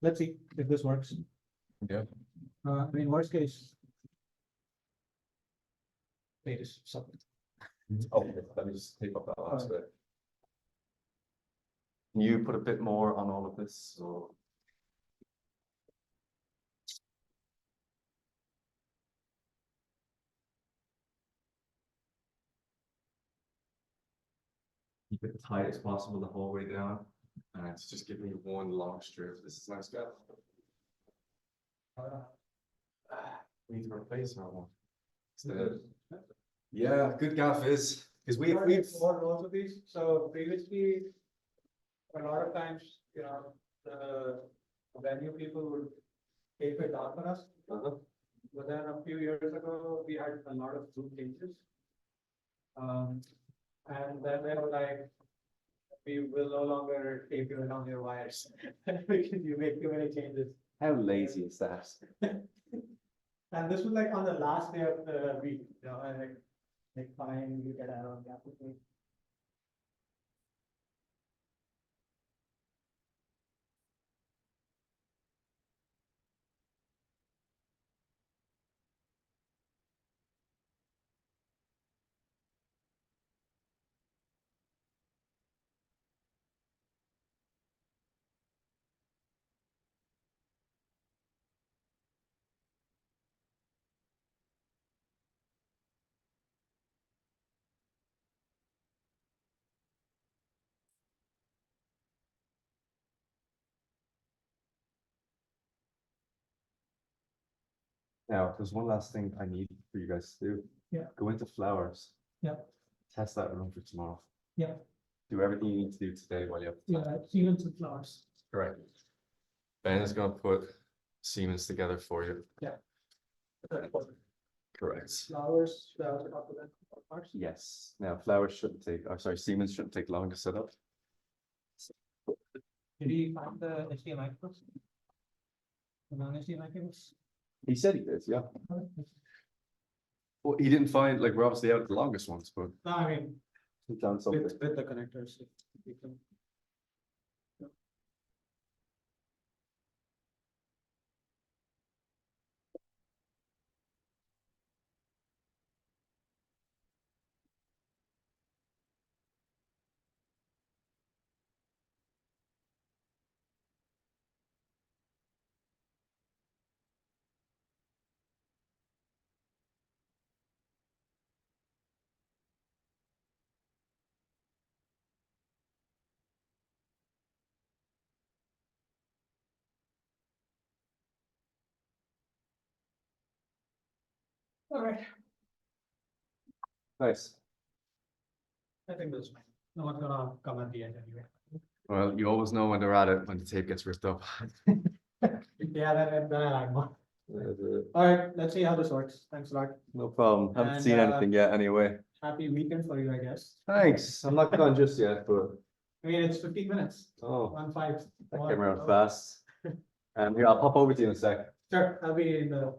Let's see if this works. Yeah. I mean, worst case, latest submit. Oh, let me just take up that last bit. Can you put a bit more on all of this? So keep it tight as possible the whole way down. And it's just give me one long strip. This is nice, Gav. We need to replace that one. Yeah, good gaff is because we've What roles of these? So previously, a lot of times, the venue people would take it down for us. But then a few years ago, we had a lot of group changes. And then they were like, we will no longer tape you along your wires because you make too many changes. How lazy is that? And this was like on the last day of the week, and like fine, you get out on the application. Now, there's one last thing I need for you guys to do. Yeah. Go into flowers. Yeah. Test that run for tomorrow. Yeah. Do everything you need to do today while you have the time. Siemens and flowers. Correct. Ben is going to put Siemens together for you. Yeah. Correct. Flowers, after that. Yes. Now, flowers shouldn't take, oh, sorry, Siemens shouldn't take long to set up. Did he find the HDMI cables? The non-HDMI cables? He said he did, yeah. Well, he didn't find, like, we're obviously out the longest ones, but No, I mean, he found something. with the connectors. If we can. All right, Nice. I think that's fine. No one's gonna come at the end anyway. Well, you always know when they're at it, when the tape gets ripped up. Yeah, then I like more. All right, let's see how this works. Thanks a lot. No problem. Haven't And, seen anything yet anyway. Happy weekend for you, I guess. Thanks. I'm not done just yet, but I mean, it's 15 minutes, oh, 1-5. that came around fast. Here, I'll pop over to you in a sec. Sure, I'll be in the.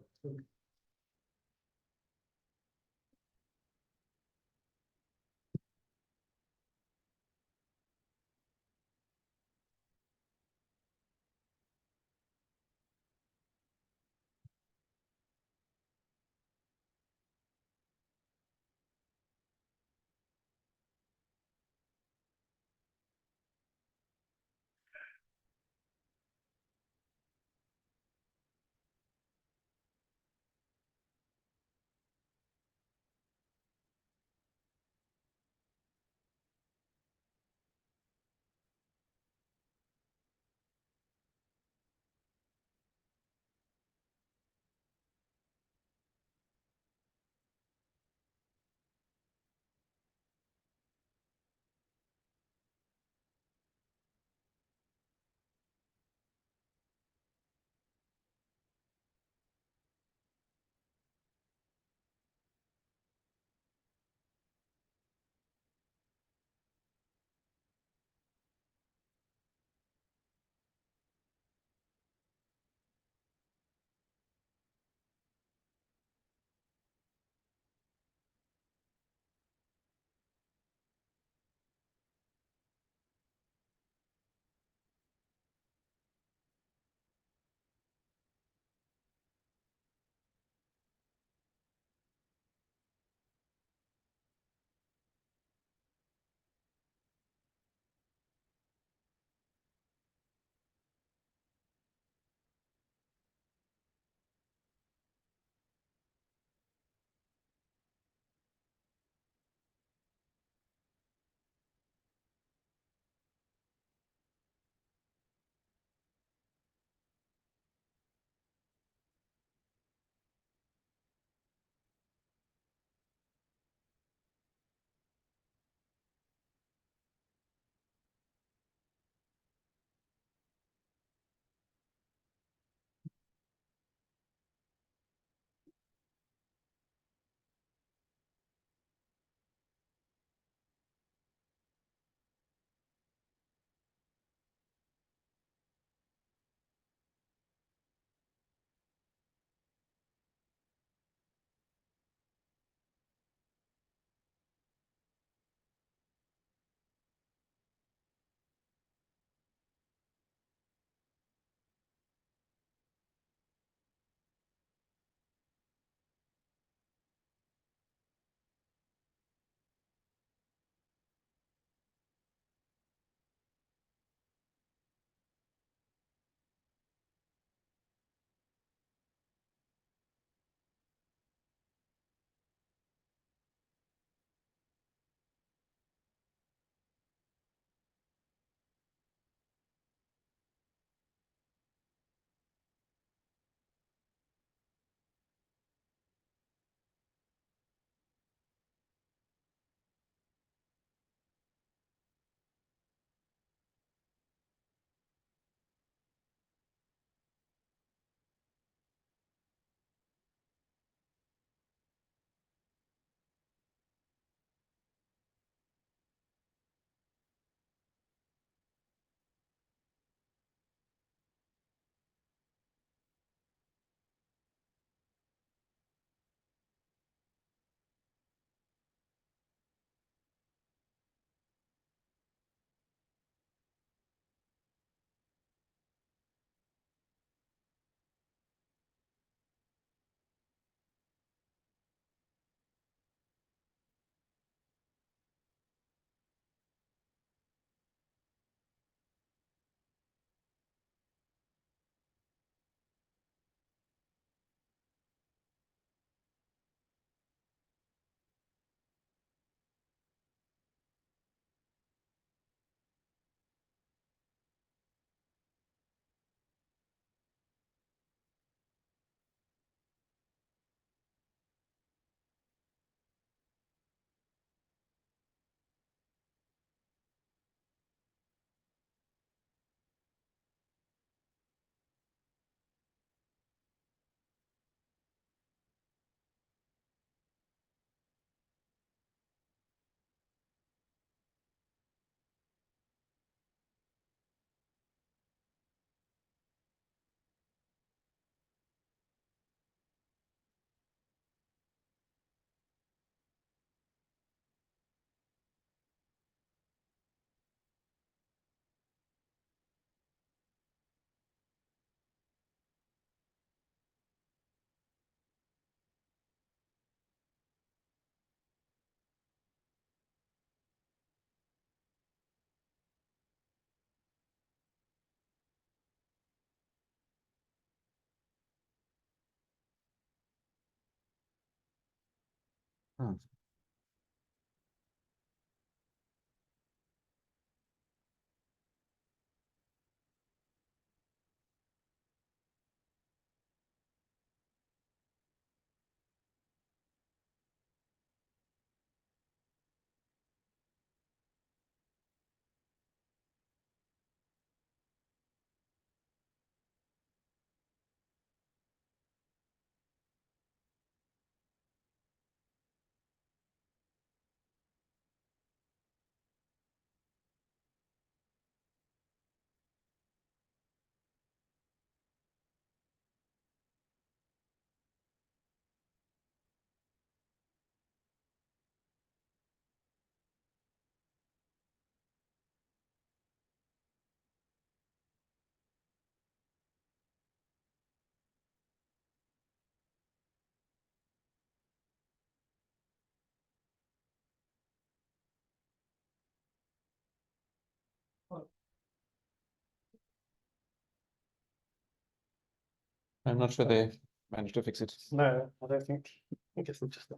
I'm not sure they managed to fix it. No, I don't think. I guess it's just.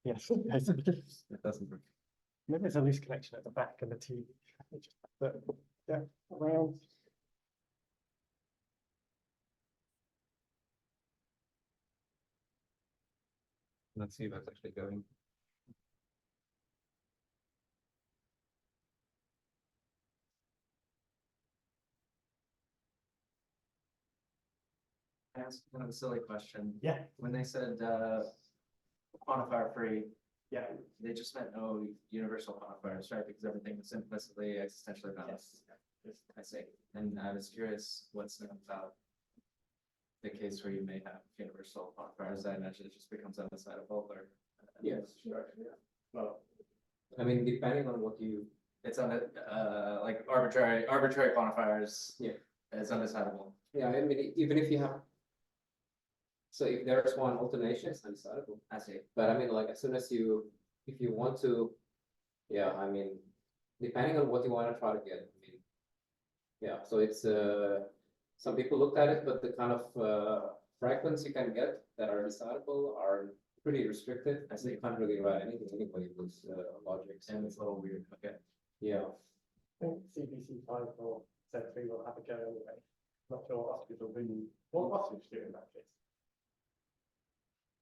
Yes. It doesn't work. Maybe there's a loose connection at the back of the TV. But yeah, around. Let's see if that's actually going. Ask kind of a silly question. Yeah. When they said quantifier free, Yeah. they just meant no universal quantifiers, right? Because everything was implicitly existentially bound. Yes. I see. And I was curious what's about the case where you may have universal quantifiers. I imagine it just becomes undecidable or. Yes, sure, yeah. Well, I mean, depending on what you, It's on like arbitrary quantifiers. Yeah. It's undecidable. yeah, I mean, even if you have. So if there's one alternation, it's undecidable. I see. But I mean, like, as soon as you, if you want to, yeah, I mean, depending on what you want to try to get, I mean, yeah, so it's, some people looked at it, but the kind of, fragments you can get that are decidable are pretty restricted. I say you can't really write anything anyway with, logic. And it's a little weird. Okay. Yeah, I think CPC 5 or Z3 will have a go anyway. Not sure what Ostrich will really, what Ostrich do in that case.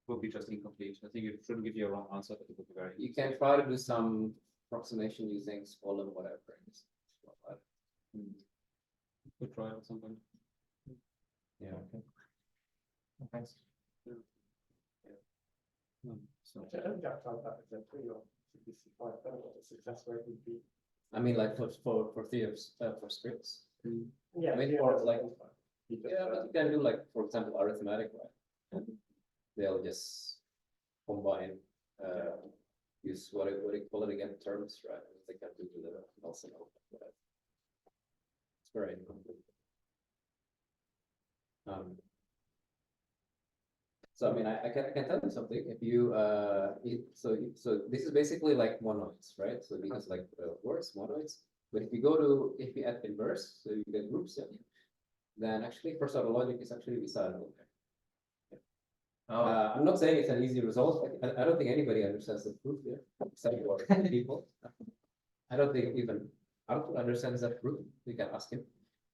Will be just incomplete. I think it shouldn't give you a wrong answer, but it will be very. you can try to do some approximation using Swollen, whatever. It's not bad. Could try at some point. Yeah, okay. Thanks. So I don't think I've tried that with Z3 or CPC 5. I don't know what the success rate would be. I mean, like for theories, for scripts. Yeah. I mean, for like, yeah, but you can do like, for example, arithmetic, right? They'll just combine, use what do you call it again, terms, right? They can do the Nelson, right? It's very incomplete. So I mean, I can tell you something. If you so this is basically like monoids, right? So because like words monoids. But if you add inverse, so you get groups, yeah, then actually first order logic is actually decidable there. I'm not saying it's an easy result. I don't think anybody understands the proof here, except for people. I don't think even Artur understands that proof. We can ask him.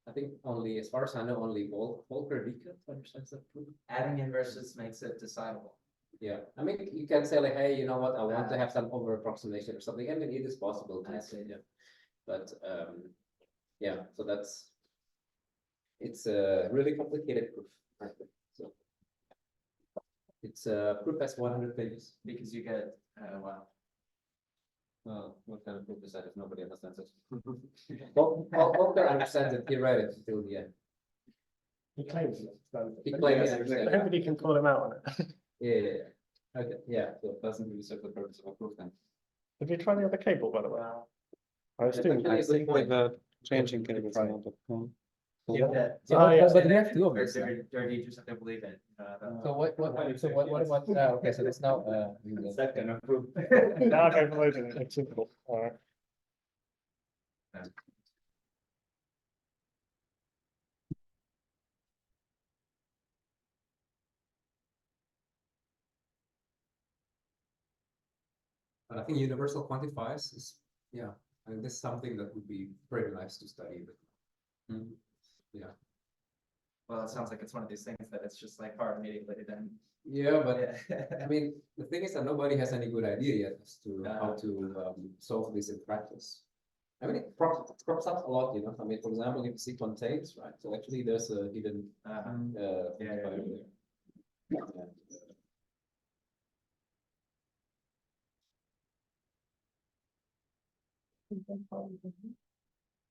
I think only, as far as I know, only Volker Wieke understands that proof. Adding inverses makes it decidable. Yeah, I mean, you can say like, hey, you know what? I want to have some over approximation or something. I mean, it is possible. I see. Yeah, but yeah. So it's a really complicated proof. I think. So it's a proof has 100 pages. Because you get, wow. what kind of proof is that if nobody understands it? Volker understands it. He read it until the end. He claims he understands it. He claims he understands it. Nobody can call him out on it. Yeah. Okay. Yeah. So it doesn't really serve the purpose of a proof then. Have you tried the other cable, by the way? I was That's doing actually a good point. Changing cables cables. around Yeah, but- Oh, yeah. But we have two of Or this. now. you just have to believe it. So what about, okay, so it's now, Second of proof. Now I've overloaded it. It's simple. All right. And I think universal quantifiers is, yeah, I mean, this is something that would be pretty nice to study, but yeah. Well, it sounds like it's one of these things that it's just like hard immediately then. Yeah, but I mean, the thing is that nobody has any good idea yet as to how to solve this in practice. I mean, it crops up a lot, you know. I mean, for example, if you see contains, right? So actually, there's a hidden quantifier there. And,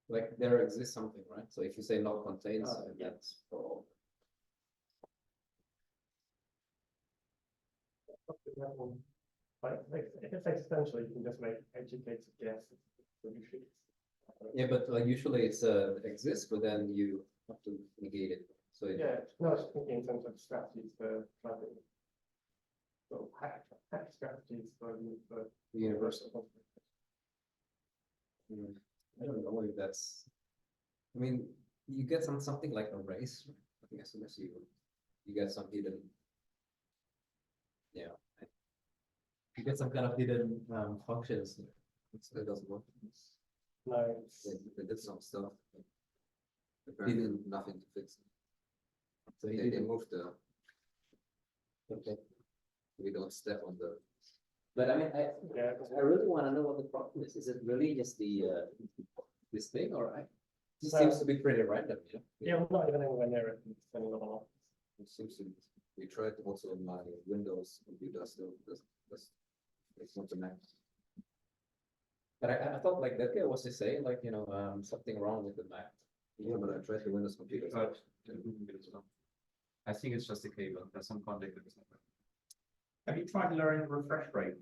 like there exists something, right? So if you say not contains, that's for all. Like, if it's existential, you can just make educated guesses. So you should. Yeah, but like usually it's exists, but then you have to negate it. So Yeah, no, I was thinking in terms of strategies for trying to. So hack strategies for the universal. I don't know if that's. I mean, you get something like a race. Right? I think as soon as you get some hidden. Yeah. You get some kind of hidden functions. It doesn't work. no. They did some stuff. Apparently nothing to fix. So They moved the. Okay. We don't step on the. But I mean, Yeah. I really want to know what the problem is. Is it really just the this thing, or it So- seems to be pretty random? You know? Yeah, we're not even anywhere near it. Depending on It seems to. We tried also on my Windows computer still. It's not the Mac. But I thought like that guy was to say like something wrong with the Mac. Yeah, but I tried the Windows computer. But I think it's just a cable. There's some contact that is not working. Have you tried lowering the refresh rate?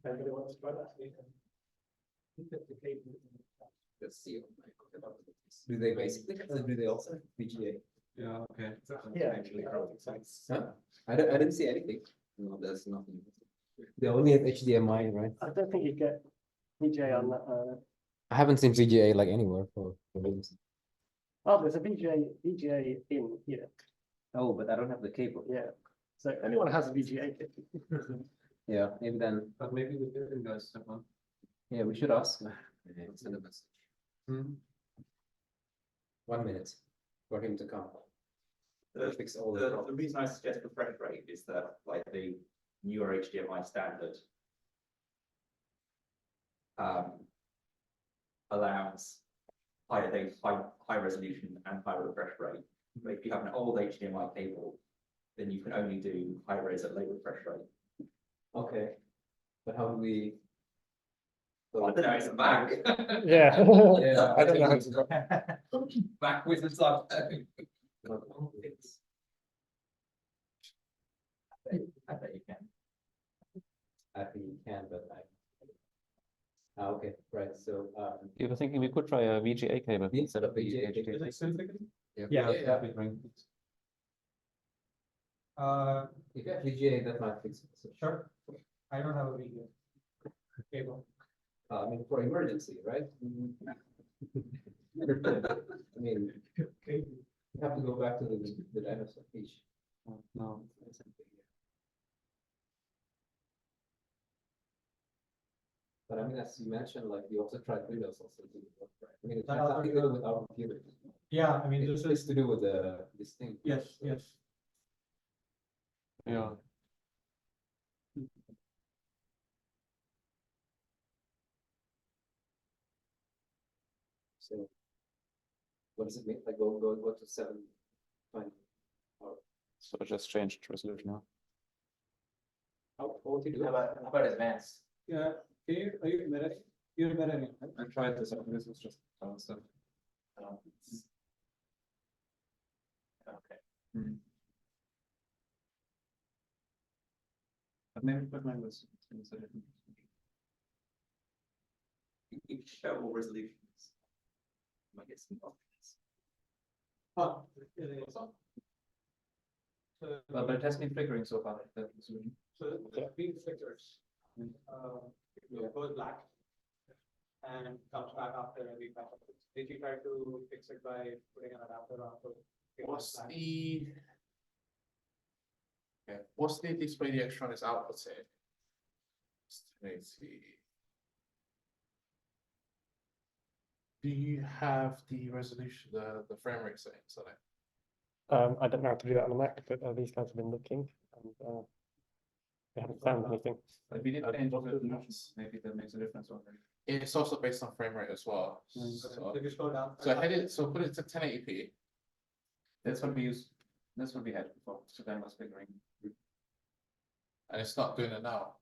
anybody wants to try that. Let's see. Do they basically? Do they also have VGA? Yeah, okay. Yeah, actually, I don't think so. Huh? I didn't see anything. No, there's nothing. They only have HDMI, right? I don't think you get VJ on that. I haven't seen VGA like anywhere for Windows. Oh, there's a VGA in here. Oh, but I don't have the cable. Yeah. So anyone has a VGA kit. Yeah, maybe then. But maybe the building guys have one. Yeah, we should ask. Send a message. 1 minute for him to come. Fix all the The problems. reason I suggest refresh rate is that like the newer HDMI standard allows high resolution and high refresh rate. But if you have an old HDMI cable, then you can only do high res at low refresh rate. Okay, but how do we? I don't know, it's a Mac. Yeah. Yeah, I don't know how to go. Mac wizards are. I bet you can. I think you can, but okay, right. So You were thinking we could try a VGA cable instead of VGA, Yeah. if you have VGA, that might fix it. So, Sure. I don't have a video cable. I mean, for emergency, right? I mean, you have to go back to the dinosaur page. No. But I mean, as you mentioned, like you also tried Windows also to work, right? I mean, it That has also nothing to do with our computer. Yeah, I mean, It's this is, to do with this thing. yes, yes. Yeah. So what does it mean? Like go to 720 or So just changed resolution now. how would you do How it? about advanced? Yeah, are you mirroring? You're mirroring, right? I tried this. This was just stuff. Okay. But maybe put mine was. You can show all resolutions. Might get some options. Oh, But it has been flickering so far. So green flickers. It goes black and comes back after every patch. Did you try to fix it by putting an adapter on? What's the Okay, what's the display the extra is outputting? Let's see. Do you have the resolution, the frame rate settings on it? I don't know how to do that on the Mac, but these guys have been looking and they haven't found anything. If we did change the resolutions, maybe that makes a difference already. It's also based on frame rate as well. So if you scroll down. So put it to 1080p. That's what we use. That's what we had before. So then was figuring. And it's not doing it now.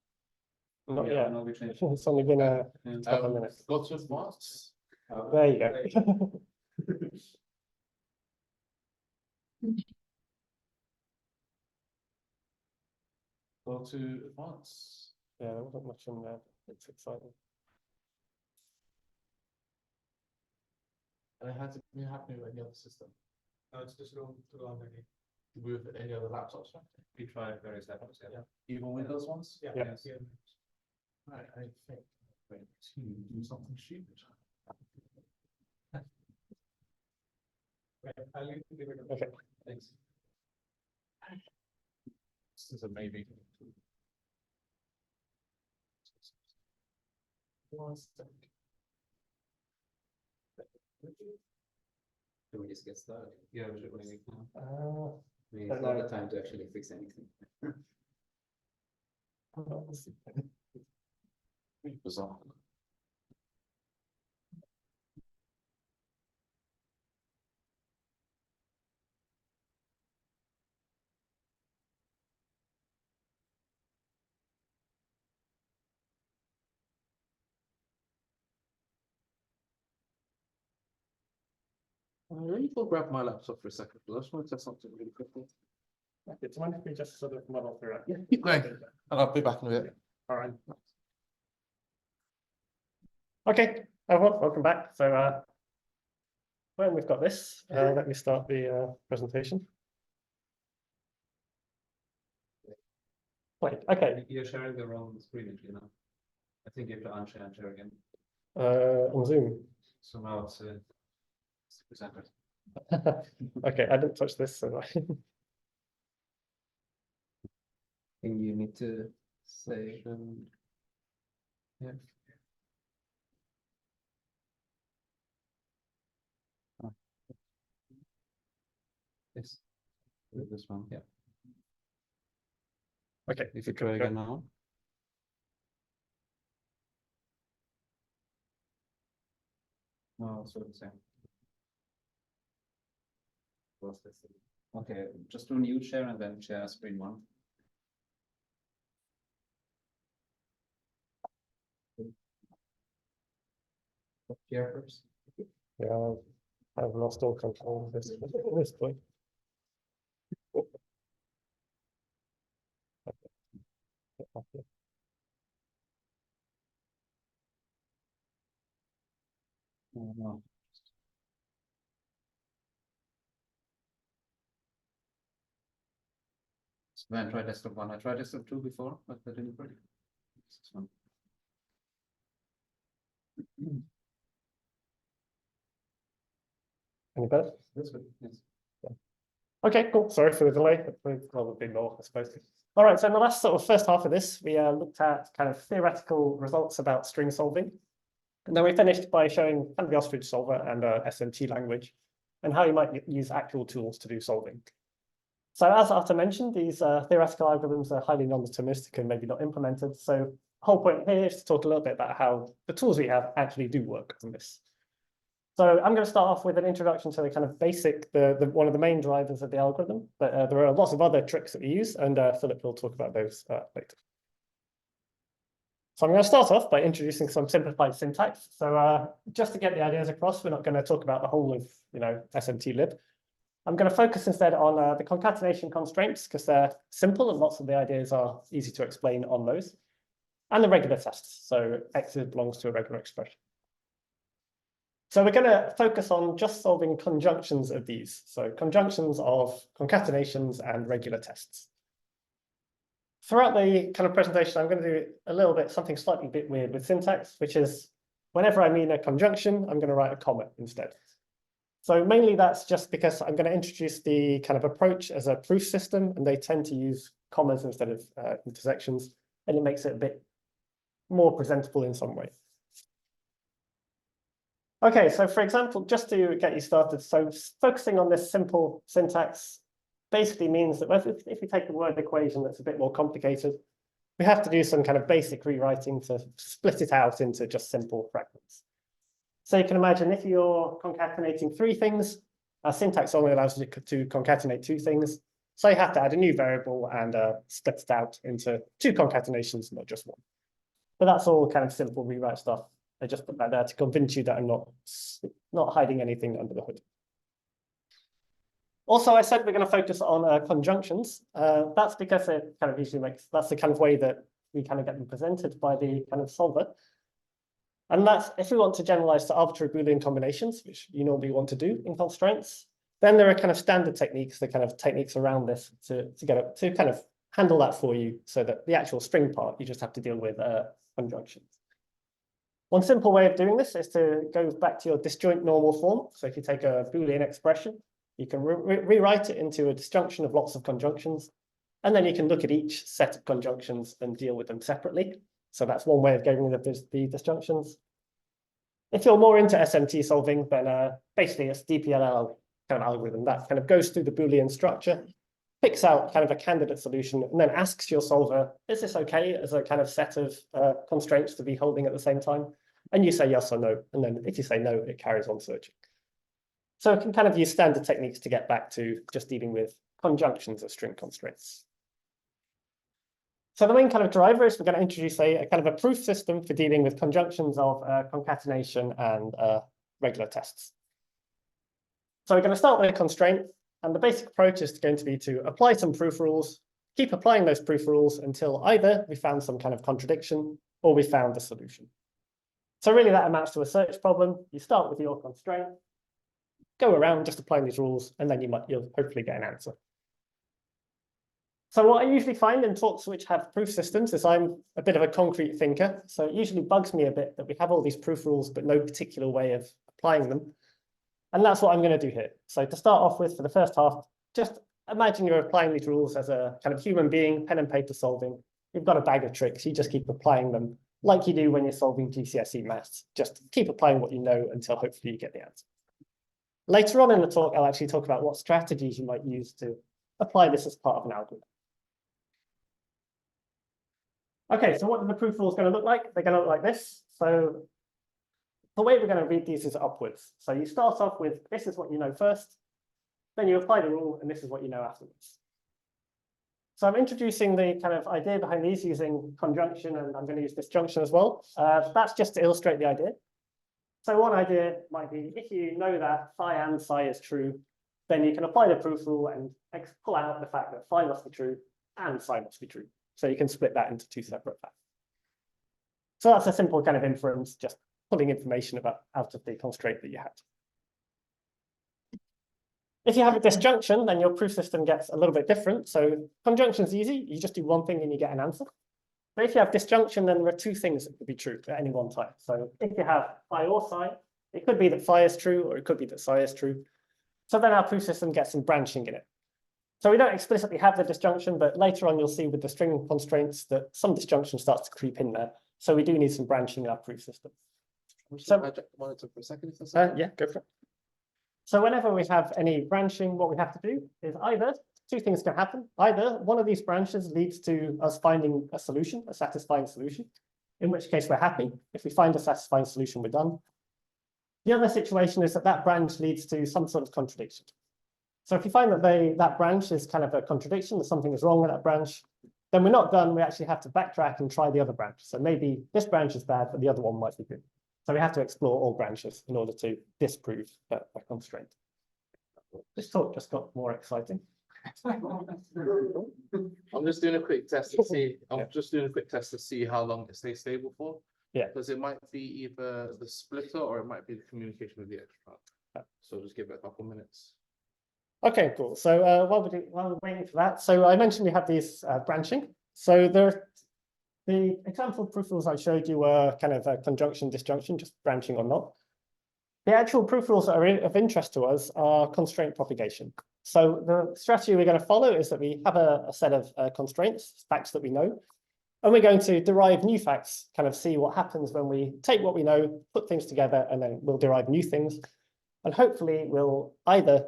Not Yeah, yet. I know we changed. It's only been a couple of minutes. Go to advanced. There you go. Go to advanced. Yeah, there wasn't much in there. It's exciting. And it had to be happening with any other system. No, it's just room to run any. With any other laptops, right? We tried various laptops. Yeah. Even Windows ones? Yeah. Yes. Yeah. Right, I think going to do something stupid. Right, I'll leave it. Okay. Thanks. This is a maybe. One second. Can we just get started? Yeah, we should maybe. I mean, it's not the time to actually fix anything. Bizarre. Let me go grab my laptop for a second, because I just want to test something really quickly. It's one if we just sort of muddle through it. Yeah, keep going. And I'll be back in a bit. All right. Okay, everyone, welcome back. So when we've got this, let me start the presentation. Right, okay. You're sharing the wrong screen, you know. I think you have to unshare and share again. On Zoom. So now it's presented. Okay, I didn't touch this, so And you need to say, Yeah. Yes. This one, yeah. okay. If you try again now. No, it's the same. Okay, just do new share and then share screen one. share first. Yeah, I've lost all control of this at this point. Okay. No. So then try desktop one. I tried desktop two before, but that didn't work. This one. Any better? That's good. Yes. Okay, cool. Sorry for the delay. Well, a bit more, I suppose. All right, so in the last sort of first half of this, we looked at kind of theoretical results about string solving. And then we finished by showing kind of the ostrich solver and SMT language and how you might use actual tools to do solving. So as Artur mentioned, these theoretical algorithms are highly non-deterministic and maybe not implemented. So the whole point here is to talk a little bit about how the tools we have actually do work on this. So I'm going to start off with an introduction to the kind of basic, one of the main drivers of the algorithm, but there are lots of other tricks that we use, and Philipp will talk about those later. So I'm going to start off by introducing some simplified syntax. So just to get the ideas across, we're not going to talk about the whole of, SMT-lib. I'm going to focus instead on the concatenation constraints because they're simple and lots of the ideas are easy to explain on those, and the regular tests. So X belongs to a regular expression. So we're going to focus on just solving conjunctions of these. So conjunctions of concatenations and regular tests. Throughout the kind of presentation, I'm going to do a little bit, something slightly bit weird with syntax, which is whenever I mean a conjunction, I'm going to write a comma instead. So mainly that's just because I'm going to introduce the kind of approach as a proof system, and they tend to use commas instead of intersections, and it makes it a bit more presentable in some way. Okay, so for example, just to get you started, so focusing on this simple syntax basically means that if we take a word equation that's a bit more complicated, we have to do some kind of basic rewriting to split it out into just simple fragments. So you can imagine if you're concatenating 3 things, our syntax only allows you to concatenate 2 things. So you have to add a new variable and split it out into 2 concatenations, not just 1. But that's all kind of simple rewrite stuff. I just put that there to convince you that I'm not hiding anything under the hood. Also, I said we're going to focus on conjunctions. That's because it kind of usually that's the kind of way that we kind of get them presented by the kind of solver. And that's if we want to generalize to arbitrary Boolean combinations, which you normally want to do in constraints, then there are kind of standard techniques, the kind of techniques around this to kind of handle that for you, so that the actual string part, you just have to deal with conjunctions. One simple way of doing this is to go back to your disjoint normal form. So if you take a Boolean expression, you can rewrite it into a disjunction of lots of conjunctions, and then you can look at each set of conjunctions and deal with them separately. So that's one way of getting rid of the disjunctions. If you're more into SMT solving, then basically it's DPLL kind of algorithm that kind of goes through the Boolean structure, picks out kind of a candidate solution, and then asks your solver, is this okay as a kind of set of constraints to be holding at the same time? And you say yes or no. And then if you say no, it carries on searching. So it can kind of use standard techniques to get back to just dealing with conjunctions of string constraints. So the main kind of driver is we're going to introduce a kind of a proof system for dealing with conjunctions of concatenation and regular tests. So we're going to start with a constraint. And the basic approach is going to be to apply some proof rules, keep applying those proof rules until either we found some kind of contradiction or we found a solution. So really that amounts to a search problem. You start with your constraint, go around just applying these rules, and then you'll hopefully get an answer. So what I usually find in talks which have proof systems is I'm a bit of a concrete thinker. So it usually bugs me a bit that we have all these proof rules, but no particular way of applying them. And that's what I'm going to do here. So to start off with, for the first half, just imagine you're applying these rules as a kind of human being, pen and paper solving. You've got a bag of tricks. You just keep applying them like you do when you're solving GCSE maths. Just keep applying what you know until hopefully you get the answer. Later on in the talk, I'll actually talk about what strategies you might use to apply this as part of an algorithm. Okay, so what are the proof rules going to look like? They're going to look like this. So the way we're going to read these is upwards. So you start off with, this is what you know first, then you apply the rule, and this is what you know afterwards. So I'm introducing the kind of idea behind these using conjunction, and I'm going to use disjunction as well. That's just to illustrate the idea. So one idea might be, if you know that phi and psi is true, then you can apply the proof rule and pull out the fact that phi must be true and psi must be true. So you can split that into 2 separate facts. So that's a simple kind of inference, just pulling information out of the constraint that you had. If you have a disjunction, then your proof system gets a little bit different. So conjunction is easy. You just do one thing and you get an answer. But if you have disjunction, then there are 2 things that could be true at any one time. So if you have phi or psi, it could be that phi is true, or it could be that psi is true. So then our proof system gets some branching in it. So we don't explicitly have the disjunction, but later on you'll see with the string constraints that some disjunction starts to creep in there. So we do need some branching in our proof system. So, monitor for a second, if that's yeah, go for it. So whenever we have any branching, what we have to do is either 2 things can happen. Either one of these branches leads to us finding a solution, a satisfying solution, in which case we're happy. If we find a satisfying solution, we're done. The other situation is that that branch leads to some sort of contradiction. So if you find that that branch is kind of a contradiction, that something is wrong with that branch, then we're not done. We actually have to backtrack and try the other branch. So maybe this branch is bad, but the other one might be good. So we have to explore all branches in order to disprove a constraint. This talk just got more exciting. I'm just doing a quick test to see. I'm just doing a quick test to see how long it stays stable for. Yeah. Because it might be either the splitter or it might be the communication with the extra. So just give it a couple minutes. Okay, cool. So while we're waiting for that, so I mentioned we have these branching. So the example proof rules I showed you were kind of a conjunction, disjunction, just branching or not. The actual proof rules that are of interest to us are constraint propagation. So the strategy we're going to follow is that we have a set of constraints, facts that we know, and we're going to derive new facts, kind of see what happens when we take what we know, put things together, and then we'll derive new things. And hopefully we'll either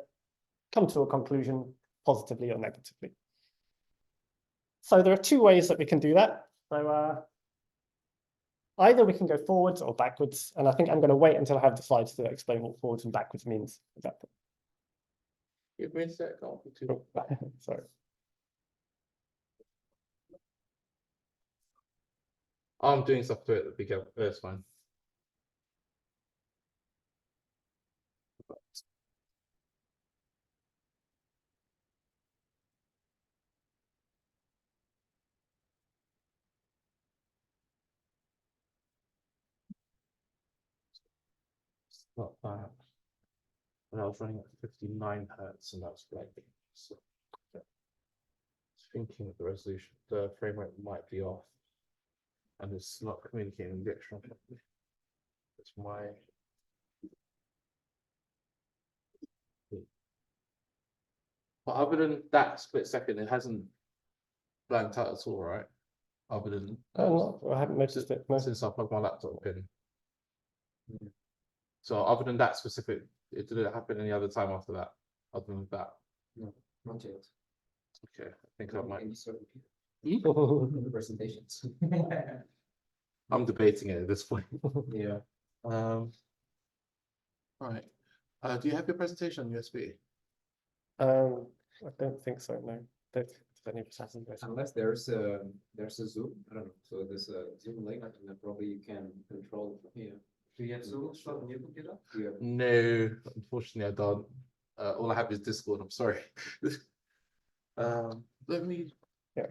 come to a conclusion positively or negatively. So there are two ways that we can do that. So either we can go forwards or backwards, and I think I'm going to wait until I have the slides to explain what forwards and backwards means at that point. Give me a sec, I'll be too. Sorry. I'm doing stuff to it, because that's fine. Not that. And I was running at 59 hertz, and that's like, so, yeah. Thinking of the resolution, the frame rate might be off, and it's not communicating the direction properly. That's my. But other than that split second, it hasn't blanked out at all, right? Other than I haven't noticed it. No. since I plugged my laptop in. So other than that specific, did it happen any other time after that? Other than that? No, not yet. Okay, I think I might. The presentations. I'm debating it at this point. Yeah. Right. Do you have your presentation on USB? I don't think so. No. Don't think any of us has it. Unless there's a Zoom, I don't know. So there's a Zoom link, and then probably you can control it from here. Do you have Zoom installed on your computer? No, unfortunately I don't. All I have is Discord. I'm sorry. Let me. Yeah.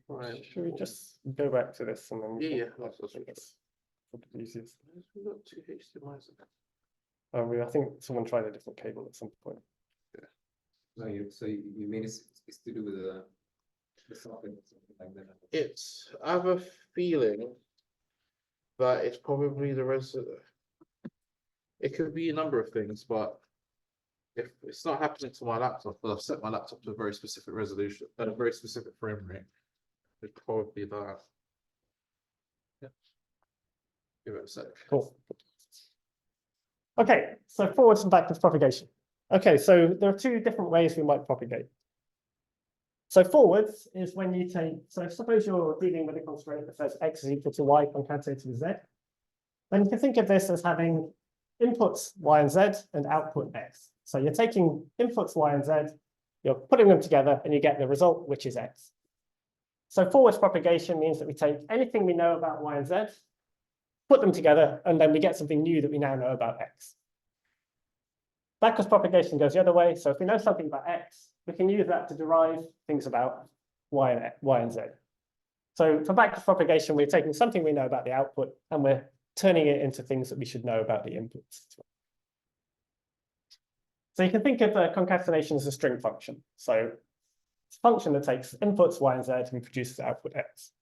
Right. Should we just go back to this and then? Yeah, that's probably easiest. We've got two HDMI's. I think someone tried a different cable at some point. No, you mean it's to do with the socket or something like that? It's. I have a feeling that it's probably the it could be a number of things, but if it's not happening to my laptop, but I've set my laptop to a very specific resolution and a very specific frame rate, it's probably that. Yeah. Give it a sec. Cool. Okay, so forwards and backwards propagation. Okay, so there are two different ways we might propagate. So forwards is when you take, so suppose you're dealing with a constraint that says x is equal to y concatenated with z, then you can think of this as having inputs y and z and output x. So you're taking inputs y and z, you're putting them together, and you get the result, which is x. So forwards propagation means that we take anything we know about y and z, put them together, and then we get something new that we now know about x. Backwards propagation goes the other way. So if we know something about x, we can use that to derive things about y and z. So for backwards propagation, we're taking something we know about the output, and we're turning it into things that we should know about the inputs. So you can think of concatenation as a string function. So it's a function that takes inputs y and z and produces output x.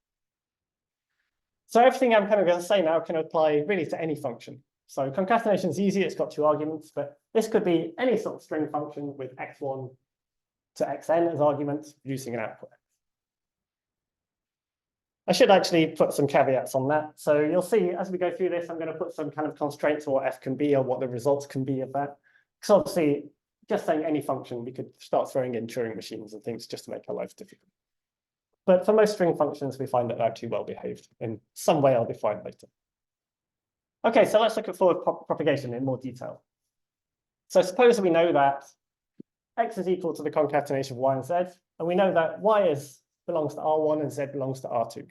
So everything I'm kind of going to say now can apply really to any function. So concatenation is easy, it's got two arguments, but this could be any sort of string function with x1 to xn as arguments, producing an output. I should actually put some caveats on that. So you'll see as we go through this, I'm going to put some kind of constraints on what f can be or what the results can be of that. Because obviously, just saying any function, we could start throwing in Turing machines and things just to make our lives difficult. But for most string functions, we find that they're actually well behaved in some way I'll define later. Okay, so let's look at forward propagation in more detail. So suppose we know that x is equal to the concatenation of y and z, and we know that y belongs to R1 and z belongs to R2.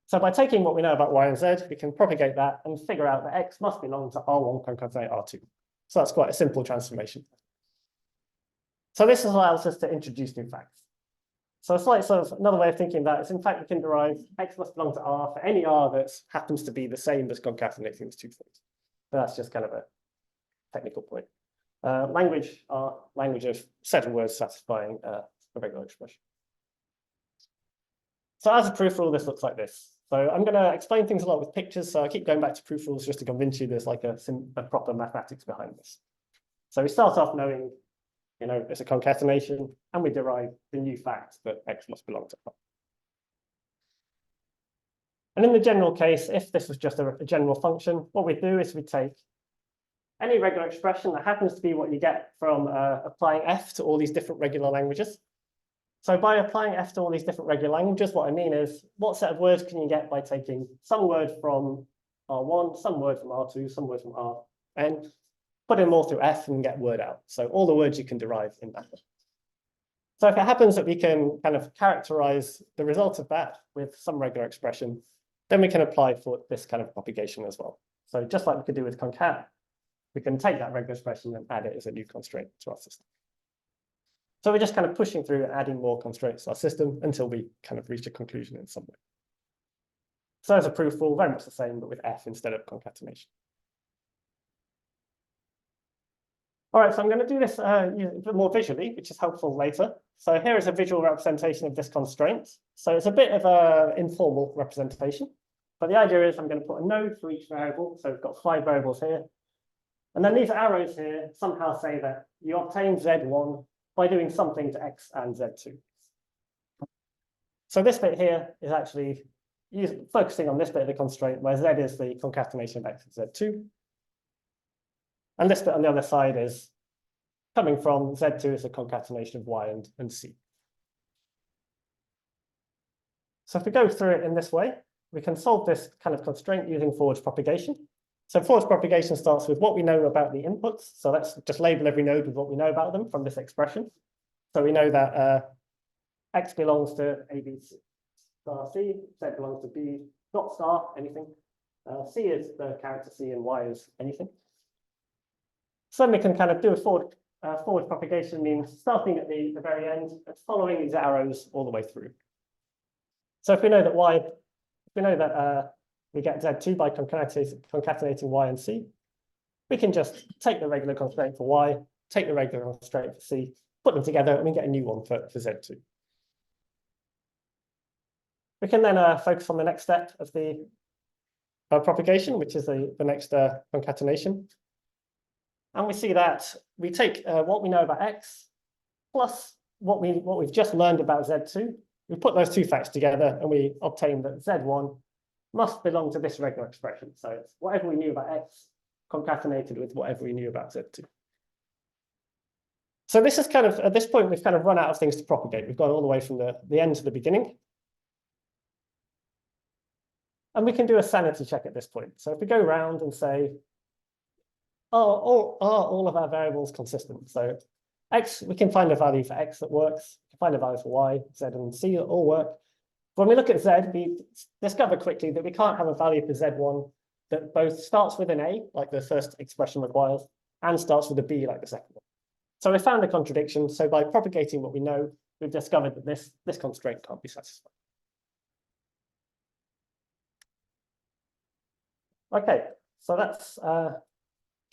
So by taking what we know about y and z, we can propagate that and figure out that x must belong to R1 concatenate R2. So that's quite a simple transformation. So this allows us to introduce new facts. So it's like sort of another way of thinking that is, in fact, we can derive x must belong to R for any R that happens to be the same as concatenating these two things. But that's just kind of a technical point. Language of 7 words satisfying a regular expression. So as a proof rule, this looks like this. So I'm going to explain things a lot with pictures. So I keep going back to proof rules just to convince you there's like a proper mathematics behind this. So we start off knowing, you know, it's a concatenation, and we derive the new fact that X must belong to Y. And in the general case, if this was just a general function, what we do is we take any regular expression that happens to be what you get from applying F to all these different regular languages. So by applying F to all these different regular languages, what I mean is, what set of words can you get by taking some word from R1, some word from R2, some word from Rn, put them all through F and get word out. So all the words you can derive in that. So if it happens that we can kind of characterize the result of that with some regular expression, then we can apply for this kind of propagation as well. So just like we could do with concat, we can take that regular expression and add it as a new constraint to our system. So we're just kind of pushing through and adding more constraints to our system until we kind of reach a conclusion in some way. So as a proof rule, very much the same, but with F instead of concatenation. All right, so I'm going to do this a bit more visually, which is helpful later. So here is a visual representation of this constraint. So it's a bit of an informal representation, but the idea is I'm going to put a node for each variable. So we've got 5 variables here. And then these arrows here somehow say that you obtain Z1 by doing something to X and Z2. So this bit here is actually focusing on this bit of the constraint where Z is the concatenation of X and Z2. And this bit on the other side is coming from Z2 is a concatenation of Y and C. So if we go through it in this way, we can solve this kind of constraint using forward propagation. So forward propagation starts with what we know about the inputs. So let's just label every node with what we know about them from this expression. So we know that X belongs to A, B, star C, Z belongs to B, dot star, anything. C is the character C and Y is anything. So we can kind of do a forward propagation, means starting at the very end and following these arrows all the way through. So if we know that we get Z2 by concatenating Y and C, we can just take the regular constraint for Y, take the regular constraint for C, put them together, and we get a new one for Z2. We can then focus on the next step of the propagation, which is the next concatenation. And we see that we take what we know about X plus what we've just learned about Z2. We put those two facts together and we obtain that Z1 must belong to this regular expression. So it's whatever we knew about X concatenated with whatever we knew about Z2. So this is kind of, at this point, we've kind of run out of things to propagate. We've gone all the way from the end to the beginning. And we can do a sanity check at this point. So if we go around and say, are all of our variables consistent? So X, we can find a value for X that works. We can find a value for Y, Z, and C that all work. When we look at Z, we discover quickly that we can't have a value for Z1 that both starts with an A, like the first expression requires, and starts with a B, like the second one. So we found a contradiction. So by propagating what we know, we've discovered that this constraint can't be satisfied. Okay, so that's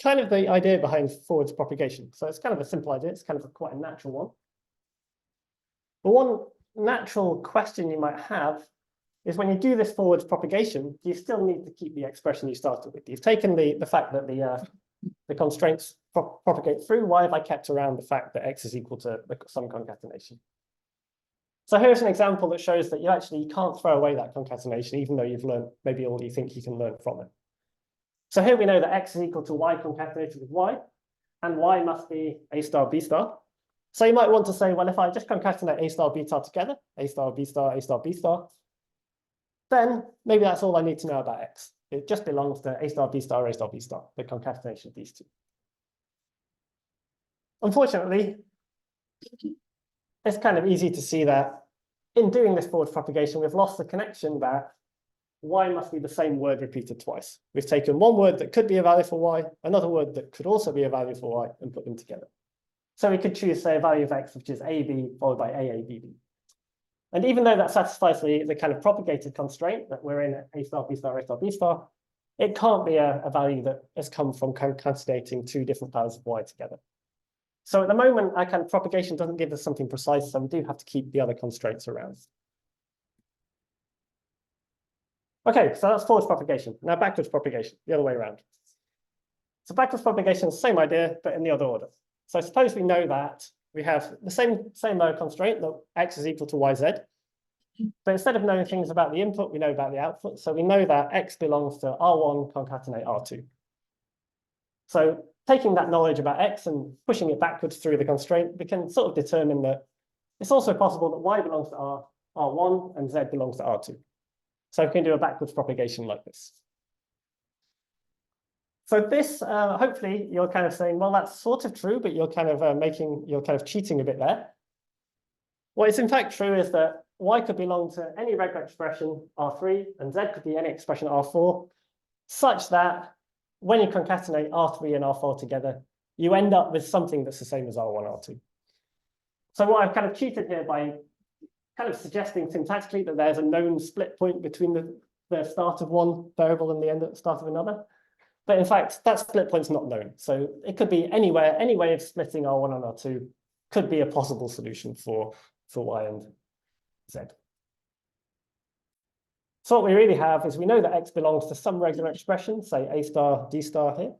kind of the idea behind forwards propagation. So it's kind of a simple idea. It's kind of quite a natural one. But one natural question you might have is when you do this forwards propagation, do you still need to keep the expression you started with? You've taken the fact that the constraints propagate through. Why have I kept around the fact that X is equal to some concatenation? So here's an example that shows that you can't throw away that concatenation, even though you've learned maybe all you think you can learn from it. So here we know that X is equal to Y concatenated with Y, and Y must be A star, B star. So you might want to say, well, if I just concatenate A star, B star together, A star, B star, A star, B star, then maybe that's all I need to know about X. It just belongs to A star, B star, A star, B star, the concatenation of these two. Unfortunately, it's kind of easy to see that in doing this forward propagation, we've lost the connection that Y must be the same word repeated twice. We've taken one word that could be a value for Y, another word that could also be a value for Y, and put them together. So we could choose, say, a value of X, which is AB followed by AABB. And even though that satisfies the kind of propagated constraint that we're in A star, B star, A star, B star, it can't be a value that has come from concatenating two different values of Y together. So at the moment, our kind of propagation doesn't give us something precise, so we do have to keep the other constraints around. Okay, so that's forwards propagation. Now backwards propagation, the other way around. So backwards propagation is the same idea, but in the other order. So suppose we know that we have the same constraint that x is equal to yz. But instead of knowing things about the input, we know about the output. So we know that x belongs to R1 concatenate R2. So taking that knowledge about x and pushing it backwards through the constraint, we can sort of determine that it's also possible that y belongs to R1 and z belongs to R2. So we can do a backwards propagation like this. So this, hopefully, you're kind of saying, well, that's sort of true, but you're kind of cheating a bit there. What is in fact true is that y could belong to any regular expression R3, and z could be any expression R4, such that when you concatenate R3 and R4 together, you end up with something that's the same as R1, R2. So what I've kind of cheated here by kind of suggesting syntactically that there's a known split point between the start of one variable and the start of another. But in fact, that split point's not known. So it could be anywhere, any way of splitting R1 and R2 could be a possible solution for y and z. So what we really have is we know that x belongs to some regular expression, say a star, d star here,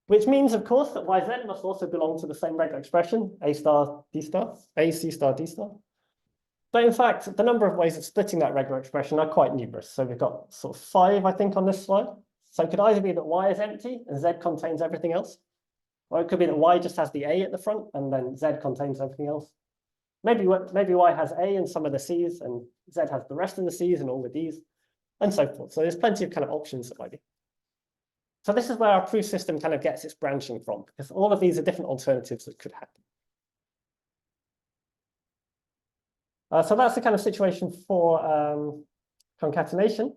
which means, of course, that yz must also belong to the same regular expression, a star, d star, a c star, d star. But in fact, the number of ways of splitting that regular expression are quite numerous. So we've got sort of 5, I think, on this slide. So it could either be that y is empty and z contains everything else, or it could be that y just has the a at the front and then z contains everything else. Maybe y has a and some of the c's, and z has the rest of the c's and all the d's, and so forth. So there's plenty of kind of options that might be. So this is where our proof system kind of gets its branching from, because all of these are different alternatives that could happen. So that's the kind of situation for concatenation.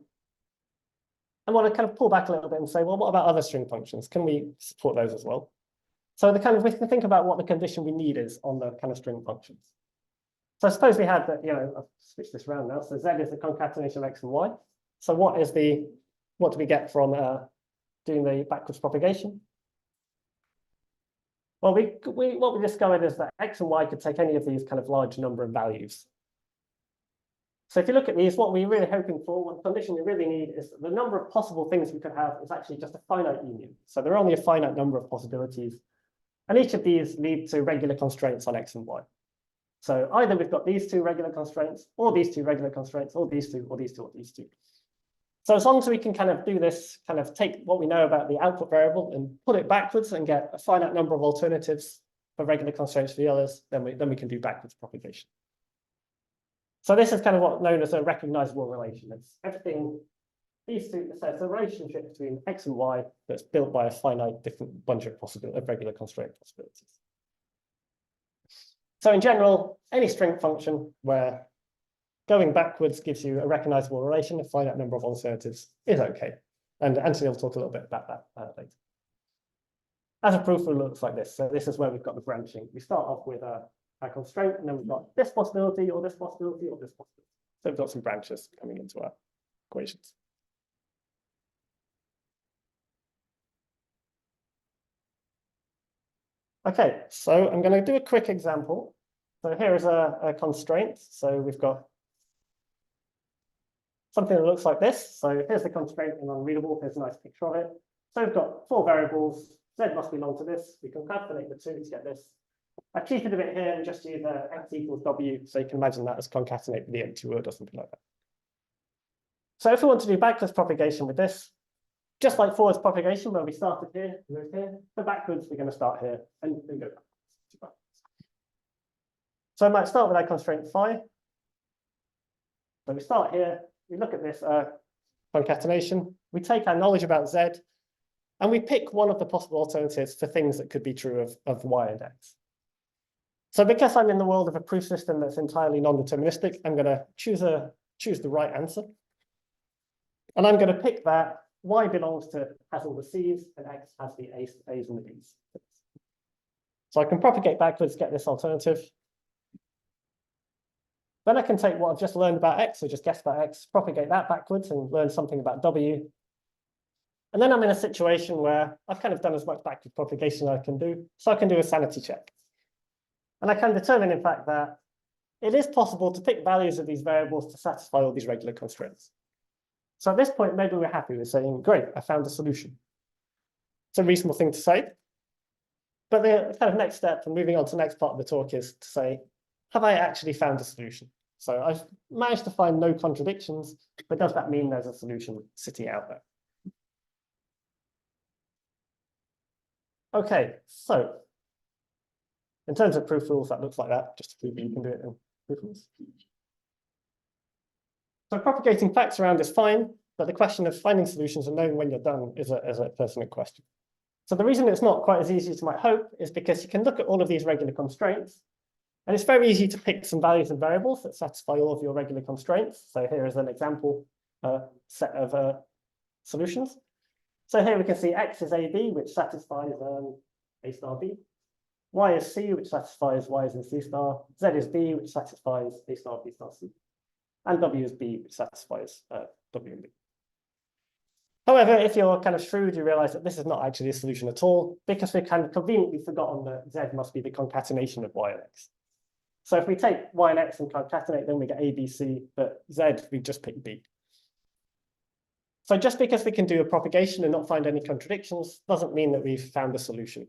I want to kind of pull back a little bit and say, well, what about other string functions? Can we support those as well? So we can think about what the condition we need is on the kind of string functions. So suppose we had that, I'll switch this around now. So z is the concatenation of x and y. So what do we get from doing the backwards propagation? Well, what we discovered is that x and y could take any of these kind of large number of values. So if you look at these, what we're really hoping for, what condition we really need is that the number of possible things we could have is actually just a finite union. So there are only a finite number of possibilities. And each of these lead to regular constraints on x and y. So either we've got these two regular constraints, or these two regular constraints, or these two, or these two, or these two. So as long as we can kind of do this, kind of take what we know about the output variable and put it backwards and get a finite number of alternatives for regular constraints for the others, then we can do backwards propagation. So this is kind of what's known as a recognizable relation. It's everything, these two, so it's a relationship between x and y that's built by a finite different bunch of regular constraint possibilities. So in general, any string function where going backwards gives you a recognizable relation, a finite number of alternatives is okay. And Anthony will talk a little bit about that later. As a proof, it looks like this. So this is where we've got the branching. We start off with a constraint, and then we've got this possibility, or this possibility, or this possibility. So we've got some branches coming into our equations. Okay, so I'm going to do a quick example. So here is a constraint. So we've got something that looks like this. So here's the constraint in unreadable. Here's a nice picture of it. So we've got 4 variables. Z must belong to this. We can calculate the 2 to get this. I cheated a bit here and just use x equals w, so you can imagine that as concatenate with the empty word or something like that. So if we want to do backwards propagation with this, just like forwards propagation, where we started here, moved here, for backwards, we're going to start here and then go backwards. So I might start with our constraint phi. So we start here, we look at this concatenation, we take our knowledge about z, and we pick one of the possible alternatives for things that could be true of y and x. So because I'm in the world of a proof system that's entirely non-deterministic, I'm going to choose the right answer. And I'm going to pick that y belongs to, has all the c's, and x has the a's and the b's. So I can propagate backwards, get this alternative. Then I can take what I've just learned about x, so just guess about x, propagate that backwards and learn something about w. And then I'm in a situation where I've kind of done as much backwards propagation as I can do, so I can do a sanity check. And I can determine, in fact, that it is possible to pick values of these variables to satisfy all these regular constraints. So at this point, maybe we're happy with saying, great, I found a solution. It's a reasonable thing to say. But the kind of next step and moving on to the next part of the talk is to say, have I actually found a solution? So I've managed to find no contradictions, but does that mean there's a solution sitting out there? Okay, so in terms of proof rules, that looks like that, just to prove you can do it in proof rules. So propagating facts around is fine, but the question of finding solutions and knowing when you're done is a pertinent question. So the reason it's not quite as easy as you might hope is because you can look at all of these regular constraints, and it's very easy to pick some values and variables that satisfy all of your regular constraints. So here is an example set of solutions. So here we can see X is AB, which satisfies A star B. Y is C, which satisfies Y is in C star. Z is B, which satisfies A star B star C. And W is B, which satisfies W and B. However, if you're kind of shrewd, you realize that this is not actually a solution at all, because we've kind of conveniently forgotten that Z must be the concatenation of Y and X. So if we take Y and X and concatenate, then we get A, B, C, but Z, we just pick B. So just because we can do a propagation and not find any contradictions doesn't mean that we've found a solution.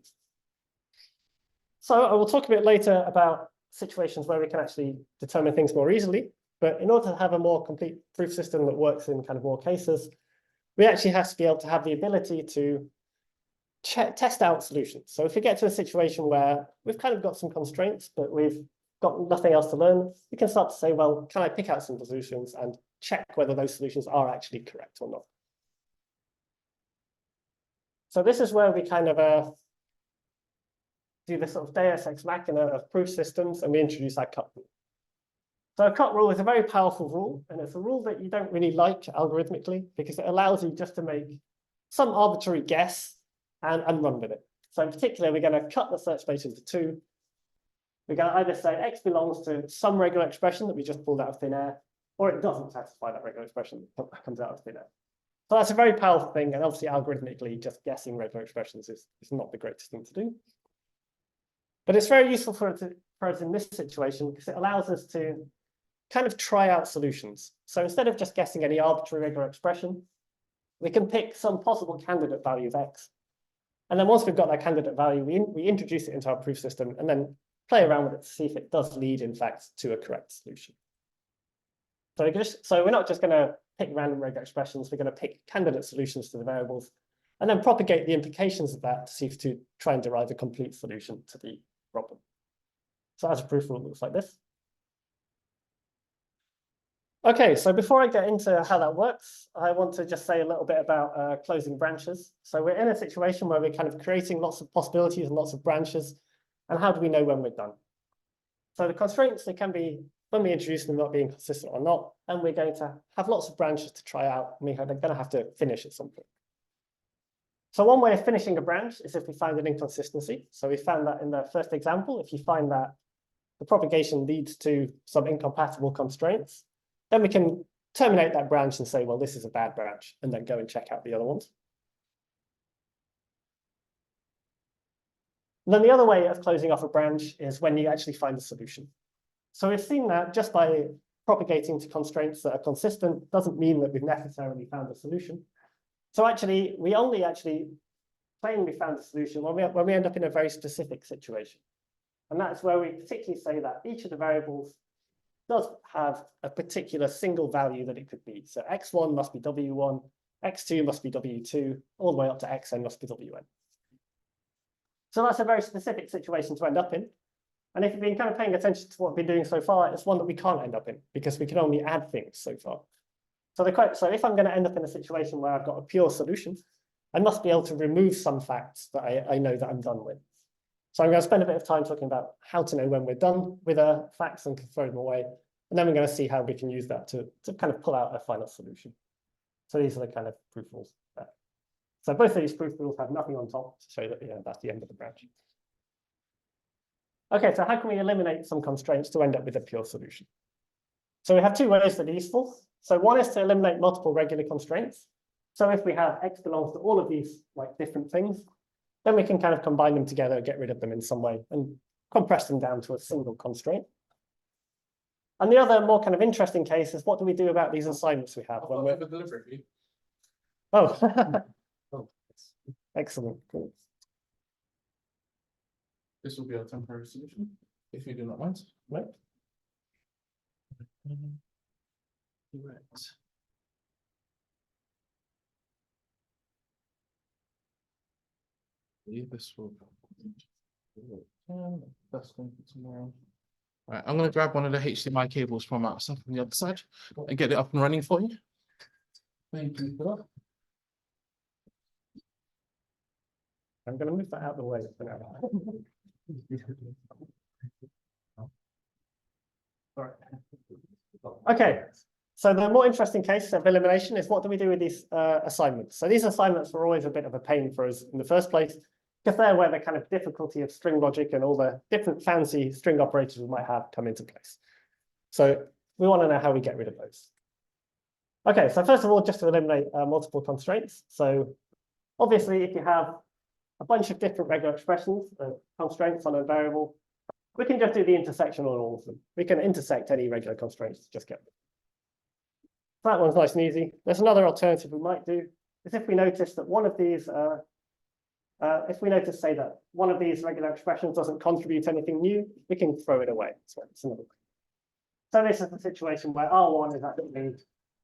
So I will talk a bit later about situations where we can actually determine things more easily. But in order to have a more complete proof system that works in kind of more cases, we actually have to be able to have the ability to test out solutions. So if we get to a situation where we've kind of got some constraints, but we've got nothing else to learn, we can start to say, well, can I pick out some solutions and check whether those solutions are actually correct or not? So this is where we kind of do this sort of deus ex machina of proof systems, and we introduce our cut rule. So a cut rule is a very powerful rule, and it's a rule that you don't really like algorithmically because it allows you just to make some arbitrary guess and run with it. So in particular, we're going to cut the search space into two. We're going to either say X belongs to some regular expression that we just pulled out of thin air, or it doesn't satisfy that regular expression that comes out of thin air. So that's a very powerful thing, and obviously algorithmically, just guessing regular expressions is not the greatest thing to do. But it's very useful for us in this situation because it allows us to kind of try out solutions. So instead of just guessing any arbitrary regular expression, we can pick some possible candidate value of X. And then once we've got that candidate value, we introduce it into our proof system and then play around with it to see if it does lead, in fact, to a correct solution. So we're not just going to pick random regular expressions, we're going to pick candidate solutions to the variables and then propagate the implications of that to see if to try and derive a complete solution to the problem. So as a proof rule, it looks like this. Okay, so before I get into how that works, I want to just say a little bit about closing branches. So we're in a situation where we're kind of creating lots of possibilities and lots of branches. And how do we know when we're done? So the constraints, they can be when we introduce them not being consistent or not, and we're going to have lots of branches to try out. They're going to have to finish at some point. So one way of finishing a branch is if we find an inconsistency. So we found that in the first example, if you find that the propagation leads to some incompatible constraints, then we can terminate that branch and say, well, this is a bad branch, and then go and check out the other ones. And then the other way of closing off a branch is when you actually find a solution. So we've seen that just by propagating to constraints that are consistent doesn't mean that we've necessarily found a solution. So actually, we only actually claim we found a solution when we end up in a very specific situation. And that's where we particularly say that each of the variables does have a particular single value that it could be. So x1 must be w1, x2 must be w2, all the way up to xn must be wn. So that's a very specific situation to end up in. And if you've been kind of paying attention to what we've been doing so far, it's one that we can't end up in because we can only add things so far. So if I'm going to end up in a situation where I've got a pure solution, I must be able to remove some facts that I know that I'm done with. So I'm going to spend a bit of time talking about how to know when we're done with facts and can throw them away. And then we're going to see how we can use that to kind of pull out a final solution. So these are the kind of proof rules there. So both of these proof rules have nothing on top to show that that's the end of the branch. Okay, so how can we eliminate some constraints to end up with a pure solution? So we have two ways that are useful. So one is to eliminate multiple regular constraints. So if we have X belongs to all of these like different things, then we can kind of combine them together, get rid of them in some way, and compress them down to a single constraint. And the other more kind of interesting case is what do we do about these assignments we have when we're... Oh, excellent. Cool. This will be a temporary solution, if you do not mind. Right. Right. This will. That's going to be tomorrow. Right, I'm going to grab one of the HDMI cables from outside from the other side and get it up and running for you. Thank you for that. I'm going to move that out of the way for now. All right. Okay, so the more interesting case of elimination is what do we do with these assignments? So these assignments were always a bit of a pain for us in the first place, because they're where the kind of difficulty of string logic and all the different fancy string operators we might have come into place. So we want to know how we get rid of those. Okay, so first of all, just to eliminate multiple constraints. So obviously, if you have a bunch of different regular expressions, constraints on a variable, we can just do the intersection on all of them. We can intersect any regular constraints to just get them. That one's nice and easy. There's another alternative we might do, is if we notice that one of these, say that one of these regular expressions doesn't contribute anything new, we can throw it away. So it's another way. So this is the situation where R1 is actually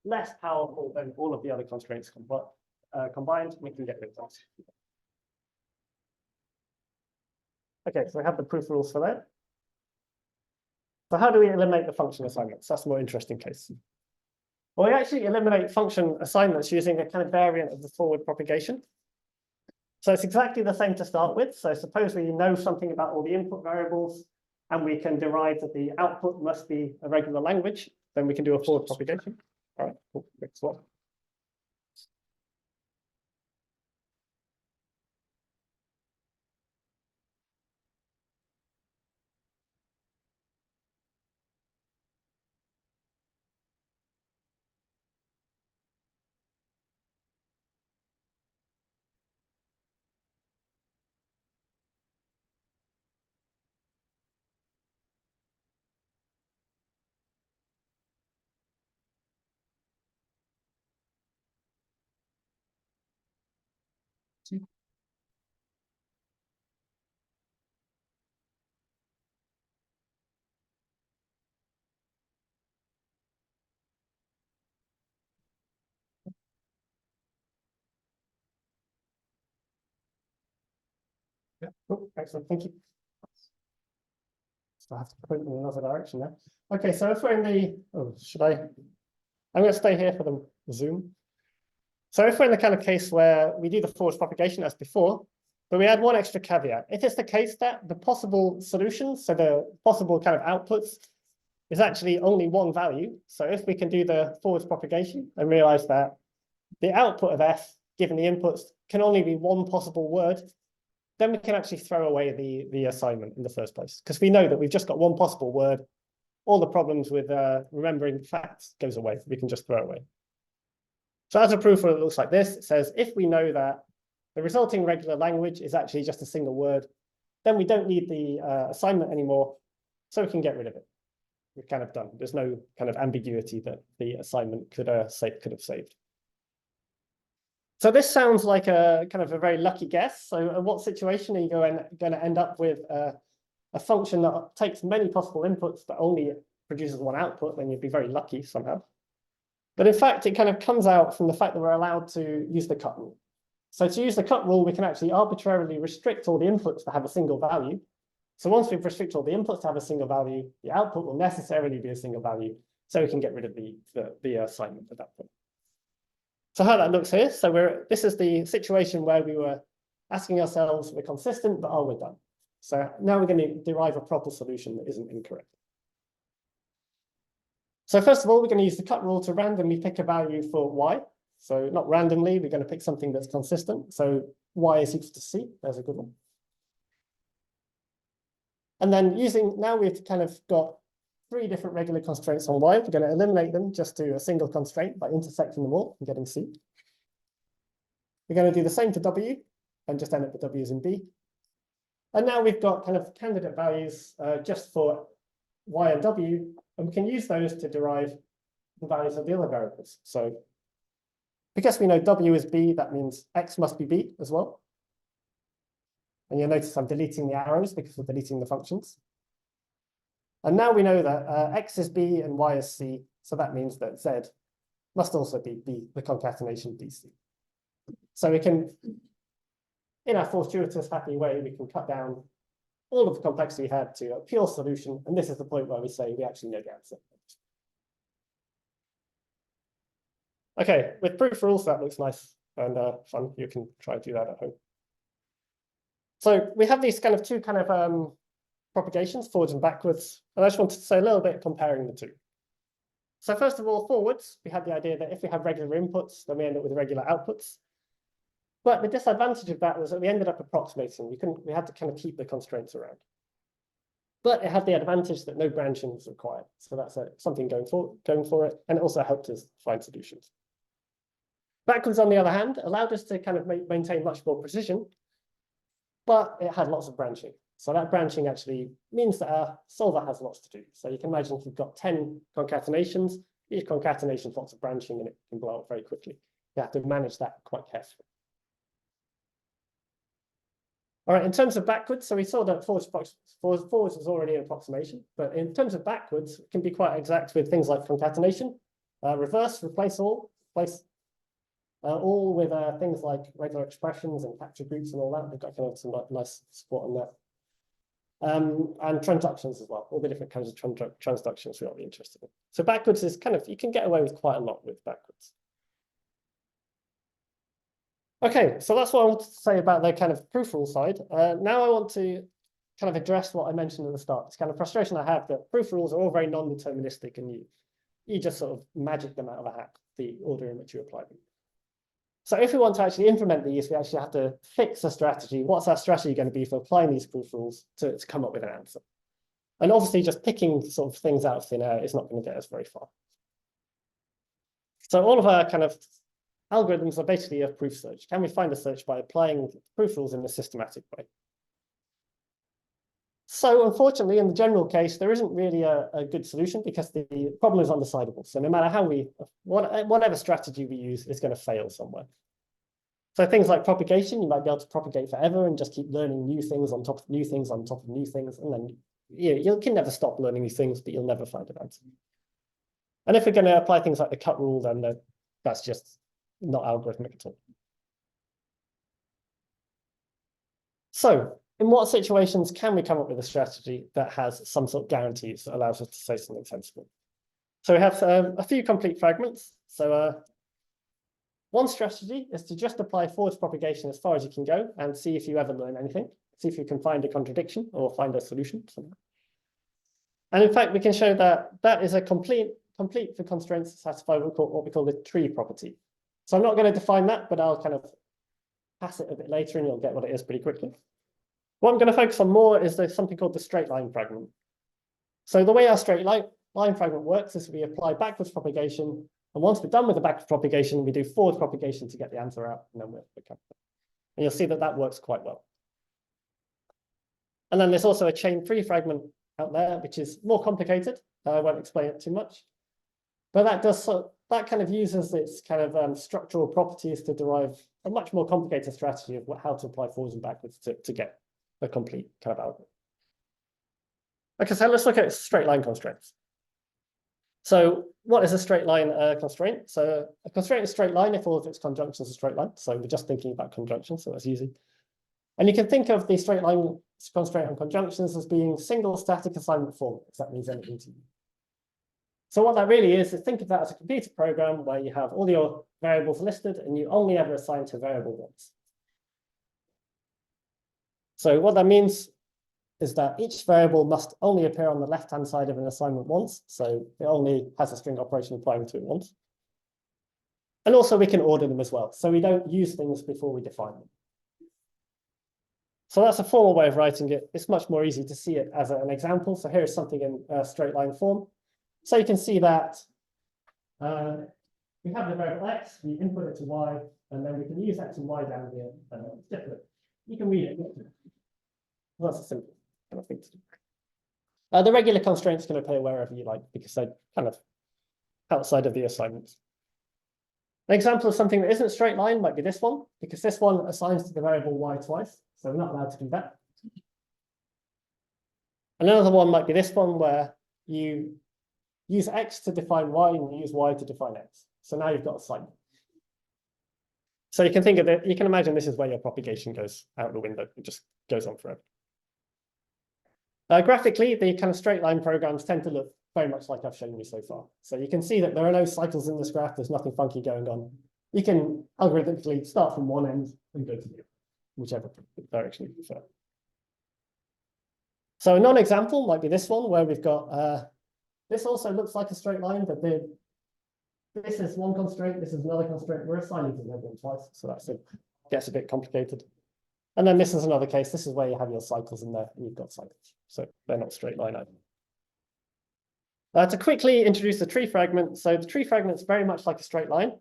less powerful than all of the other constraints combined. We can get rid of those. Okay, so we have the proof rules for that. So how do we eliminate the function assignments? That's a more interesting case. Well, we actually eliminate function assignments using a kind of variant of the forward propagation. So it's exactly the same to start with. So suppose we know something about all the input variables, and we can derive that the output must be a regular language, then we can do a forward propagation. All right, cool. Next one. Yeah, cool. Excellent. Thank you. So I have to point in another direction now. Okay, so if we're in the, I'm going to stay here for the Zoom. So if we're in the kind of case where we do the forward propagation as before, but we add one extra caveat. If it's the case that the possible solutions, so the possible kind of outputs, is actually only one value. So if we can do the forward propagation and realize that the output of f, given the inputs, can only be one possible word, then we can actually throw away the assignment in the first place, because we know that we've just got one possible word. All the problems with remembering facts goes away. We can just throw it away. So as a proof, it looks like this. It says, if we know that the resulting regular language is actually just a single word, then we don't need the assignment anymore, so we can get rid of it. We're kind of done. There's no kind of ambiguity that the assignment could have saved. So this sounds like a kind of a very lucky guess. So in what situation are you going to end up with a function that takes many possible inputs but only produces one output? Then you'd be very lucky somehow. But in fact, it kind of comes out from the fact that we're allowed to use the cut rule. So to use the cut rule, we can actually arbitrarily restrict all the inputs to have a single value. So once we've restricted all the inputs to have a single value, the output will necessarily be a single value. So we can get rid of the assignment at that point. So how that looks here, so this is the situation where we were asking ourselves, we're consistent, but are we done? So now we're going to derive a proper solution that isn't incorrect. So first of all, we're going to use the cut rule to randomly pick a value for y. So not randomly, we're going to pick something that's consistent. So y is equal to c, there's a good one. And then now we've kind of got 3 different regular constraints on y. We're going to eliminate them just to a single constraint by intersecting them all and getting c. We're going to do the same for w and just end up with w's in b. And now we've got kind of candidate values just for y and w, and And we can use those to derive the values of the other variables. So because we know W is B, that means X must be B as well. And you'll notice I'm deleting the arrows because we're deleting the functions. And now we know that X is B and Y is C. So that means that Z must also be B, the concatenation BC. So we can, in our fortuitous happy way, we can cut down all of the complexity we had to a pure solution. And this is the point where we say we actually know the answer. Okay, with proof rules, that looks nice and fun. You can try to do that at home. So we have these kind of two kind of propagations, forwards and backwards. And I just wanted to say a little bit comparing the two. So first of all, forwards, we had the idea that if we have regular inputs, then we end up with regular outputs. But the disadvantage of that was that we ended up approximating. We had to kind of keep the constraints around. But it had the advantage that no branching was required. So that's something going for it. And it also helped us find solutions. Backwards, on the other hand, allowed us to kind of maintain much more precision, but it had lots of branching. So that branching actually means that our solver has lots to do. So you can imagine if you've got 10 concatenations, each concatenation has lots of branching and it can blow up very quickly. You have to manage that quite carefully. All right, in terms of backwards, so we saw that forwards was already an approximation, but in terms of backwards, it can be quite exact with things like concatenation, reverse, replace all, replace all with things like regular expressions and capture groups and all that. We've got kind of some nice support on that. And transductions as well, all the different kinds of transductions we ought to be interested in. So backwards is kind of, you can get away with quite a lot with backwards. Okay, so that's what I wanted to say about the kind of proof rule side. Now I want to kind of address what I mentioned at the start. It's kind of frustration I have that proof rules are all very non-deterministic and you just sort of magic them out of a hat, the order in which you apply them. So if we want to actually implement these, we actually have to fix a strategy. What's our strategy going to be for applying these proof rules to come up with an answer? And obviously just picking sort of things out of thin air is not going to get us very far. So all of our kind of algorithms are basically a proof search. Can we find a search by applying proof rules in a systematic way? So unfortunately, in the general case, there isn't really a good solution because the problem is undecidable. So no matter how whatever strategy we use is going to fail somewhere. So things like propagation, you might be able to propagate forever and just keep learning new things on top of new things on top of new things. And then you can never stop learning new things, but you'll never find an answer. And if we're going to apply things like the cut rule, then that's just not algorithmic at all. So in what situations can we come up with a strategy that has some sort of guarantees that allows us to say something sensible? So we have a few complete fragments. So one strategy is to just apply forwards propagation as far as you can go and see if you ever learn anything. See if you can find a contradiction or find a solution somewhere. And in fact, we can show that that is a complete for constraints that satisfy what we call the tree property. So I'm not going to define that, but I'll kind of pass it a bit later and you'll get what it is pretty quickly. What I'm going to focus on more is something called the straight line fragment. So the way our straight line fragment works is we apply backwards propagation, and once we're done with the backwards propagation, we do forward propagation to get the answer out, and then we're covered. And you'll see that that works quite well. And then there's also a chain free fragment out there, which is more complicated. I won't explain it too much, but that kind of uses its kind of structural properties to derive a much more complicated strategy of how to apply forwards and backwards to get a complete kind of algorithm. Okay, so let's look at straight line constraints. So what is a straight line constraint? So a constraint is a straight line if all of its conjunctions are straight line. So we're just thinking about conjunctions, so that's easy. And you can think of the straight line constraint on conjunctions as being single static assignment form, if that means anything to you. So what that really is think of that as a computer program where you have all your variables listed and you only ever assign to a variable once. So what that means is that each variable must only appear on the left-hand side of an assignment once. So it only has a string operation applying to it once. And also we can order them as well. So we don't use things before we define them. So that's a formal way of writing it. It's much more easy to see it as an example. So here's something in a straight line form. So you can see that we have the variable x, we input it to y, and then we can use x and y down here. It's different. You can read it. Well, that's a simple kind of thing to do. The regular constraints can appear wherever you like because they're kind of outside of the assignments. An example of something that isn't a straight line might be this one, because this one assigns to the variable y twice, so we're not allowed to do that. Another one might be this one where you use x to define y and you use y to define x. So now you've got a cycle. So you can think of it, you can imagine this is where your propagation goes out the window. It just goes on forever. Graphically, the kind of straight line programs tend to look very much like I've shown you so far. So you can see that there are no cycles in this graph. There's nothing funky going on. You can algorithmically start from one end and go to the other, whichever direction you prefer. So a non-example might be this one, where we've got, this also looks like a straight line, but this is one constraint, this is another constraint. We're assigning to them twice, so that gets a bit complicated. And then this is another case. This is where you have your cycles in there, and you've got cycles. So they're not straight line either. To quickly introduce the tree fragment. So the tree fragment is very much like a straight line,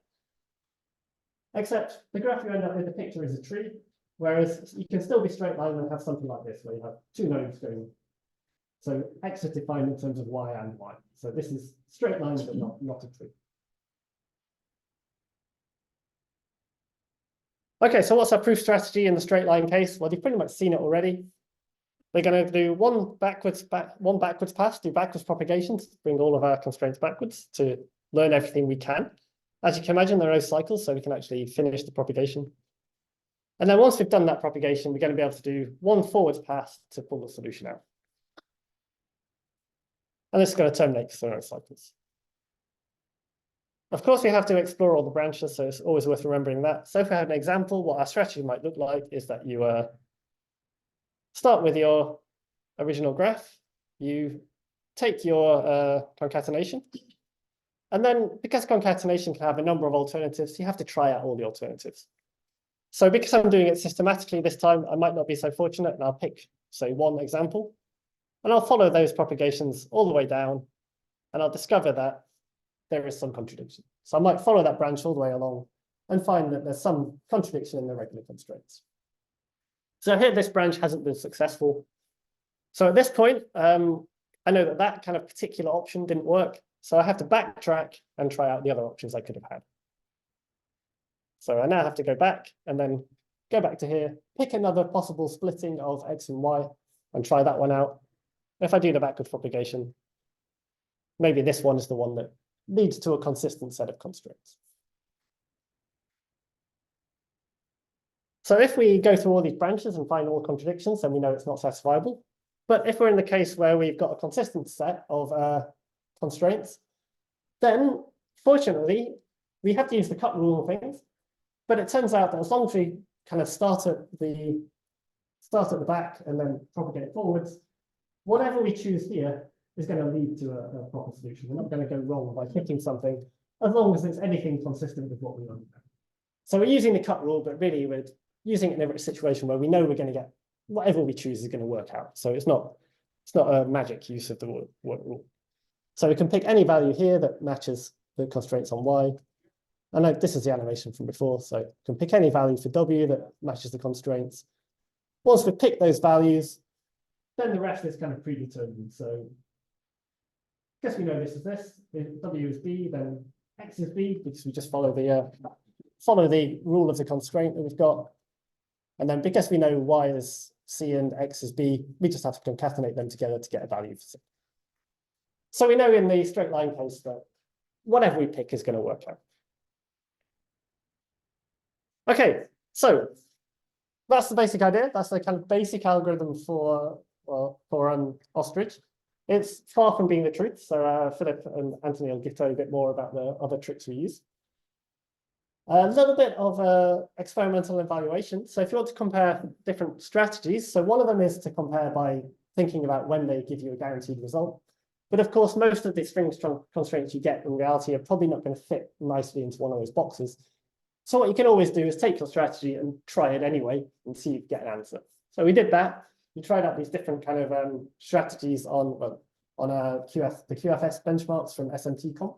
except the graph you end up with, the picture is a tree, whereas you can still be straight line and have something like this, where you have two nodes going. So x is defined in terms of y and y. So this is straight line, but not a tree. Okay, so what's our proof strategy in the straight line case? Well, you've pretty much seen it already. We're going to do one backwards pass, do backwards propagations, bring all of our constraints backwards to learn everything we can. As you can imagine, there are no cycles, so we can actually finish the propagation. And then once we've done that propagation, we're going to be able to do one forwards pass to pull the solution out. And this is going to terminate because there are no cycles. Of course, we have to explore all the branches, so it's always worth remembering that. So if we have an example, what our strategy might look like is that you start with your original graph, you take your concatenation, and then because concatenation can have a number of alternatives, you have to try out all the alternatives. So because I'm doing it systematically this time, I might not be so fortunate, and I'll pick, say, one example, and I'll follow those propagations all the way down, and I'll discover that there is some contradiction. So I might follow that branch all the way along and find that there's some contradiction in the regular constraints. So here this branch hasn't been successful. So at this point, I know that that kind of particular option didn't work. So I have to backtrack and try out the other options I could have had. So I now have to go back and then go back to here, pick another possible splitting of x and y and try that one out. If I do the backwards propagation, maybe this one is the one that leads to a consistent set of constraints. So if we go through all these branches and find all contradictions, then we know it's not satisfiable. But if we're in the case where we've got a consistent set of constraints, then fortunately, we have to use the cut rule and things. But it turns out that as long as we kind of start at the back and then propagate forwards, whatever we choose here is going to lead to a proper solution. We're not going to go wrong by picking something as long as it's anything consistent with what we want. So we're using the cut rule, but really we're using it in every situation where we know we're going to get whatever we choose is going to work out. So it's not a magic use of the word rule. So we can pick any value here that matches the constraints on y. And this is the animation from before. So we can pick any value for w that matches the constraints. Once we pick those values, then the rest is kind of predetermined. So I guess we know this is this. If w is b, then x is b, because we just follow the rule of the constraint that we've got. And then because we know y is c and x is b, we just have to concatenate them together to get a value for c. So we know in the straight line case that whatever we pick is going to work out. Okay, so that's the basic idea. That's the kind of basic algorithm for ostrich. It's far from being the truth. So Philipp and Anthony will get a bit more about the other tricks we use. A little bit of experimental evaluation. So if you want to compare different strategies, so one of them is to compare by thinking about when they give you a guaranteed result. But of course, most of the string constraints you get in reality are probably not going to fit nicely into one of those boxes. So what you can always do is take your strategy and try it anyway and see if you get an answer. So we did that. We tried out these different kind of strategies on the QFS benchmarks from SMT comp.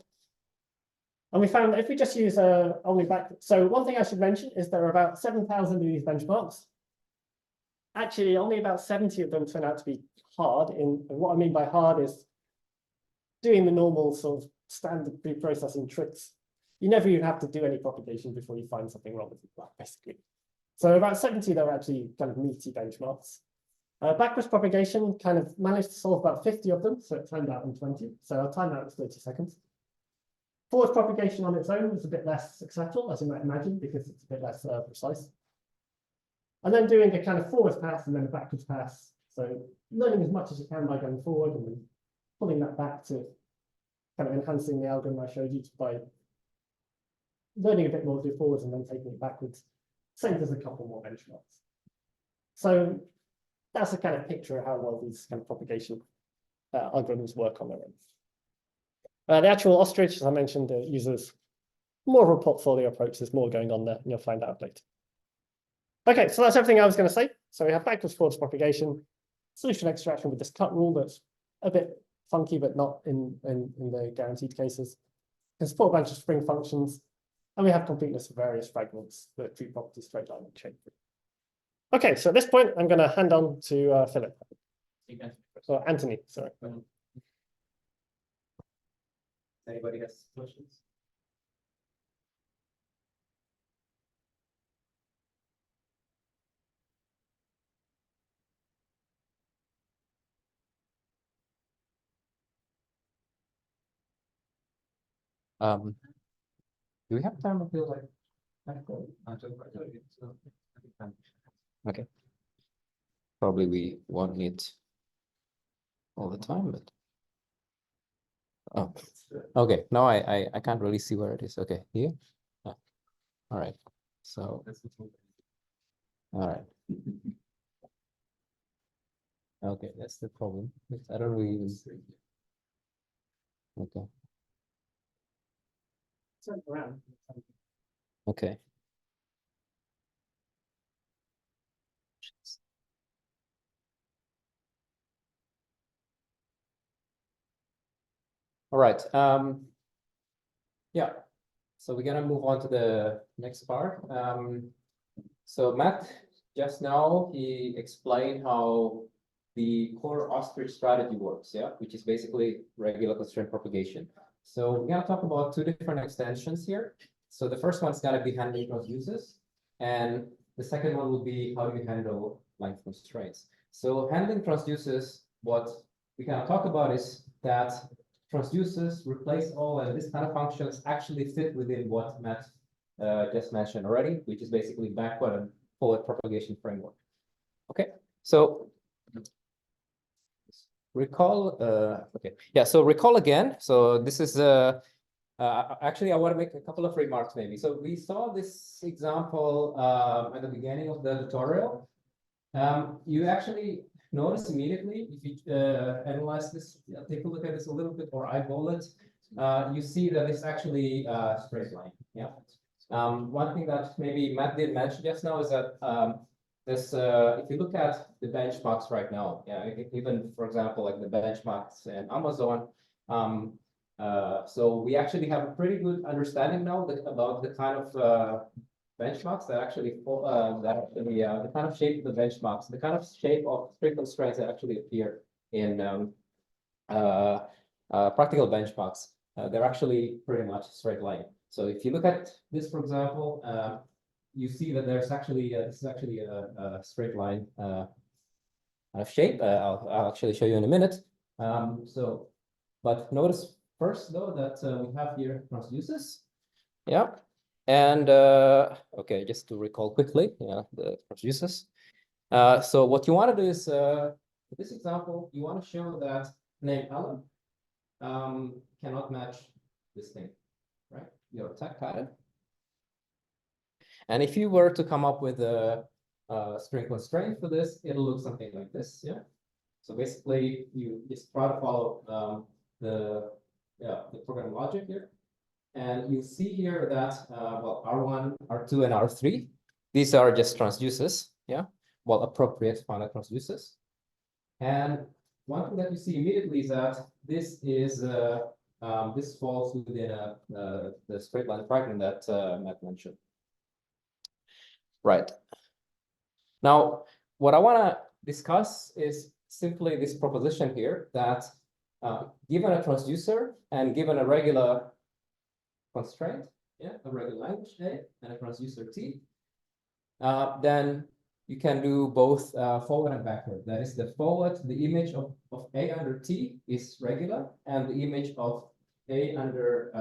And we found that if we just use only back, so one thing I should mention is there are about 7,000 of these benchmarks. actually only about 70 of them turn out to be hard. And what I mean by hard is doing the normal sort of standard pre-processing tricks. You never even have to do any propagation before you find something wrong with the graph, basically. So about 70 that are actually kind of meaty benchmarks. Backwards propagation kind of managed to solve about 50 of them, so it timed out in 20. So our timeout was 30 seconds. Forward propagation on its own was a bit less successful, as you might imagine, because it's a bit less precise. And then doing a kind of forwards pass and then a backwards pass. So learning as much as you can by going forward and then pulling that back to kind of enhancing the algorithm I showed you by learning a bit more to do forwards and then taking it backwards. Same as a couple more benchmarks. So that's a kind of picture of how well these kind of propagation algorithms work on their own. The actual ostrich, as I mentioned, uses more of a portfolio approach. There's more going on there, and you'll find out later. Okay, so that's everything I was going to say. So we have backwards forwards propagation, solution extraction with this cut rule that's a bit funky, but not in the guaranteed cases. We support a bunch of string functions, and we have completeness of various fragments that treat properties straight line and chain. Okay, so at this point, I'm going to hand on to Philip. Or Anthony, sorry. Anybody has questions? Do we have time until like? Okay. Probably we won't need all the time, but. Oh, okay. No, I can't really see where it is. Okay, here. Yeah. All right. So. All right. Okay, that's the problem. I don't really use. Okay. Okay. All right. Yeah. So we're gonna move on to the next part. So Matt just now he explained how the core ostrich strategy works, yeah, which is basically regular constraint propagation. So we're gonna talk about two different extensions here. So the first one's gonna be handling transducers, and the second one will be how do you handle length constraints. So handling transducers, what we can talk about is that transducers replace all, and this kind of functions actually fit within what Matt just mentioned already, which is basically backward and forward propagation framework. Okay, so recall, okay, yeah, so recall again. So this is, actually, I want to make a couple of remarks maybe. So we saw this example at the beginning of the tutorial. You actually notice immediately, if you analyze this, take a look at this a little bit or eyeball it, you see that it's actually a straight line, yeah. One thing that maybe Matt did mention just now is that this, if you look at the benchmarks right now, yeah, even for example, like the benchmarks in Amazon, so we actually have a pretty good understanding now about the kind of benchmarks that actually the kind of shape of the benchmarks, the kind of shape of string constraints that actually appear in practical benchmarks. They're actually pretty much straight line. So if you look at this, for example, you see that there's actually this is actually a straight line shape. I'll actually show you in a minute. So, but notice first though that we have here transducers. Yeah. And okay, just to recall quickly, yeah, the transducers. So what you want to do is, for this example, you want to show that name Alan cannot match this thing, right? Your attack pattern. And if you were to come up with a string constraint for this, it'll look something like this, yeah. So basically, you just try to follow the program logic here. And you see here that, well, R1, R2, and R3, these are just transducers, yeah? Well, appropriate finite transducers. And one thing that you see immediately is that this is, this falls within the straight line fragment that Matt mentioned. Right. Now, what I want to discuss is simply this proposition here that given a transducer and given a regular constraint, yeah, a regular language A and a transducer T, then you can do both forward and backward. That is, the forward, the image of A under T is regular, and the image of A under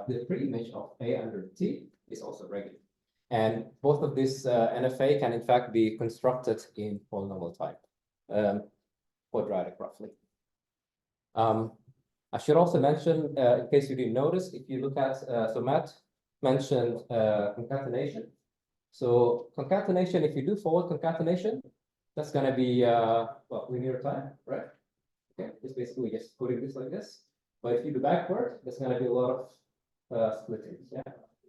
the pre-image of A under T is also regular. And both of these NFA can in fact be constructed in polynomial type, quadratic roughly. I should also mention, in case you didn't notice, if you look at, so Matt mentioned concatenation. So concatenation, if you do forward concatenation, that's going to be, well, linear time, right? Okay, it's basically just putting this like this. But if you do backward, there's going to be a lot of splitting, yeah?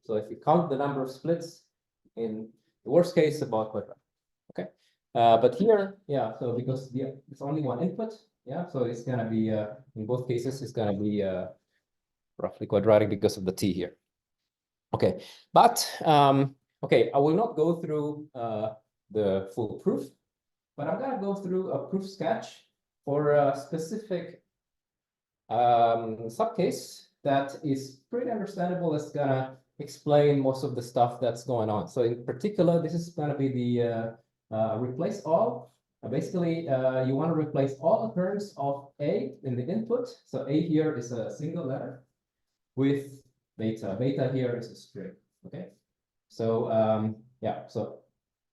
So if you count the number of splits, in the worst case, about quadratic, okay? But here, yeah, so because it's only one input, yeah, so it's going to be, in both cases, it's going to be roughly quadratic because of the T here. Okay, but, okay, I will not go through the full proof, but I'm going to go through a proof sketch for a specific subcase that is pretty understandable. It's going to explain most of the stuff that's going on. So in particular, this is going to be the replace all. Basically, you want to replace all occurrence of A in the input. So A here is a single letter with beta. Beta here is a string, okay? So yeah, so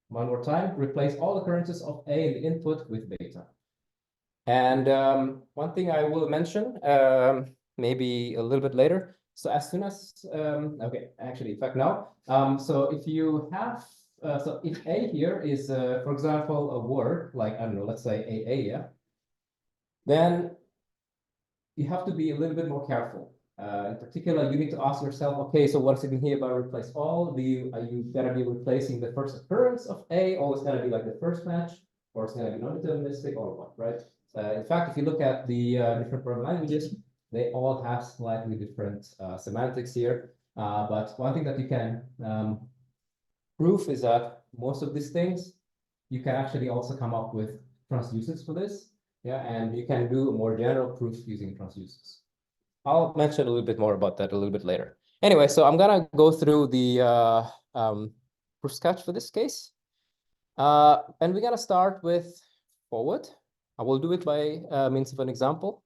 one more time, replace all occurrences of A in the input with beta. And one thing I will mention, maybe a little bit later. So as soon as, okay, actually, in fact, now, so if you have, so if A here is, for example, a word, like, I don't know, let's say AA, yeah, then you have to be a little bit more careful. In particular, you need to ask yourself, okay, so what's in here by replace all? Are you gonna be replacing the first occurrence of A, or it's gonna be like the first match, or it's gonna be non-deterministic, or what, right? In fact, if you look at the different programming languages, they all have slightly different semantics here. But one thing that you can prove is that most of these things, you can actually also come up with transducers for this. Yeah, and you can do a more general proof using transducers. I'll mention a little bit more about that a little bit later. Anyway, so I'm gonna go through the proof sketch for this case. And we're gonna start with forward. I will do it by means of an example.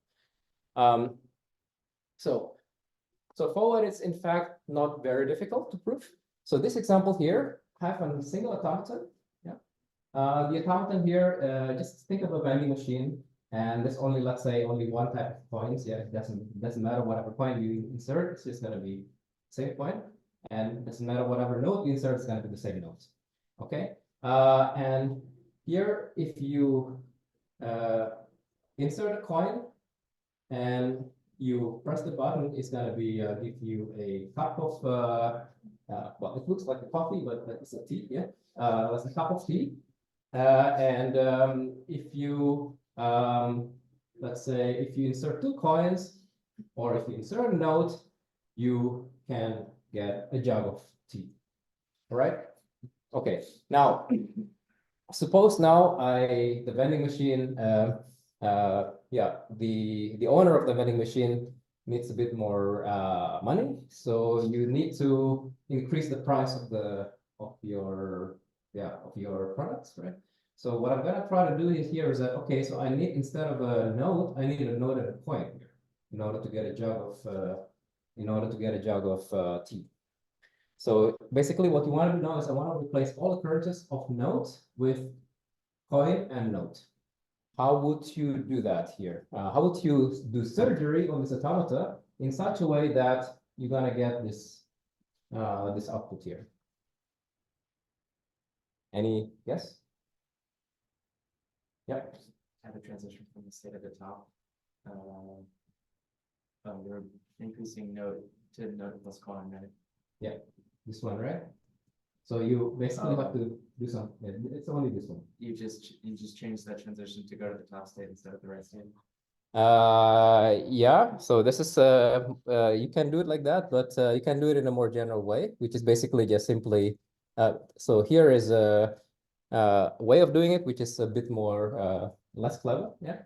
So forward is in fact not very difficult to prove. So this example here, have a single automaton. Yeah. The automaton here, just think of a vending machine, and there's only, let's say, only one type of coins. Yeah, it doesn't matter whatever coin you insert, it's just gonna be the same coin, and it doesn't matter whatever node you insert, it's gonna be the same node. Okay. And here, if you insert a coin and you press the button, it's going to be give you a cup of, well, it looks like a coffee, but it's a tea, yeah? It's a cup of tea. And if you, let's say, if you insert 2 coins, or if you insert a node, you can get a jug of tea, all right? Okay, now, suppose now the vending machine, yeah, the owner of the vending machine needs a bit more money, so you need to increase the price of your products, right? So what I'm gonna try to do here is that, okay, so I need, instead of a node, I need a node and a coin here in order to get a jug of tea. So basically what you want to do now is I want to replace all occurrences of node with coin and node. How would you do that here? How would you do surgery on this automata in such a way that you're gonna get this this output here? Any guess? Yep. Have a transition from the state at the top. You're increasing node to node plus coin, right? Yeah, this one, right? So you basically have to do something. It's only this one. You just change that transition to go to the top state instead of the right state. Yeah. So this is you can do it like that, but you can do it in a more general way, which is basically just simply. So here is way of doing it, which is a bit more less clever. Yeah.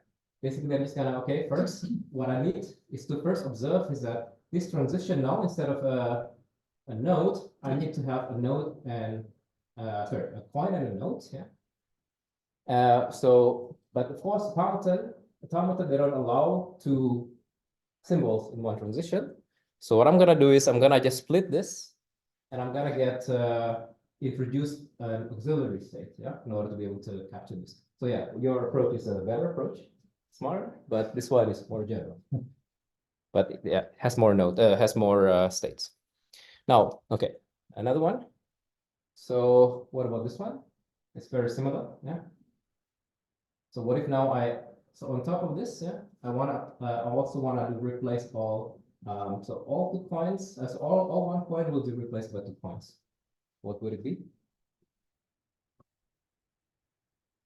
Basically, I'm just gonna, okay, first, what I need is to first observe is that this transition now, instead of a node, I need to have a node and, sorry, a coin and a node, yeah. So, but of course, automaton, they don't allow two symbols in one transition. So what I'm gonna do is I'm gonna just split this, and I'm gonna get introduce an auxiliary state, yeah, in order to be able to capture this. So yeah, your approach is a better approach, smarter, but this one is more general. But yeah, has more states. Now, okay, another one. So what about this one? It's very similar, yeah. So what if now so on top of this, yeah, I also wanna replace all, so all 2 coins, so all 1 coin will be replaced by 2 coins. What would it be?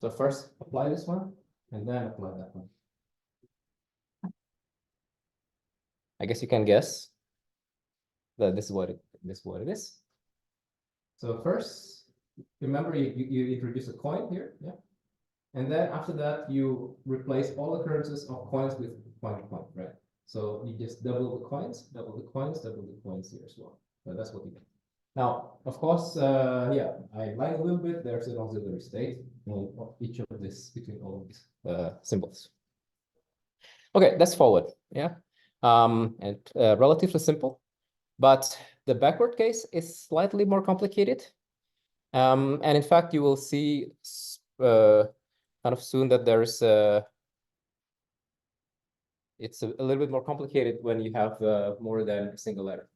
So first apply this one, and then apply that one. I guess you can guess that this is what it is. So first, remember you introduce a coin here, yeah, and then after that you replace all occurrences of coins with coin, right? So you just double the coins, double the coins here as well. So that's what you get. Now, of course, yeah, I lied a little bit. There's an auxiliary state in each of this between all of these symbols. Okay, that's forward, yeah, and relatively simple, but the backward case is slightly more complicated. And in fact, you will see kind of soon that there's it's a little bit more complicated when you have more than a single letter.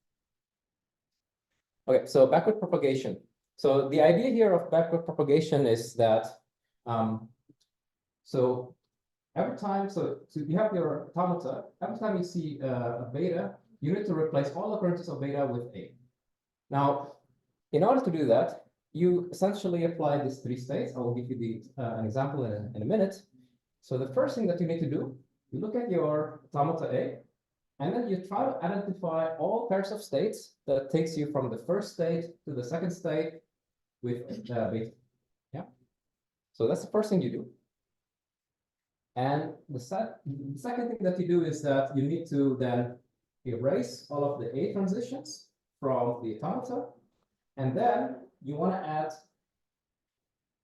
Okay, so backward propagation. So the idea here of backward propagation is that so every time, so you have your automata, every time you see a beta, you need to replace all occurrences of beta with A. Now, in order to do that, you essentially apply these 3 states. I will give you an example in a minute. So the first thing that you need to do, you look at your automata A, and then you try to identify all pairs of states that takes you from the first state to the second state with beta. Yeah. So that's the first thing you do. And the second thing that you do is that you need to then erase all of the A transitions from the automata, and then you want to add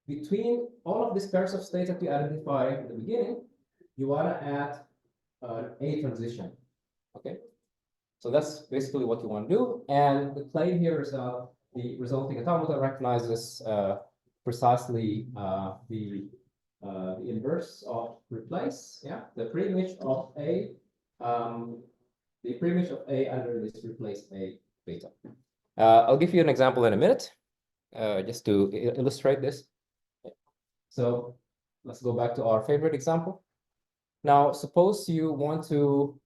between all of these pairs of states that you identify at the beginning, you want to add an A transition. Okay, so that's basically what you want to do. And the claim here is that the resulting automata recognizes precisely the inverse of replace, yeah, the preimage of A, under this replace A beta. I'll give you an example in a minute, just to illustrate this. So let's go back to our favorite example. Now, suppose you want to,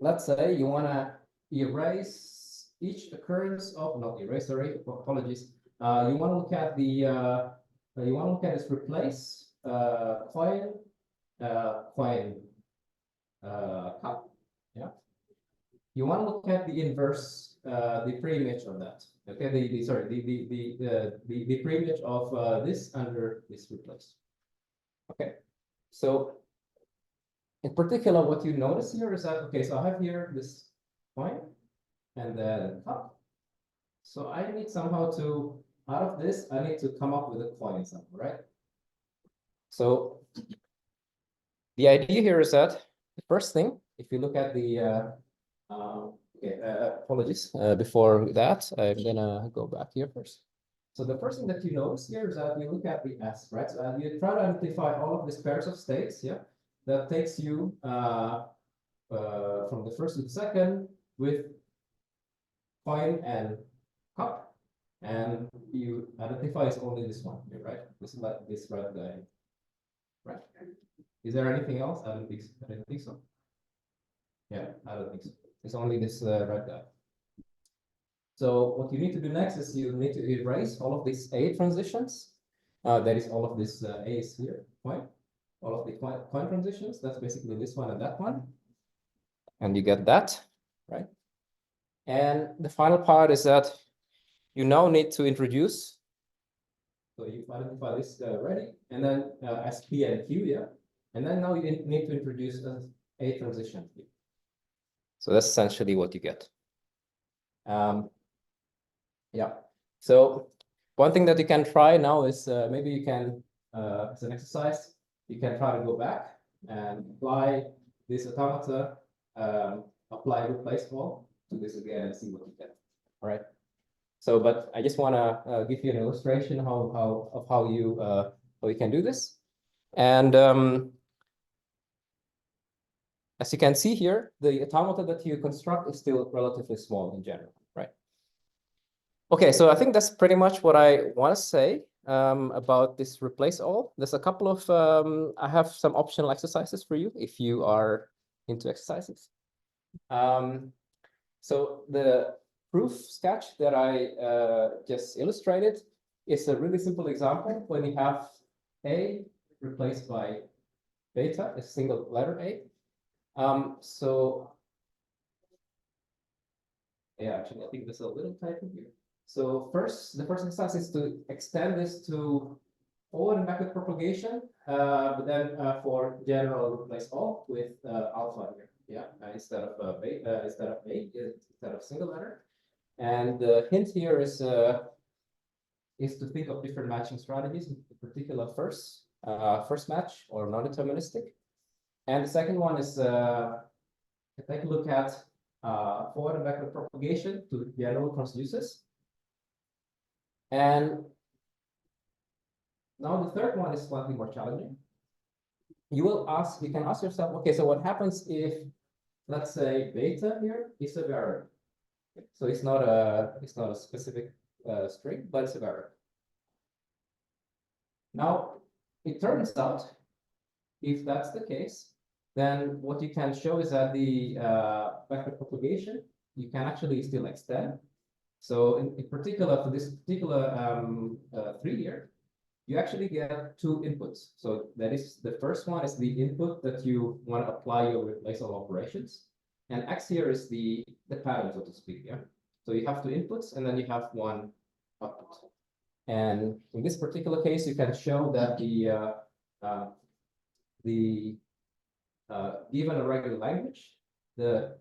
let's say you want to erase each occurrence of, not erase, sorry, apologies. You want to look at this replace coin cup, yeah. You want to look at the inverse, the preimage of that. Okay, the preimage of this under this replace. Okay, so in particular, what you notice here is that, okay, so I have here this coin and then cup. So I need somehow to, out of this, I need to come up with a coin somehow, right? So the idea here is that the first thing, if you look at the, apologies, before that, I'm gonna go back here first. So the first thing that you notice here is that you look at the S, right? So you try to identify all of these pairs of states, yeah, that takes you from the first to the second with coin and cup, and you identify it's only this one here, right? This red guy, right? Is there anything else? I don't think so. Yeah, I don't think so. It's only this red guy. So what you need to do next is you need to erase all of these A transitions. That is all of this A's here, coin. All of the coin transitions. That's basically this one and that one. And you get that, right? And the final part is that you now need to introduce So you identify this ready, and then as P and Q, yeah. And then now you need to introduce a transition. So that's essentially what you get. Yeah. So one thing that you can try now is maybe you can, as an exercise, you can try to go back and apply this automata, apply replace all to this again and see what you get. All right. So, but I just want to give you an illustration of how you can do this. And as you can see here, the automata that you construct is still relatively small in general, right? Okay, so I think that's pretty much what I want to say about this replace all. There's a couple of, I have some optional exercises for you if you are into exercises. So the proof sketch that I just illustrated is a really simple example when you have A replaced by beta, a single letter A. So yeah, actually, I think there's a little typo here. So the first exercise is to extend this to forward and backward propagation, but then for general replace all with alpha here, yeah, instead of single letter. And the hint here is to think of different matching strategies, in particular first match or non-deterministic. And the second one is to take a look at forward and backward propagation to general transducers. And now the third one is slightly more challenging. You can ask yourself, okay, so what happens if, let's say, beta here is a variable? So it's not a specific string, but it's a variable. Now, it turns out, if that's the case, then what you can show is that the backward propagation, you can actually still extend. So in particular, for this particular 3 here, you actually get 2 inputs. So that is, the first one is the input that you want to apply your replace all operations. And X here is the pattern, so to speak, yeah? So you have 2 inputs, and then you have 1 output. And in this particular case, you can show that given a regular language, the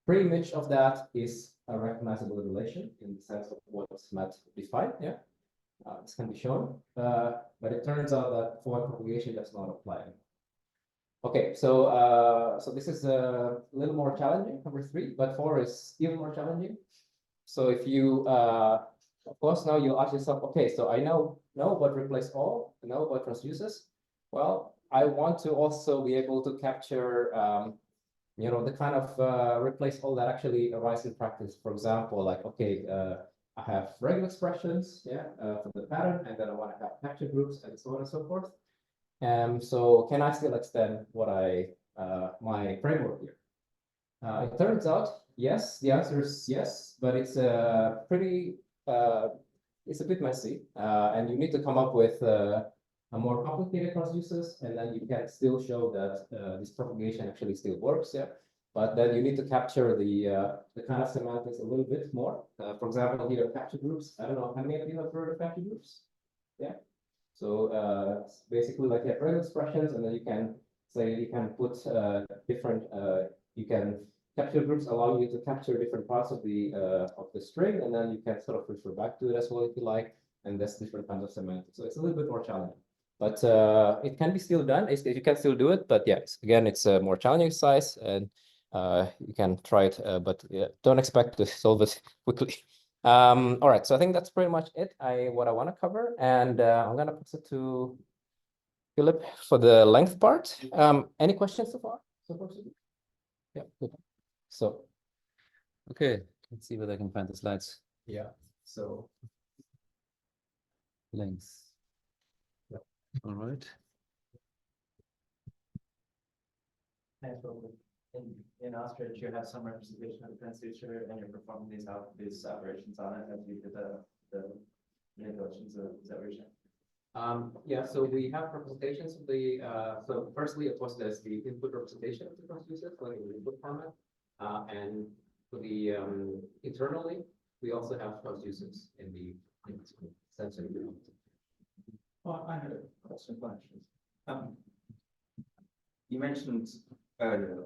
pre-image of that is a recognizable relation in the sense of what's not defined, yeah? This can be shown, but it turns out that forward propagation does not apply. Okay, so this is a little more challenging, number 3, but 4 is even more challenging. So if you, of course, now you ask yourself, okay, so I know what replace all, I know what transduces. Well, I want to also be able to capture, the kind of replace all that actually arise in practice. For example, like, okay, I have regular expressions, yeah, for the pattern, and then I want to have capture groups and so on and so forth. So can I still extend what my framework here? It turns out, yes, the answer is yes, but it's it's a bit messy, and you need to come up with a more complicated transducers, and then you can still show that this propagation actually still works, yeah. But then you need to capture the kind of semantics a little bit more. For example, here capture groups. I don't know how many of you have heard of capture groups? Yeah. So basically, like you have regular expressions, and then you can say you can put different. You can capture groups allow you to capture different parts of the string, and then you can sort of refer back to it as well if you like. And that's different kinds of semantics. So it's a little bit more challenging. But it can be still done. You can still do it. But yes, again, it's a more challenging exercise, and you can try it. But yeah, don't expect to solve it quickly. All right. So I think that's pretty much it. What I want to cover, and I'm gonna pass it to Philipp for the length part. Any questions so far? Yeah. Good. So. Okay, let's see whether I can find the slides. Yeah. So. Length. All right. In Ostrich, you have some representation of the transducer, and you're performing these operations on it as you did the manipulations. Is that what you're saying? Yeah, so we have representations of the, so firstly, of course, there's the input representation of the transducer, like in the input format. And for the internally, we also have transducers in the sensor. Well, I had a question. You mentioned earlier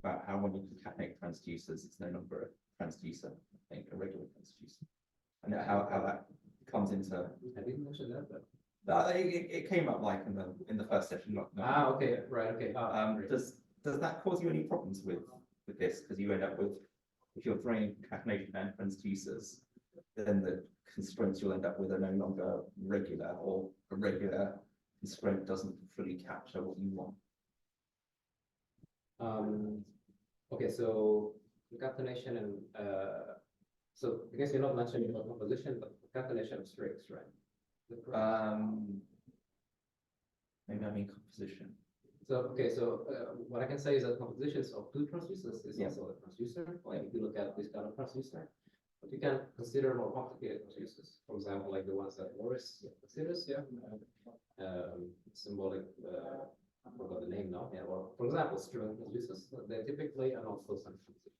about how when you concatenate transducers, it's no longer a transducer, I think a regular transducer, and how that comes into. I didn't mention that, but it came up like in the first session. okay, right, okay. Does that cause you any problems with this? Because you end up with, if you're throwing concatenation and transducers, then the constraints you'll end up with are no longer regular, or a regular constraint doesn't fully capture what you want. Okay, so concatenation and so I guess you're not mentioning about composition, but concatenation of strings, right? Maybe I mean composition. So okay, so what I can say is that compositions of two transducers is also a transducer. Like if you look at this kind of transducer, but you can consider more complicated transducers. For example, like the ones that Morris considers, symbolic. I forgot the name now. Yeah, or for example, string transducers. They typically are not closed under composition.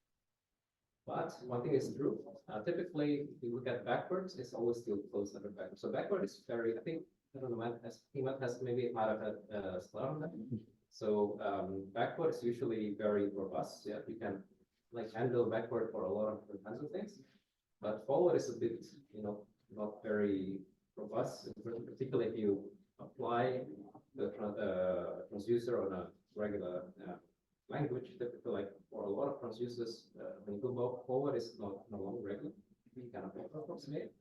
But one thing is true. Typically, if you look at backwards, it's always still closed under backwards. So backward is very, I don't know, might have had a slide on that. So backward is usually very robust. Yeah, you can like handle backward for a lot of different kinds of things. But forward is a bit, not very robust. Particularly if you apply the transducer on a regular language, typically like for a lot of transducers, when you go forward, it's no longer regular. You can approximate it.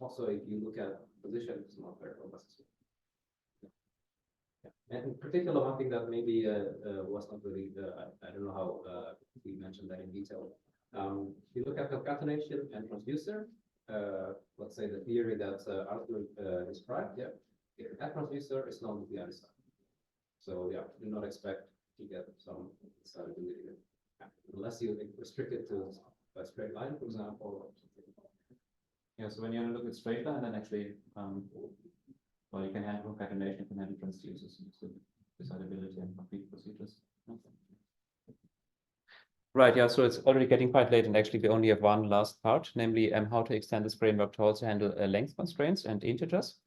Also, if you look at position, it's not very robust. Yeah. And in particular, one thing that maybe was not really, I don't know how we mentioned that in detail. If you look at concatenation and transducer, let's say the theory that Artur described, if that transducer is not the other side. So do not expect to get some decidability unless you restrict it to a straight line, for example. Yeah, so when you look at straight line, then actually, well, you can handle concatenation, you can handle transducers, so decidability and complete procedures. Right, yeah, so it's already getting quite late, and actually we only have one last part, namely how to extend this framework to also handle length constraints and integers.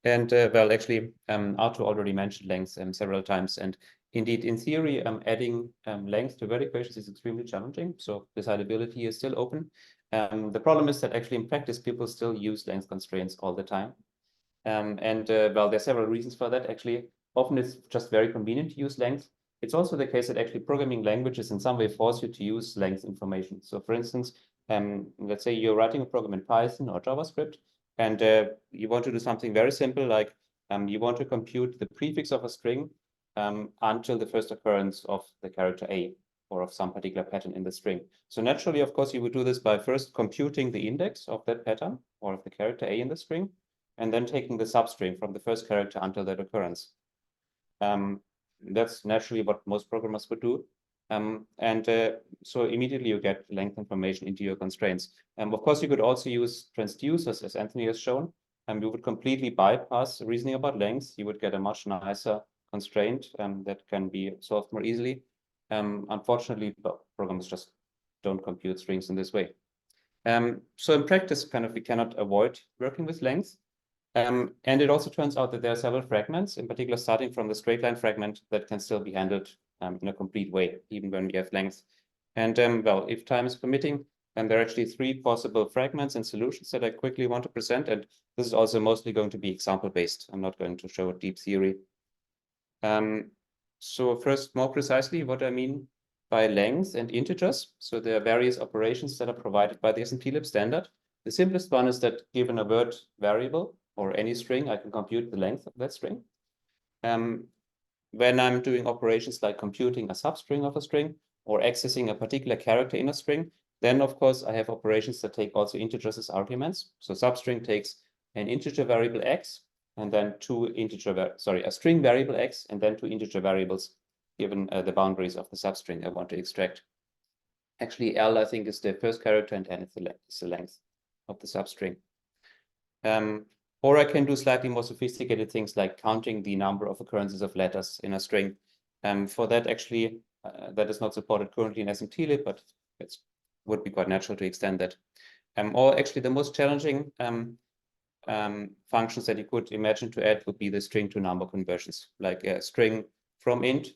And well, actually, Artur already mentioned length several times, and indeed, in theory, adding length to word equations is extremely challenging, so decidability is still open. The problem is that actually in practice, people still use length constraints all the time. Well, there are several reasons for that, actually. Often it's just very convenient to use length. It's also the case that actually programming languages in some way force you to use length information. So for instance, let's say you're writing a program in Python or JavaScript, and you want to do something very simple, like you want to compute the prefix of a string until the first occurrence of the character A, or of some particular pattern in the string. So naturally, of course, you would do this by first computing the index of that pattern, or of the character A in the string, and then taking the substring from the first character until that occurrence. That's naturally what most programmers would do. So immediately you get length information into your constraints. Of course, you could also use transducers, as Anthony has shown. You would completely bypass reasoning about length. You would get a much nicer constraint that can be solved more easily. Unfortunately, programmers just don't compute strings in this way. So in practice, we cannot avoid working with length. And it also turns out that there are several fragments, in particular starting from the straight line fragment, that can still be handled in a complete way, even when we have length. And well, if time is permitting, there are actually 3 possible fragments and solutions that I quickly want to present. And this is also mostly going to be example-based. I'm not going to show a deep theory. So first, more precisely, what I mean by length and integers. So there are various operations that are provided by the SMT-lib standard. The simplest one is that given a word variable, or any string, I can compute the length of that string. When I'm doing operations like computing a substring of a string or accessing a particular character in a string, then of course I have operations that take also integers as arguments. So substring takes an integer variable x and then a string variable x and then 2 integer variables given the boundaries of the substring I want to extract. Actually, L, I think, is the first character and N is the length of the substring. Or I can do slightly more sophisticated things like counting the number of occurrences of letters in a string. For that, actually, that is not supported currently in SMT-lib, but it would be quite natural to extend that. Or actually, the most challenging functions that you could imagine to add would be the string to number conversions, like a string from int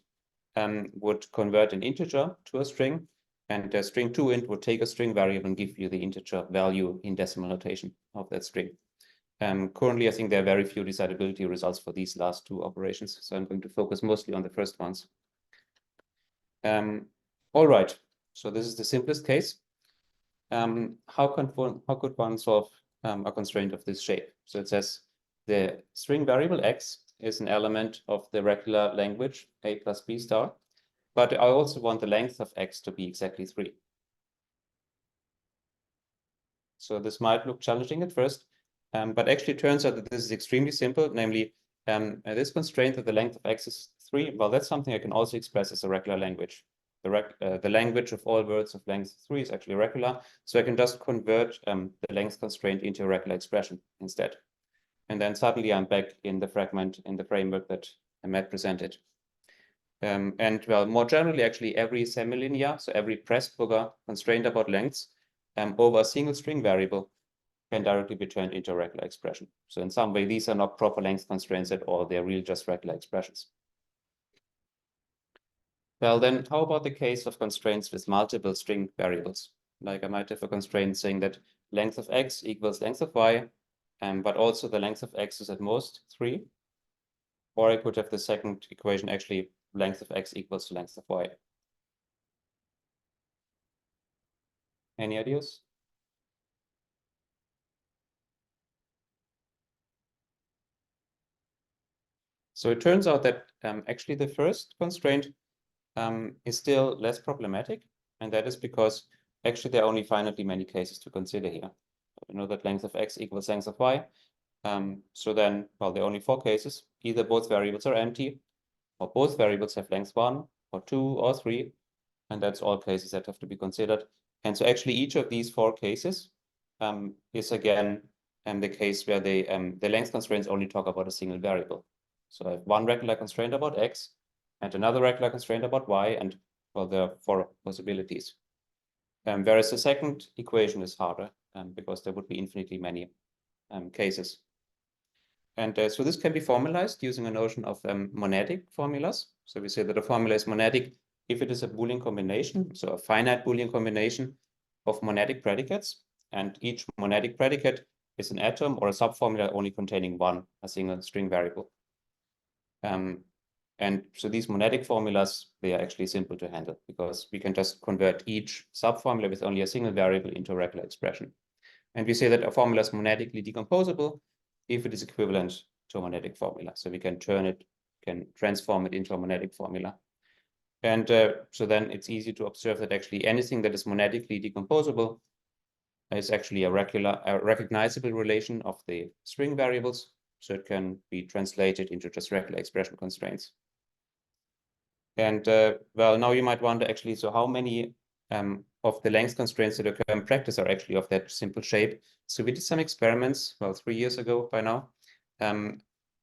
would convert an integer to a string, and a string to int would take a string variable and give you the integer value in decimal notation of that string. Currently, I think there are very few decidability results for these last two operations, so I'm going to focus mostly on the first ones. All right, so this is the simplest case. How could one solve a constraint of this shape? So it says the string variable x is an element of the regular language a plus b star, but I also want the length of x to be exactly 3. So this might look challenging at first, but actually it turns out that this is extremely simple, namely this constraint that the length of x is 3, well, that's something I can also express as a regular language. The language of all words of length 3 is actually regular, so I can just convert the length constraint into a regular expression instead. And then suddenly I'm back in the fragment in the framework that Matt presented. And well, more generally, actually every semilinear, so every Pressburger constraint about lengths over a single string variable can directly be turned into a regular expression. So in some way, these are not proper length constraints at all. They're really just regular expressions. Well, then how about the case of constraints with multiple string variables? Like I might have a constraint saying that length of x equals length of y, but also the length of x is at most 3. Or I could have the second equation actually length of x equals to length of y. Any ideas? So it turns out that actually the first constraint is still less problematic, and that is because actually there are only finitely many cases to consider here. We know that length of x equals length of y. So then, well, there are only 4 cases. Either both variables are empty, or both variables have length 1, or 2, or 3, and that's all cases that have to be considered. And so actually each of these 4 cases is again the case where the length constraints only talk about a single variable. So I have one regular constraint about x, and another regular constraint about y, and well, there are 4 possibilities. Whereas the second equation is harder because there would be infinitely many cases. And so this can be formalized using a notion of monadic formulas. So we say that a formula is monadic if it is a Boolean combination, so a finite Boolean combination of monadic predicates, and each monadic predicate is an atom or a subformula only containing a single string variable. And so these monadic formulas, they are actually simple to handle because we can just convert each subformula with only a single variable into a regular expression. And we say that a formula is monadically decomposable if it is equivalent to a monadic formula. So we can transform it into a monadic formula. And so then it's easy to observe that actually anything that is monadically decomposable is actually a recognizable relation of the string variables. So it can be translated into just regular expression constraints. And well, now you might wonder actually, so how many of the length constraints that occur in practice are actually of that simple shape? So we did some experiments, well, 3 years ago by now,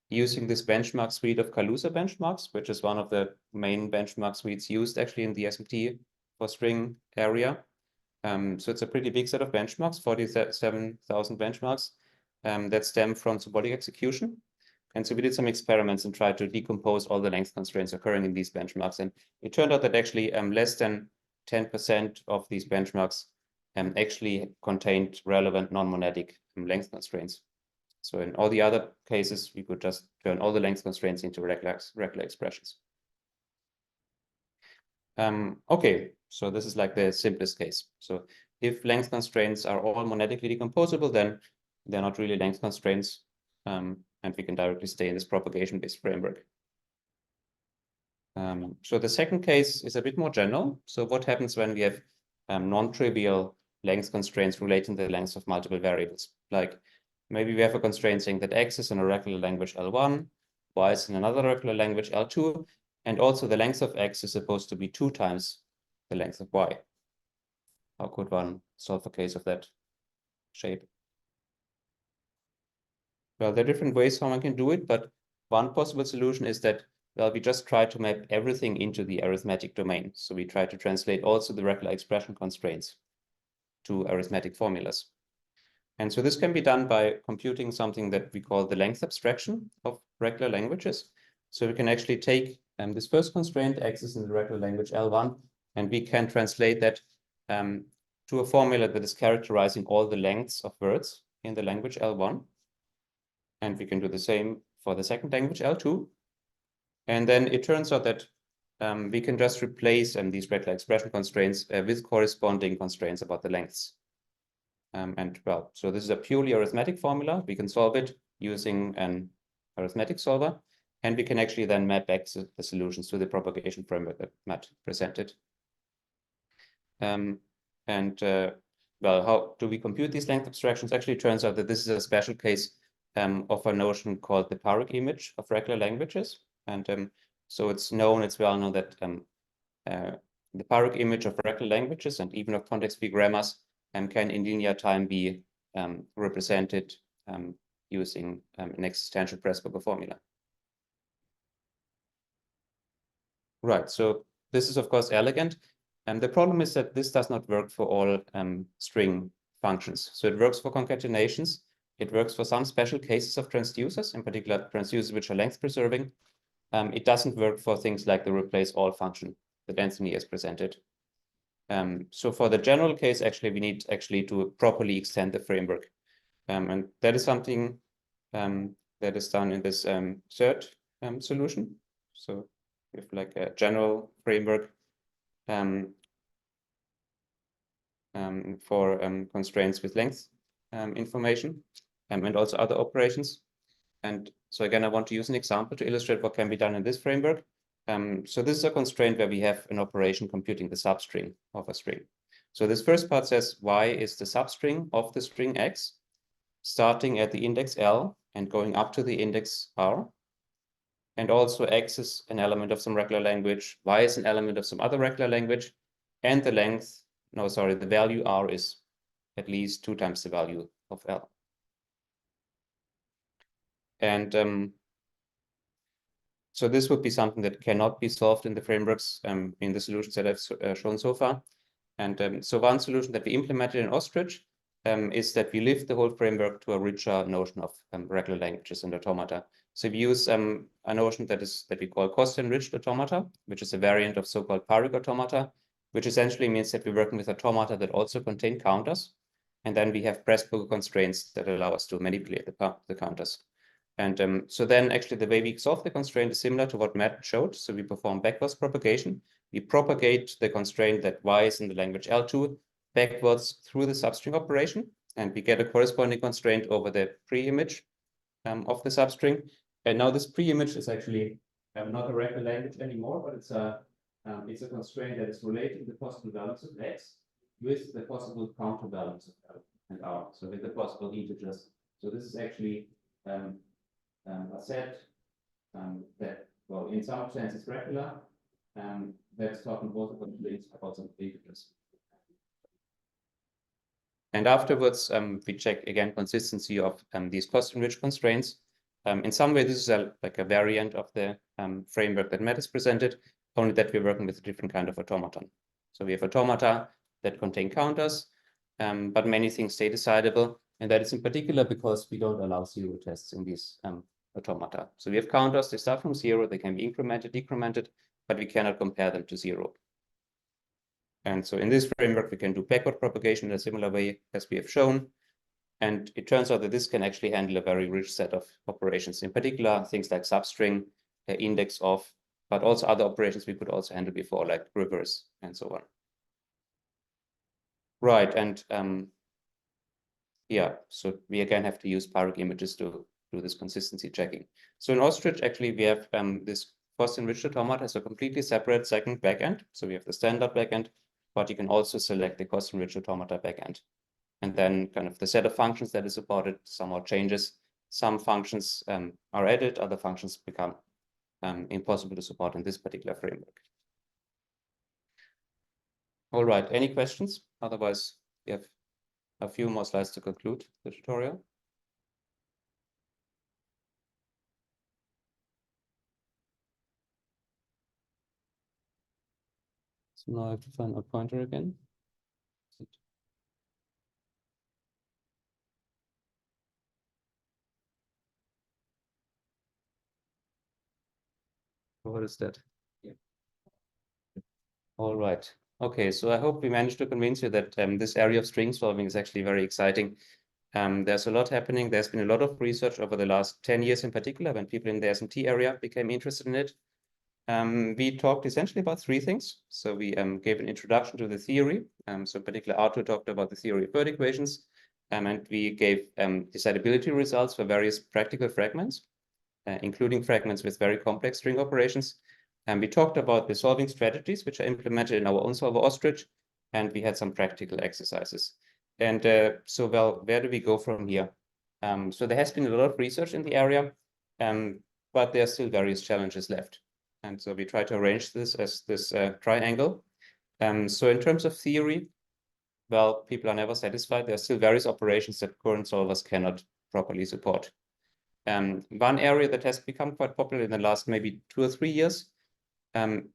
using this benchmark suite of Kaluza benchmarks, which is one of the main benchmark suites used actually in the SMT for string area. So it's a pretty big set of benchmarks, 47,000 benchmarks that stem from symbolic execution. And so we did some experiments and tried to decompose all the length constraints occurring in these benchmarks. And it turned out that actually less than 10% of these benchmarks actually contained relevant non-monadic length constraints. So in all the other cases, we could just turn all the length constraints into regular expressions. Okay, so this is like the simplest case. So if length constraints are all monadically decomposable, then they're not really length constraints. And we can directly stay in this propagation-based framework. So the second case is a bit more general. So what happens when we have non-trivial length constraints relating to the lengths of multiple variables? Like maybe we have a constraint saying that x is in a regular language L1, y is in another regular language L2, and also the length of x is supposed to be 2 times the length of y. How could one solve a case of that shape? Well, there are different ways how one can do it, but one possible solution is that, well, we just try to map everything into the arithmetic domain. So we try to translate also the regular expression constraints to arithmetic formulas. And so this can be done by computing something that we call the length abstraction of regular languages. So we can actually take this first constraint, x is in the regular language L1, and we can translate that to a formula that is characterizing all the lengths of words in the language L1. And we can do the same for the second language L2. And then it turns out that we can just replace these regular expression constraints with corresponding constraints about the lengths. And well, so this is a purely arithmetic formula. We can solve it using an arithmetic solver, and we can actually then map back the solutions to the propagation framework that Matt presented. Well, how do we compute these length abstractions? Actually, it turns out that this is a special case of a notion called the Parek image of regular languages. And so it's well known that the Parek image of regular languages and even of context-free grammars can in linear time be represented using an existential Pressburger formula. Right, so this is of course elegant. And the problem is that this does not work for all string functions. So it works for concatenations. It works for some special cases of transducers, in particular transducers which are length preserving. It doesn't work for things like the replace all function that Anthony has presented. So for the general case, actually, we need to properly extend the framework. And that is something that is done in this third solution. So we have like a general framework for constraints with length information and also other operations. And so again, I want to use an example to illustrate what can be done in this framework. So this is a constraint where we have an operation computing the substring of a string. So this first part says y is the substring of the string x, starting at the index L and going up to the index R. And also x is an element of some regular language, y is an element of some other regular language, and the value R is at least 2 times the value of L. And so this would be something that cannot be solved in the frameworks in the solutions that I've shown so far. And so one solution that we implemented in Ostrich is that we lift the whole framework to a richer notion of regular languages and automata. So we use a notion that we call cost-enriched automata, which is a variant of so-called Parek automata, which essentially means that we're working with automata that also contain counters. And then we have Pressburger constraints that allow us to manipulate the counters. And so then actually the way we solve the constraint is similar to what Matt showed. So we perform backwards propagation. We propagate the constraint that y is in the language L2 backwards through the substring operation. And we get a corresponding constraint over the pre-image of the substring. And now this pre-image is actually not a regular language anymore, but it's a constraint that is relating the possible values of x with the possible counterbalance of L and R. So with the possible integers. So this is actually a set that, well, in some sense is regular, that's talking both about links but also integers. And afterwards, we check again consistency of these cost-enriched constraints. In some way, this is like a variant of the framework that Matt has presented, only that we're working with a different kind of automaton. So we have automata that contain counters, but many things stay decidable. And that is in particular because we don't allow zero tests in these automata. So we have counters, they start from 0, they can be incremented, decremented, but we cannot compare them to 0. And so in this framework, we can do backward propagation in a similar way as we have shown. And it turns out that this can actually handle a very rich set of operations, in particular, things like substring, index of, but also other operations we could also handle before, like reverse and so on. Right, and yeah, so we again have to use Parek images to do this consistency checking. So in Ostrich, actually, we have this cost-enriched automata as a completely separate second backend. So we have the standard backend, but you can also select the cost-enriched automata backend. And then kind of the set of functions that is supported somehow changes. Some functions are added, other functions become impossible to support in this particular framework. All right, any questions? Otherwise, we have a few more slides to conclude the tutorial. So now I have to find a pointer again. What is that? Yeah. All right. Okay, so I hope we managed to convince you that this area of string solving is actually very exciting. There's a lot happening. There's been a lot of research over the last 10 years in particular when people in the SMT area became interested in it. We talked essentially about three things. So we gave an introduction to the theory. So in particular, Artur talked about the theory of word equations. And we gave decidability results for various practical fragments, including fragments with very complex string operations. And we talked about the solving strategies, which are implemented in our own solver ostrich. And we had some practical exercises. And so, well, where do we go from here? So there has been a lot of research in the area, but there are still various challenges left. And so we try to arrange this as this triangle. So in terms of theory, well, people are never satisfied. There are still various operations that current solvers cannot properly support. One area that has become quite popular in the last maybe 2 or 3 years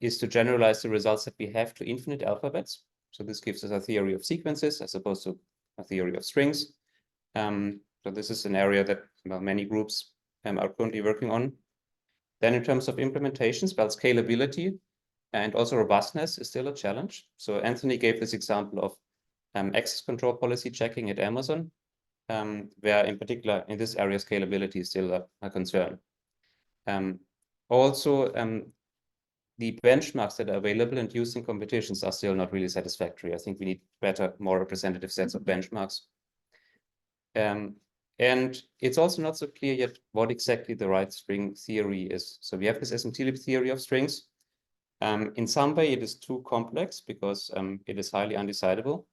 is to generalize the results that we have to infinite alphabets. So this gives us a theory of sequences as opposed to a theory of strings. So this is an area that many groups are currently working on. Then in terms of implementations, well, scalability and also robustness is still a challenge. So Anthony gave this example of access control policy checking at Amazon, where in particular in this area, scalability is still a concern. Also, the benchmarks that are available and used in competitions are still not really satisfactory. I think we need better, more representative sets of benchmarks. And it's also not so clear yet what exactly the right string theory is. So we have this SMT-lib theory of strings. In some way, it is too complex because it is highly undecidable.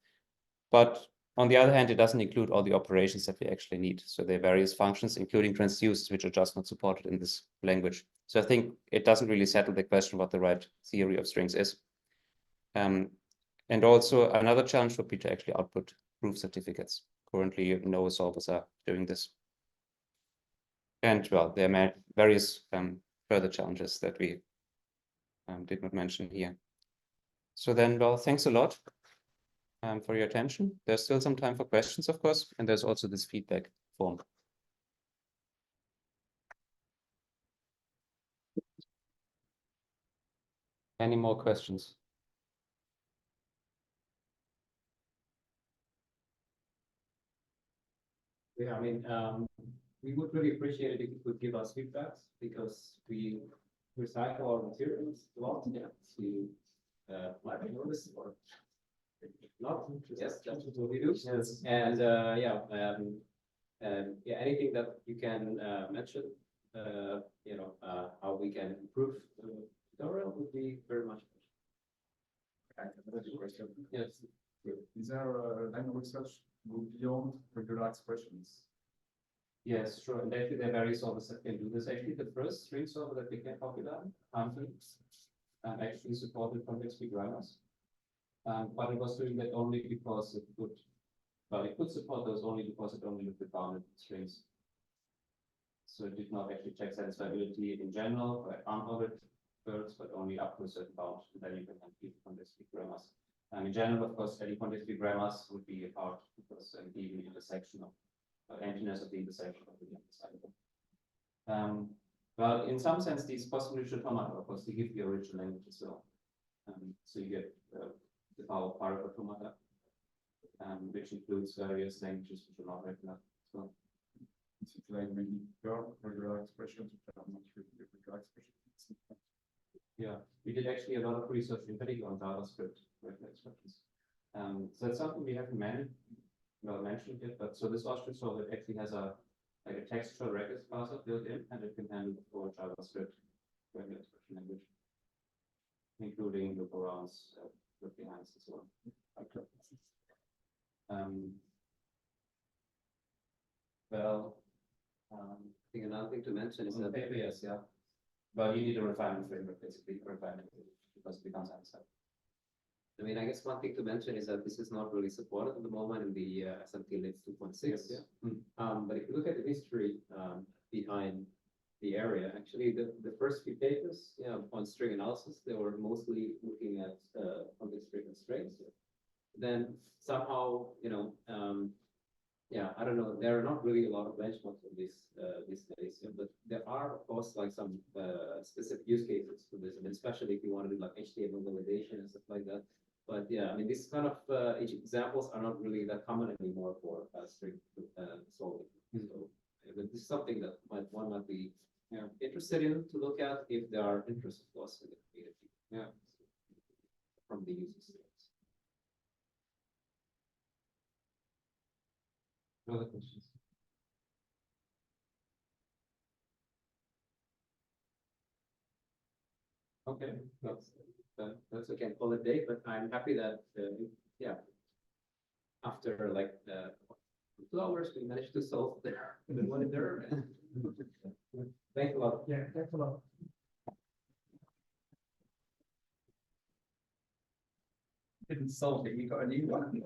But on the other hand, it doesn't include all the operations that we actually need. So there are various functions, including transducers, which are just not supported in this language. So I think it doesn't really settle the question what the right theory of strings is. And also another challenge would be to actually output proof certificates. Currently, no solvers are doing this. And well, there are various further challenges that we did not mention here. So then, well, thanks a lot for your attention. There's still some time for questions, of course, and there's also this feedback form. Any more questions? Yeah, I mean, we would really appreciate it if you could give us feedbacks because we recycle our materials a lot. Yeah, to like notice or not. Yes, that's what we do. Yes. And yeah, anything that you can mention, you know, how we can improve the tutorial would be very much appreciated. Yes. Is there a line of research beyond regular expressions? Yes, sure. And actually, there are various solvers that can do this. Actually, the first string solver that became popular, actually supported complex grammars. But it was doing that only because it could, well, it could support those only because it only looked at bounded strings. So it did not actually check satisfiability in general for unbounded words, but only up to a certain bound. And then you can keep complex grammars. In general, of course, any complex grammars would be hard because even intersection of emptiness of the intersection of the undecidable. Well, in some sense, these possibly should come out, of course, they give the original language as well. So you get the power of particle automata, which includes various languages which are not regular as well. Is it like maybe regular expressions which are not regular expressions? Yeah, we did actually a lot of research in particular on JavaScript regular expressions. So that's something we haven't mentioned yet, but so this ostrich solver actually has a textual records parser built in, and it can handle the full JavaScript regular expression language, including lookarounds, look behinds, and so on. Well, I think another thing to mention is that yes, yeah. But you need a refinement framework, basically, refinement because it becomes undecidable. I mean, I guess one thing to mention is that this is not really supported at the moment in the SMT-lib 2.6. Yes, yeah. But if you look at the history behind the area, actually the first few papers on string analysis, they were mostly looking at complex string constraints. Then somehow, yeah, I don't know. There are not really a lot of benchmarks on this these days, yeah, but there are, of course, like some specific use cases for this, and especially if you want to do like HTML validation and stuff like that. But yeah, I mean, these kind of examples are not really that common anymore for string solving. So but this is something that one might be interested in to look at if there are interests, of course, in the community. Yeah, from the users. Other questions? Okay, that's okay. Call it a day, but I'm happy that yeah, after like 2 hours we managed to solve the one there. Thanks a lot. Yeah, thanks a lot. Didn't solve it, you got a new one.